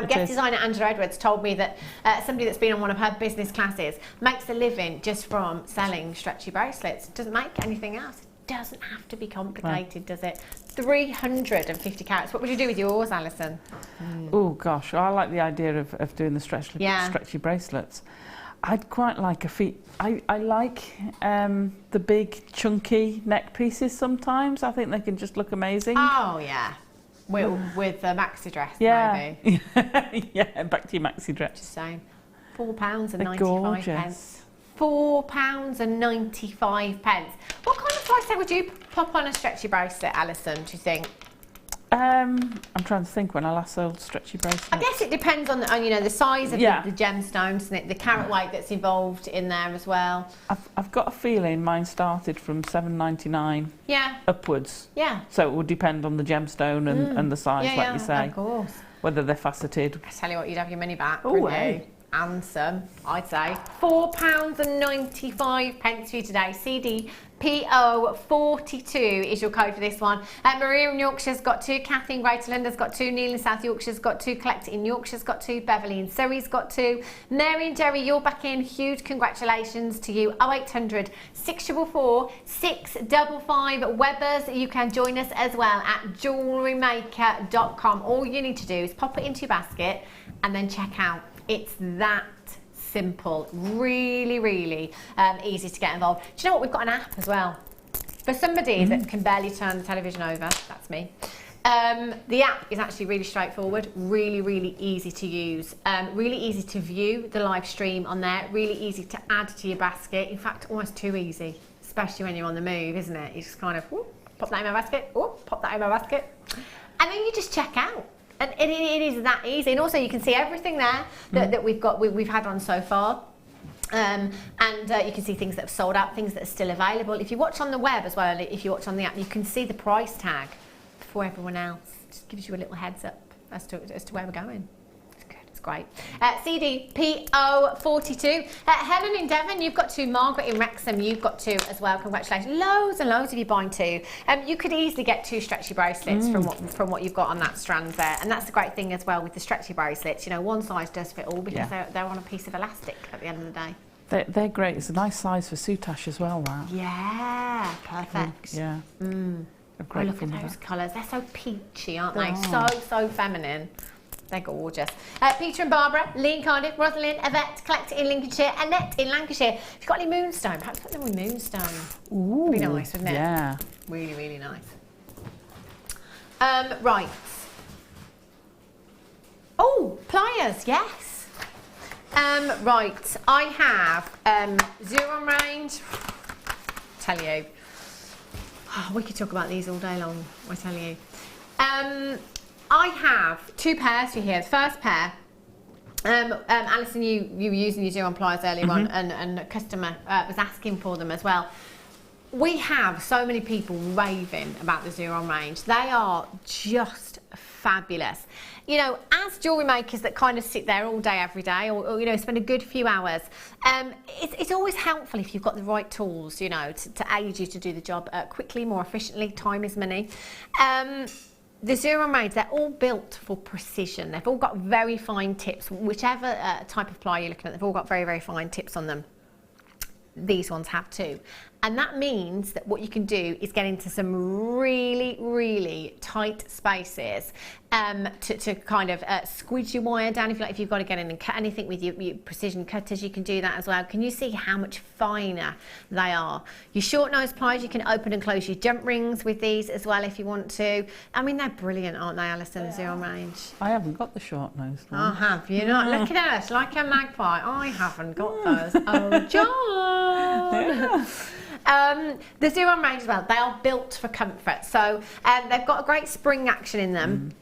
Guest designer Angela Edwards told me that somebody that's been on one of her business classes makes a living just from selling stretchy bracelets. Doesn't make anything else. Doesn't have to be complicated, does it? 350 carats. What would you do with yours, Alison? Oh gosh, I like the idea of doing the stretchy bracelets. I'd quite like a feet. I like the big chunky neck pieces sometimes. I think they can just look amazing. Oh yeah, with the maxi dress maybe. Yeah, back to your maxi dress. Just saying, £4.95. Gorgeous. £4.95. What kind of price tag would you pop on a stretchy bracelet, Alison, do you think? I'm trying to think when I last sold stretchy bracelets. I guess it depends on the size of the gemstones and the carat weight that's involved in there as well. I've got a feeling mine started from £7.99 upwards. Yeah. So it would depend on the gemstone and the size, like you say. Of course. Whether they're faceted. I tell you what, you'd have your money back, wouldn't you? And some, I'd say. £4.95 for you today. CDPO42 is your code for this one. Maria in Yorkshire's got 2, Kathy in Greater London's got 2, Neil in South Yorkshire's got 2, Collector in Yorkshire's got 2, Beverly in Surrey's got 2, Mary and Jerry, you're back in. Huge congratulations to you. 0800 644 655 Webbers. You can join us as well at JewelleryMaker.com. All you need to do is pop it into your basket and then check out. It's that simple, really easy to get involved. Do you know what? We've got an app as well. For somebody that can barely turn the television over, that's me. The app is actually really straightforward, really easy to use, really easy to view the live stream on there, really easy to add to your basket. In fact, almost too easy, especially when you're on the move, isn't it? You just kind of pop that in my basket, pop that in my basket, and then you just check out. And it is that easy, and also you can see everything there that we've had on so far, and you can see things that have sold out, things that are still available. If you watch on the web as well, if you watch on the app, you can see the price tag before everyone else. Just gives you a little heads up as to where we're going. It's good, it's great. CDPO42. Helen in Devon, you've got 2. Margaret in Wrexham, you've got 2 as well. Congratulations. Loads and loads of you buying 2. You could easily get 2 stretchy bracelets from what you've got on that strand there. And that's the great thing as well with the stretchy bracelets. One size does fit all because they're on a piece of elastic at the end of the day. They're great. It's a nice size for soutache as well, that. Yeah, perfect. Yeah. Look at those colours. They're so peachy, aren't they? So feminine. They're gorgeous. Peter and Barbara, Lee in Cardiff, Rosalind, Yvette, Collector in Lincolnshire, Annette in Lancashire. If you've got any moonstone, perhaps put them with moonstone. Ooh, really nice, wouldn't it? Yeah. Really nice. Right. Oh, pliers, yes. Right, I have zero range. Tell you. Oh, we could talk about these all day long, I tell you. I have 2 pairs for you here. The first pair, Alison, you were using your zero pliers earlier on, and a customer was asking for them as well. we have so many people raving about the Xeron range. They are just fabulous. You know, as jewellery makers that kind of sit there all day, every day, or you know, spend a good few hours, it's always helpful if you've got the right tools, you know, to aid you to do the job quickly, more efficiently. Time is money. The Xeron range, they're all built for precision. They've all got very fine tips. Whichever type of ply you're looking at, they've all got very, very fine tips on them. These ones have too. And that means that what you can do is get into some really, really tight spaces to kind of squeeze your wire down. If you like, if you've got to get in and cut anything with your precision cutters, you can do that as well. Can you see how much finer they are? Your short nose pliers, you can open and close your jump rings with these as well if you want to. I mean, they're brilliant, aren't they, Alison, the Xeron range? I haven't got the short nose one. Oh, have you not? Look at us, like a magpie. I haven't got those. Oh, John! The Xeron range as well, they are built for comfort. So they've got a great spring action in them.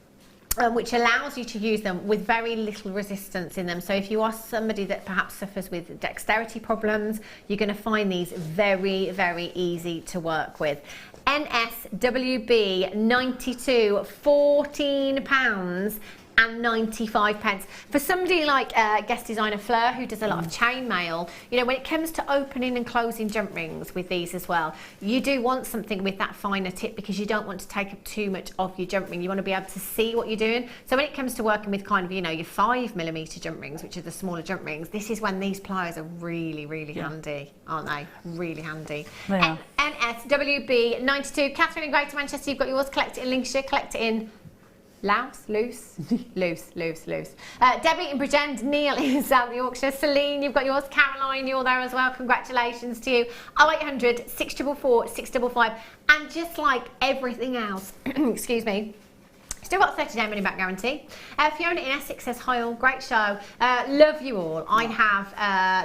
Which allows you to use them with very little resistance in them. So if you are somebody that perhaps suffers with dexterity problems, you're going to find these very, very easy to work with. NSWB 92, £14 and 95 pence. For somebody like guest designer Fleur, who does a lot of chainmail, you know, when it comes to opening and closing jump rings with these as well, you do want something with that finer tip because you don't want to take up too much of your jump ring. You want to be able to see what you're doing. So when it comes to working with kind of, you know, your 5mm jump rings, which are the smaller jump rings, this is when these pliers are really, really handy, aren't they? Really handy. Yeah. NSWB 92. Catherine in Greater Manchester, you've got yours. Collect it in Lincolnshire, collect it in loose. Debbie in Bridgend, Neil in South Yorkshire, Celine, you've got yours. Caroline, you're there as well. Congratulations to you. 0800 644 655. And just like everything else, excuse me, still got a 30-day money back guarantee. Fiona in Essex says, hi all, great show. Love you all. I have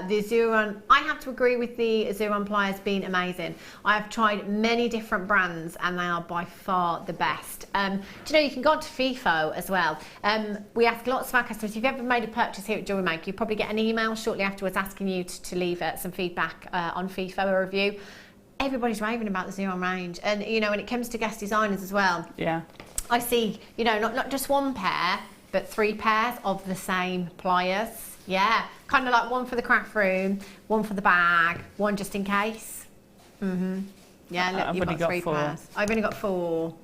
the Xeron. I have to agree with the Xeron pliers being amazing. I have tried many different brands and they are by far the best. Do you know, you can go on to FIFO as well. We ask lots of our customers, if you've ever made a purchase here at Jewellery Maker, you probably get an email shortly afterwards asking you to leave some feedback on FIFO, a review. Everybody's raving about the Xeron range. And, you know, when it comes to guest designers as well, yeah, I see, you know, not just one pair, but 3 pairs of the same pliers. Yeah, kind of like one for the craft room, one for the bag, one just in case. Yeah, look, you've got 3 pairs. I've only got 4.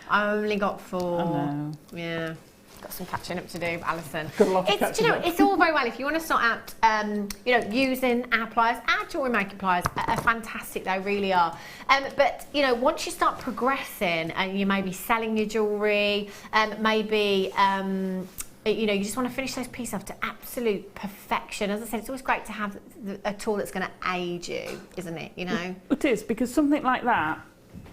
I only got 4. I know. Yeah. Got some catching up to do, Alison. Got a lot of catching up. It's all very well if you want to sort out, you know, using our pliers. Our Jewellery Maker pliers are fantastic, they really are. But you know, once you start progressing and you may be selling your jewellery, maybe you know, you just want to finish those pieces off to absolute perfection. As I said, it's always great to have a tool that's going to aid you, isn't it? You know, it is, because something like that,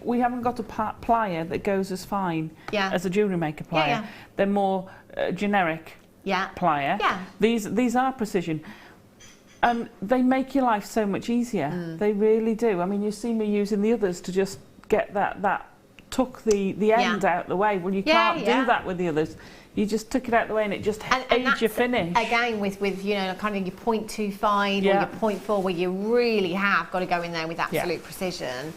we haven't got a plier that goes as fine as a Jewellery Maker plier. Yeah. They're more generic plier. Yeah. These are precision. And they make your life so much easier. They really do. I mean, you see me using the others to just get that tuck the end out the way. Well, you can't do that with the others. You just took it out the way and it just aids your finish. Again, with you know, kind of your 0.25 or your 0.4, where you really have got to go in there with absolute precision.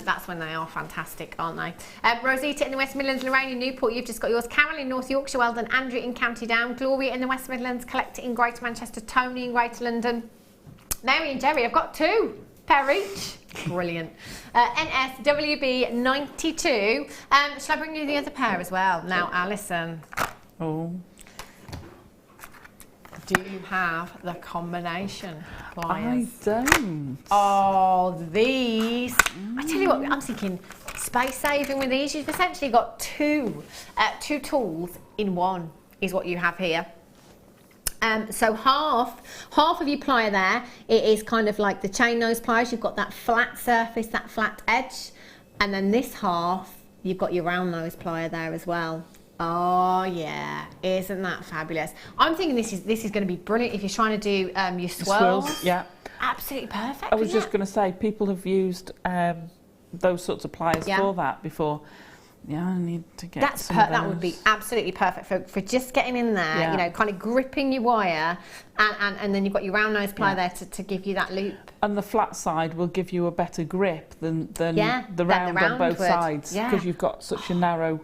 That's when they are fantastic, aren't they? Rosita in the West Midlands, Lorraine in Newport, you've just got yours. Carol in North Yorkshire, well done. Andrew in County Down. Gloria in the West Midlands, collect it in Greater Manchester. Tony in Greater London. Mary and Jerry, I've got 2 pair each. Brilliant. NSWB 92. Shall I bring you the other pair as well? Now, Alison. Oh. Do you have the combination pliers? I don't. Oh, these. I tell you what, I'm thinking space saving with these. You've essentially got two tools in one is what you have here. So half of your plier there, it is kind of like the chain nose pliers. You've got that flat surface, that flat edge. And then this half, you've got your round nose plier there as well. Oh yeah, isn't that fabulous? I'm thinking this is going to be brilliant if you're trying to do your swirls. Yeah, absolutely perfect. I was just going to say, people have used those sorts of pliers for that before. Yeah, I need to get that would be absolutely perfect for just getting in there, you know, kind of gripping your wire, and then you've got your round nose plier there to give you that loop. And the flat side will give you a better grip than the round on both sides, because you've got such a narrow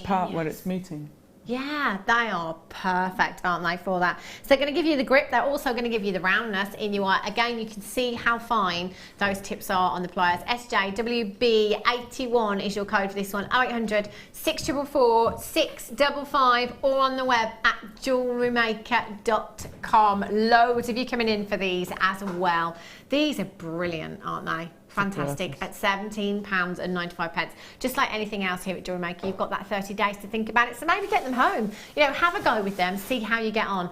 part where it's meeting. Yeah, they are perfect, aren't they, for that? So they're going to give you the grip. They're also going to give you the roundness in your wire. Again, you can see how fine those tips are on the pliers. SJWB81 is your code for this one. 0800 644 655, or on the web at JewelleryMaker.com. Loads of you coming in for these as well. These are brilliant, aren't they? Fantastic, at £17.95. Just like anything else here at Jewellery Maker, you've got that 30 days to think about it, so maybe get them home. You know, have a go with them, see how you get on.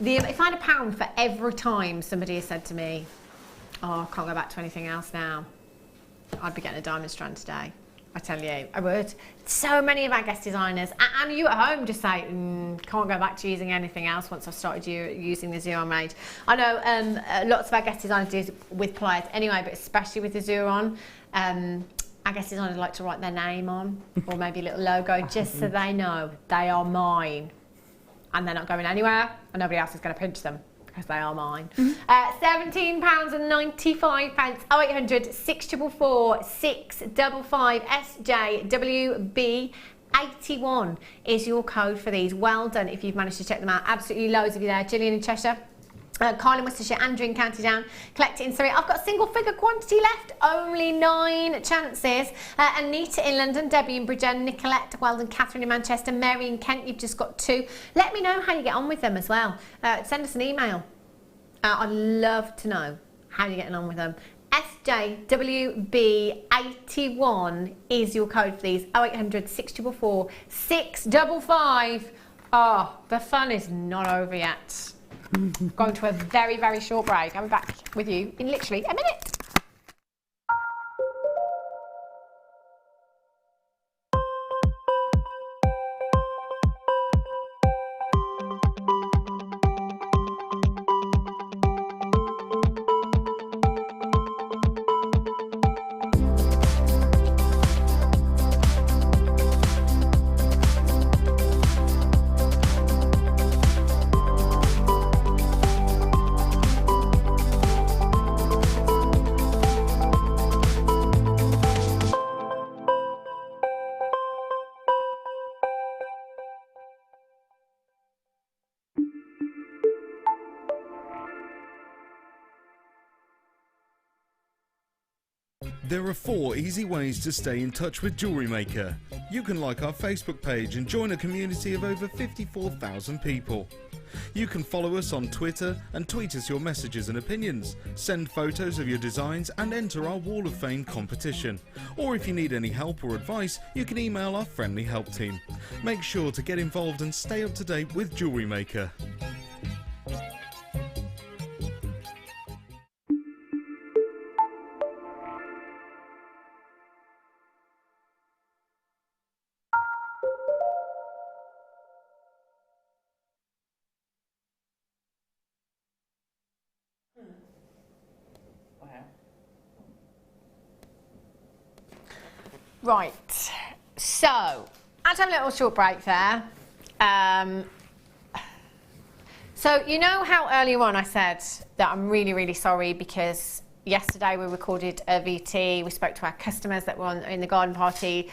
If I had £1 for every time somebody has said to me, oh, I can't go back to anything else now, I'd be getting a diamond strand today. I tell you, I would. So many of our guest designers, and you at home, just say, can't go back to using anything else once I've started using the Xuron range. I know lots of our guest designers do it with pliers anyway, but especially with the Xuron, our guest designers like to write their name on, or maybe a little logo, just so they know they are mine, and they're not going anywhere, and nobody else is going to pinch them, because they are mine. £17.95. 0800 644 655. SJWB81 is your code for these. Well done if you've managed to check them out. Absolutely loads of you there. Gillian in Cheshire, Carl in Worcestershire, Andrew in County Down, Collect it in Surrey. I've got a single figure quantity left, only 9 chances. Anita in London, Debbie in Bridgend, Nicolette, well done, Catherine in Manchester, Mary in Kent, you've just got 2. Let me know how you get on with them as well. Send us an email. I'd love to know how you're getting on with them. SJWB81 is your code for these. 0800 644 655. Oh, the fun is not over yet. Going to a very, very short break. I'll be back with you in literally a minute. There are 4 easy ways to stay in touch with Jewellery Maker. You can like our Facebook page and join a community of over 54,000 people. You can follow us on Twitter and tweet us your messages and opinions, send photos of your designs and enter our Wall of Fame competition. Or if you need any help or advice, you can email our friendly help team. Make sure to get involved and stay up to date with Jewellery Maker. Right, so I had to have a little short break there. So you know how earlier on I said that I'm really, really sorry because yesterday we recorded a VT, we spoke to our customers that were in the garden party,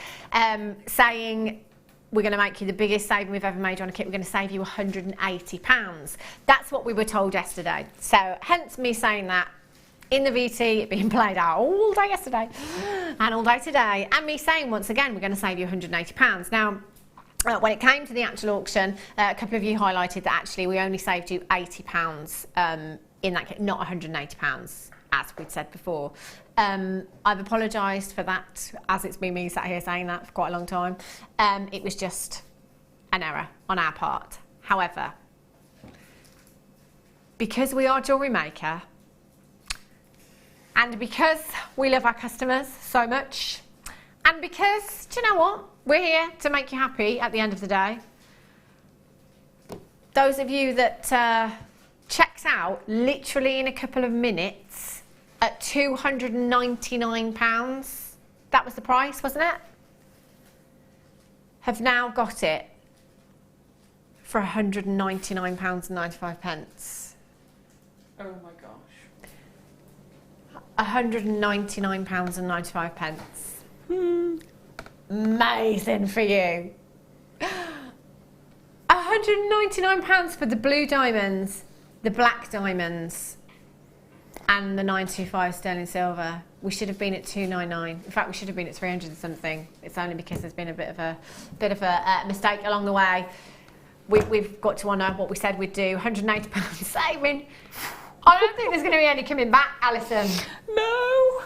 saying we're going to make you the biggest saving we've ever made on a kit, we're going to save you £180. That's what we were told yesterday. So hence me saying that in the VT, being played out all day yesterday and all day today, and me saying once again we're going to save you £180. Now, when it came to the actual auction, a couple of you highlighted that actually we only saved you £80 in that kit, not £180, as we'd said before. I've apologised for that, as it's been me sat here saying that for quite a long time. It was just an error on our part. However, because we are Jewellery Maker, and because we love our customers so much, and because, do you know what? We're here to make you happy at the end of the day. Those of you that checks out literally in a couple of minutes at £299, that was the price, wasn't it? have now got it for £199.95. Oh my gosh. £199.95. Amazing for you. £199 for the blue diamonds, the black diamonds, and the 925 sterling silver. We should have been at 299. In fact, we should have been at 300 and something. It's only because there's been a bit of a mistake along the way. We've got to honour what we said we'd do. £180 saving. I don't think there's going to be any coming back, Alison. No.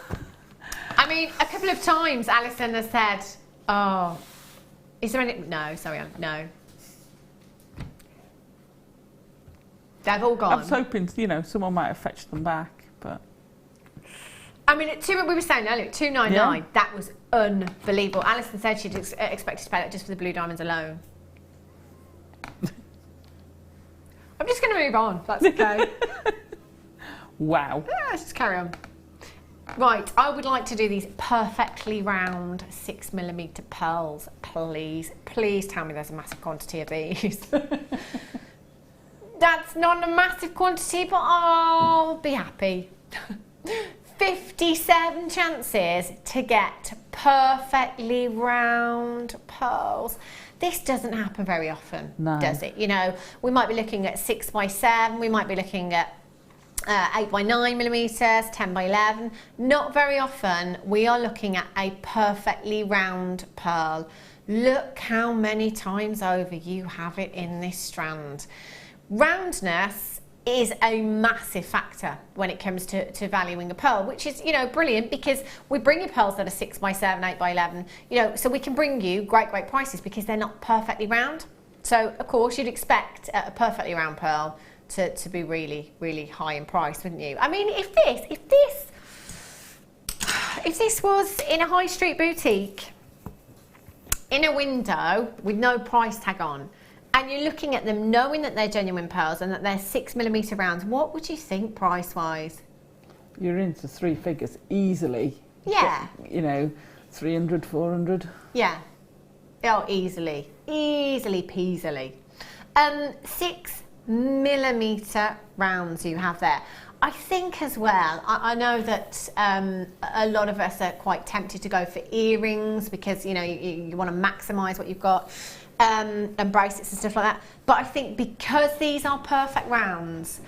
I mean, a couple of times Alison has said, "Oh, is there any?" No, sorry, no. They've all gone. I was hoping, you know, someone might have fetched them back, but. I mean, we were saying earlier, £299. Yeah. That was unbelievable. Alison said she'd expected to pay that just for the blue diamonds alone. I'm just going to move on. That's okay. Wow. Yeah, let's just carry on. Right, I would like to do these perfectly round 6mm pearls, please. Please tell me there's a massive quantity of these. That's not a massive quantity, but I'll be happy. 57 chances to get perfectly round pearls. This doesn't happen very often, does it? You know, we might be looking at 6x7, we might be looking at 8x9mm, 10x11. Not very often we are looking at a perfectly round pearl. Look how many times over you have it in this strand. Roundness is a massive factor when it comes to valuing a pearl, which is, you know, brilliant, because we bring you pearls that are 6x7, 8x11, you know, so we can bring you great prices because they're not perfectly round. So of course you'd expect a perfectly round pearl to be really high in price, wouldn't you? I mean, if this was in a high street boutique, in a window with no price tag on, and you're looking at them knowing that they're genuine pearls and that they're 6mm rounds, what would you think price-wise? You're into three figures easily. Yeah. You know, 300, 400. Yeah. Oh, easily peasily. 6mm rounds you have there. I think as well, I know that a lot of us are quite tempted to go for earrings because, you know, you want to maximise what you've got. And bracelets and stuff like that, but I think because these are perfect rounds,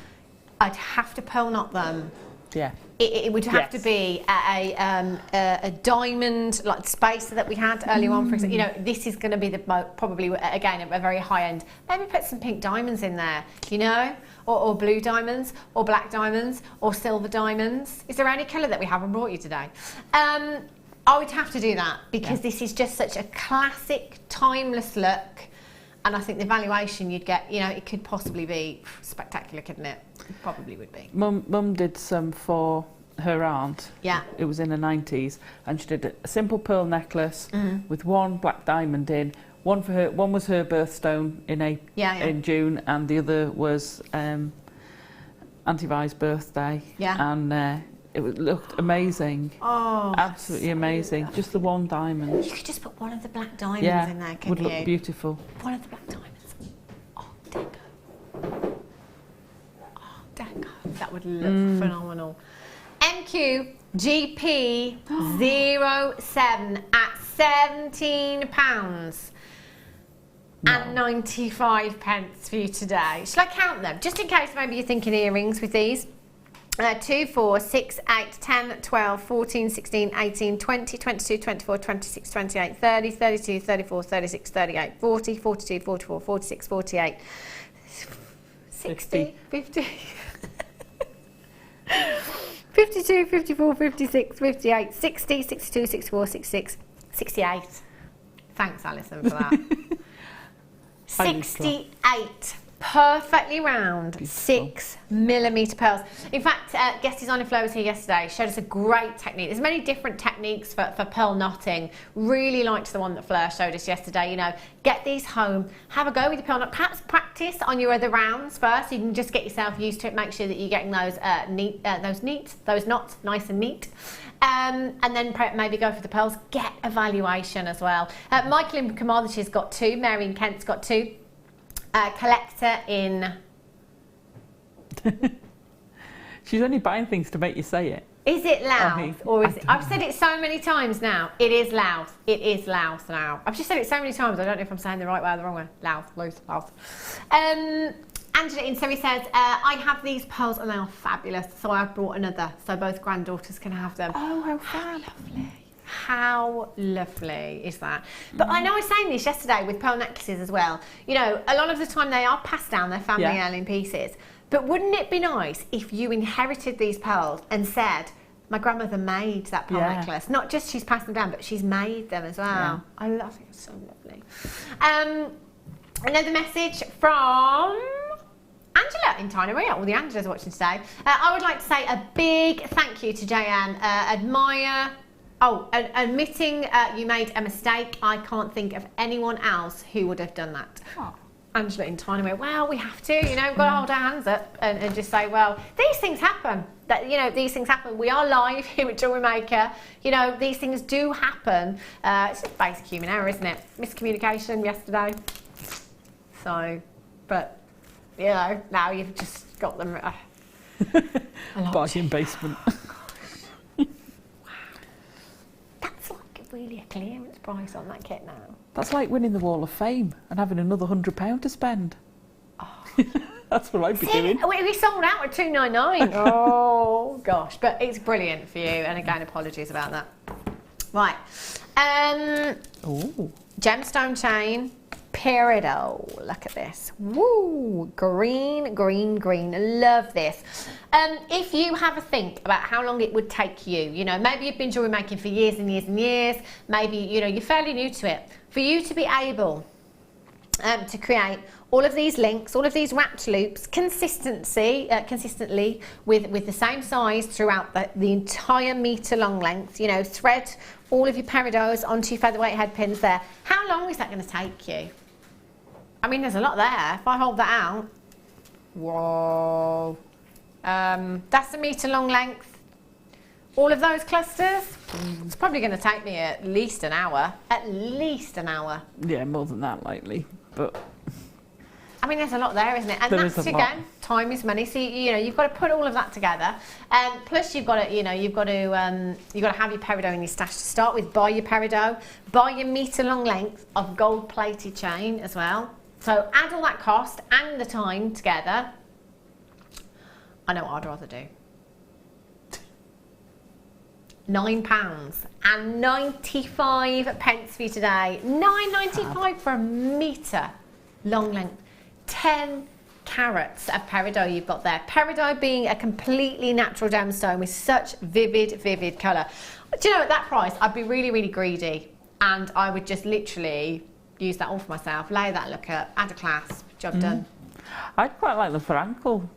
I'd have to pearl knot them. Yeah. It would have to be a diamond like spacer that we had earlier on. For example, you know, this is going to be probably again a very high end. Maybe put some pink diamonds in there, you know, or blue diamonds, or black diamonds, or silver diamonds. Is there any colour that we haven't brought you today? I would have to do that because this is just such a classic, timeless look, and I think the valuation you'd get, you know, it could possibly be spectacular, couldn't it? It probably would be. Mum did some for her aunt. Yeah. It was in the 90s, and she did a simple pearl necklace with one black diamond in. One for her. One was her birthstone in June, and the other was Auntie Vi's birthday. Yeah. And it looked amazing. Oh, absolutely amazing. Just the one diamond. You could just put one of the black diamonds in there, couldn't you? Would look beautiful. One of the black diamonds. Oh, deco. Oh, deco. That would look phenomenal. MQGP07 at £17 and 95 pence for you today. Shall I count them? Just in case maybe you're thinking earrings with these. 2, 4, 6, 8, 10, 12, 14, 16, 18, 20, 22, 24, 26, 28, 30, 32, 34, 36, 38, 40, 42, 44, 46, 48, 60, 50, 52, 54, 56, 58, 60, 62, 64, 66, 68. Thanks, Alison, for that. £68 perfectly round 6mm pearls. In fact, guest designer Flo was here yesterday, showed us a great technique. There's many different techniques for pearl knotting. Really liked the one that Fleur showed us yesterday. You know, get these home, have a go with the pearl knot, perhaps practice on your other rounds first, so you can just get yourself used to it. Make sure that you're getting those those knots nice and neat. And then maybe go for the pearls. Get a valuation as well. Michael in Carmarthenshire has got 2, Mary in Kent's got 2. Collector in... She's only buying things to make you say it. Is it Louth or is it... I've said it so many times now. It is Louth. It is Louth now. I've just said it so many times. I don't know if I'm saying the right way or the wrong way. Louth. Angela in Surrey says, I have these pearls and they are fabulous, so I've brought another so both granddaughters can have them. Oh, how fab. Lovely. How lovely is that? But I know I was saying this yesterday with pearl necklaces as well. You know, a lot of the time they are passed down, they're family heirloom pieces. But wouldn't it be nice if you inherited these pearls and said, my grandmother made that pearl necklace? Not just she's passed them down, but she's made them as well. Yeah. I love it. It's so lovely. Another message from Angela in Tanzanite. All the Angelas are watching today. I would like to say a big thank you to JM. Admitting you made a mistake. I can't think of anyone else who would have done that. Oh. Angela in Tanzanite. Well, we have to, you know, we've got to hold our hands up and just say, well, these things happen. That, you know, these things happen. We are live here at Jewellery Maker. You know, these things do happen. It's just basic human error, isn't it? Miscommunication yesterday. So, but, you know, now you've just got them. Bargain basement. That's like really a clearance price on that kit now. That's like winning the Wall of Fame and having another £100 to spend. Oh. That's what I'd be doing. We sold out at $299. Oh gosh, but it's brilliant for you. And again, apologies about that. Right. Gemstone chain. Peridot. Look at this. Woo! Green, green, green. Love this. If you have a think about how long it would take you, you know, maybe you've been jewellery making for years and years and years, maybe, you know, you're fairly new to it, for you to be able to create all of these links, all of these wrapped loops consistently with the same size throughout the entire metre long length, you know, thread all of your peridots onto your featherweight head pins there. How long is that going to take you? I mean, there's a lot there. If I hold that out, whoa. That's a metre long length. All of those clusters, it's probably going to take me at least an hour. At least an hour. Yeah, more than that likely, but... I mean, there's a lot there, isn't it? And that's, again, time is money. So, you know, you've got to put all of that together. Plus, you've got to, you know, you've got to have your peridot in your stash to start with. Buy your peridot. Buy your metre long length of gold-plated chain as well. So add all that cost and the time together. I know what I'd rather do. £9.95 for you today. £9.95 for a metre long length. 10 carats of peridot you've got there. Peridot being a completely natural gemstone with such vivid colour. Do you know, at that price, I'd be really, really greedy, and I would just literally use that all for myself, lay that look up, add a clasp, job done. I'd quite like them for ankle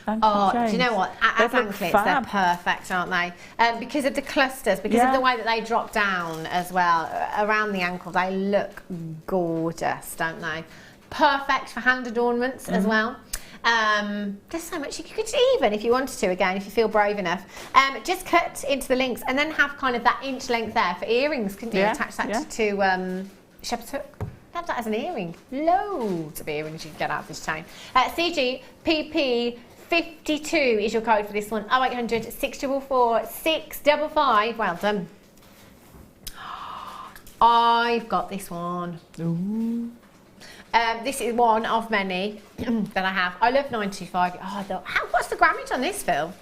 chains. Do you know what? As anklets, they're perfect, aren't they? Because of the clusters, because of the way that they drop down as well, around the ankle, they look gorgeous, don't they? Perfect for hand adornments as well. There's so much you could even, if you wanted to, again, if you feel brave enough, just cut into the links and then have kind of that inch length there for earrings, couldn't you? Attach that to shepherd's hook. Have that as an earring. Loads of earrings you can get out of this chain. CGPP52 is your code for this one. 0800 644 655. Well done. I've got this one. Ooh. This is one of many that I have. I love 925. What's the grammage on this, Phil?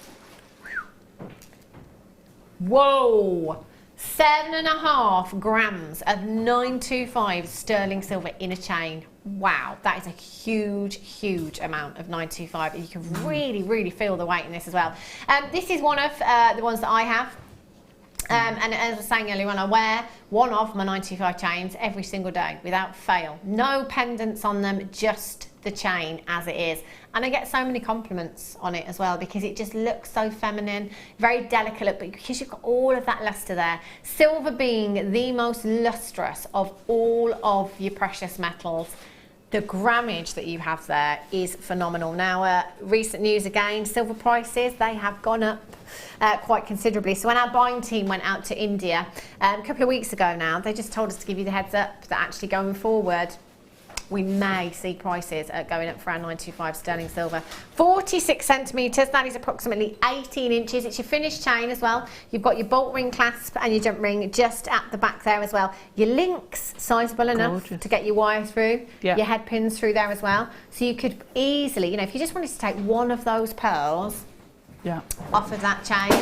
Whoa! 7.5 grams of 925 sterling silver in a chain. Wow, that is a huge amount of 925. You can really feel the weight in this as well. This is one of the ones that I have. And as I was saying earlier on, I wear one of my 925 chains every single day without fail. No pendants on them, just the chain as it is. And I get so many compliments on it as well because it just looks so feminine, very delicate look, but because you've got all of that luster there. Silver being the most lustrous of all of your precious metals. The grammage that you have there is phenomenal. Now, recent news again, silver prices, they have gone up quite considerably. So when our buying team went out to India a couple of weeks ago now, they just told us to give you the heads up that actually going forward, we may see prices going up for our 925 sterling silver. 46 centimetres, that is approximately 18 inches. It's your finished chain as well. You've got your bolt ring clasp and your jump ring just at the back there as well. Your links, sizable enough to get your wire through, your head pins through there as well. So you could easily, you know, if you just wanted to take one of those pearls off of that chain.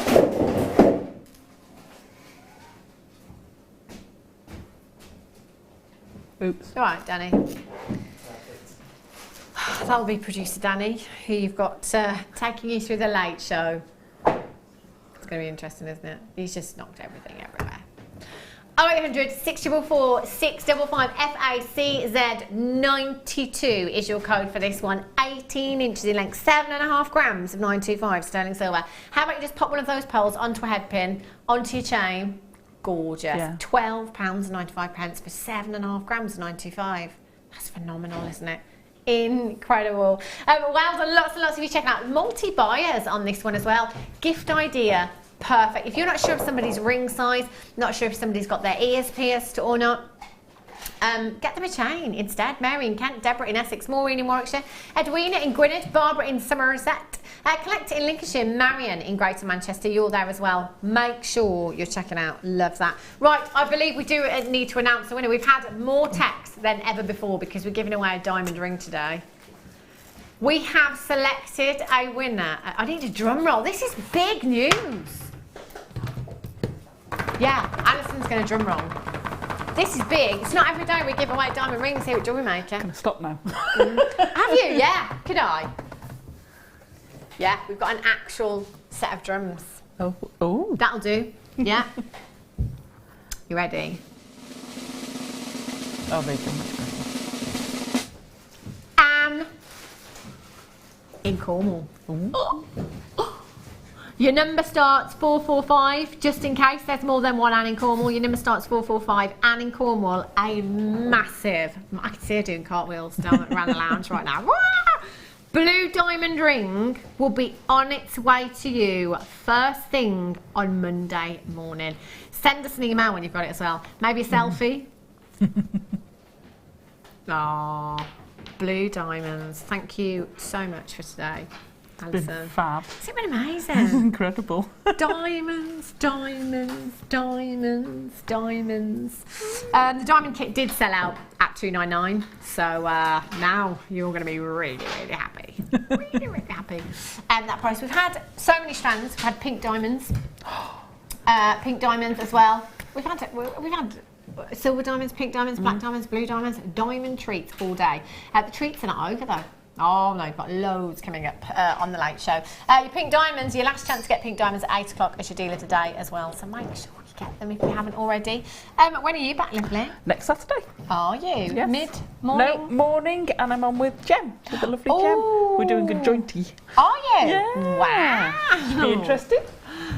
Oops. All right, Danny. That'll be producer Danny, who you've got taking you through the late show. It's going to be interesting, isn't it? He's just knocked everything everywhere. 0800 644 655 FACZ 92 is your code for this one. 18 inches in length, 7.5 grams of 925 sterling silver. How about you just pop one of those pearls onto a head pin, onto your chain? Gorgeous. £12.95 for 7.5 grams of 925. That's phenomenal, isn't it? Incredible. Well done, lots and lots of you checking out. Multi-buyers on this one as well. Gift idea, perfect. If you're not sure of somebody's ring size, not sure if somebody's got their ears pierced or not, get them a chain instead. Mary in Kent, Deborah in Essex, Maureen in Warwickshire, Edwina in Gwynedd, Barbara in Somerset, Collector in Lincolnshire, Marion in Greater Manchester. You're there as well. Make sure you're checking out. Love that. Right, I believe we do need to announce the winner. We've had more texts than ever before because we're giving away a diamond ring today. We have selected a winner. I need a drum roll. This is big news. Yeah, Alison's going to drum roll. This is big. It's not every day we give away diamond rings here at Jewellery Maker. Can I stop now? Have you? Yeah. Could I? Yeah, we've got an actual set of drums. Oh. That'll do. Yeah. You ready? Oh, they do much better. Anne in Cornwall. Your number starts 445, just in case there's more than one Anne in Cornwall. Your number starts 445. Anne in Cornwall, a massive, I can see her doing cartwheels down around the lounge right now. Blue diamond ring will be on its way to you first thing on Monday morning. Send us an email when you've got it as well. Maybe a selfie. Oh, blue diamonds. Thank you so much for today, Alison. Fab. It's been amazing. It's incredible. Diamonds, diamonds, diamonds, diamonds. The diamond kit did sell out at $299, so now you're going to be really, really happy. Really, really happy. And that price. We've had so many strands. We've had pink diamonds, pink diamonds as well. We've had silver diamonds, pink diamonds, black diamonds, blue diamonds, diamond treats all day. The treats are not over though. Oh no, you've got loads coming up on the late show. Your pink diamonds, your last chance to get pink diamonds at 8 o'clock as your deal of the day as well. So make sure you get them if you haven't already. When are you back, Lovely? Next Saturday. Are you? Yes. Mid-morning? No, morning, and I'm on with Gem, with the lovely Gem. We're doing a jointy. Are you? Yeah. Wow. Be interested?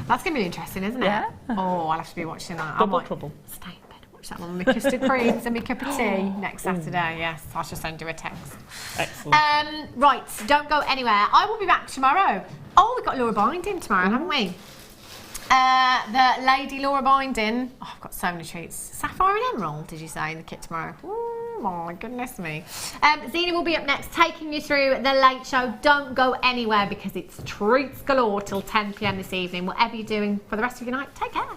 That's going to be interesting, isn't it? Yeah. Oh, I'll have to be watching that. Double trouble. Stay in bed and watch that one with my custard creams and my cup of tea next Saturday. Yes, I shall send you a text. Excellent. Right, don't go anywhere. I will be back tomorrow. Oh, we've got Laura Binding tomorrow, haven't we? The lady Laura Binding. Oh, I've got so many treats. Sapphire and Emerald, did you say, in the kit tomorrow? Oh my goodness me. Zena will be up next, taking you through the late show. Don't go anywhere because it's treats galore till 10 p.m. this evening. Whatever you're doing for the rest of your night, take care.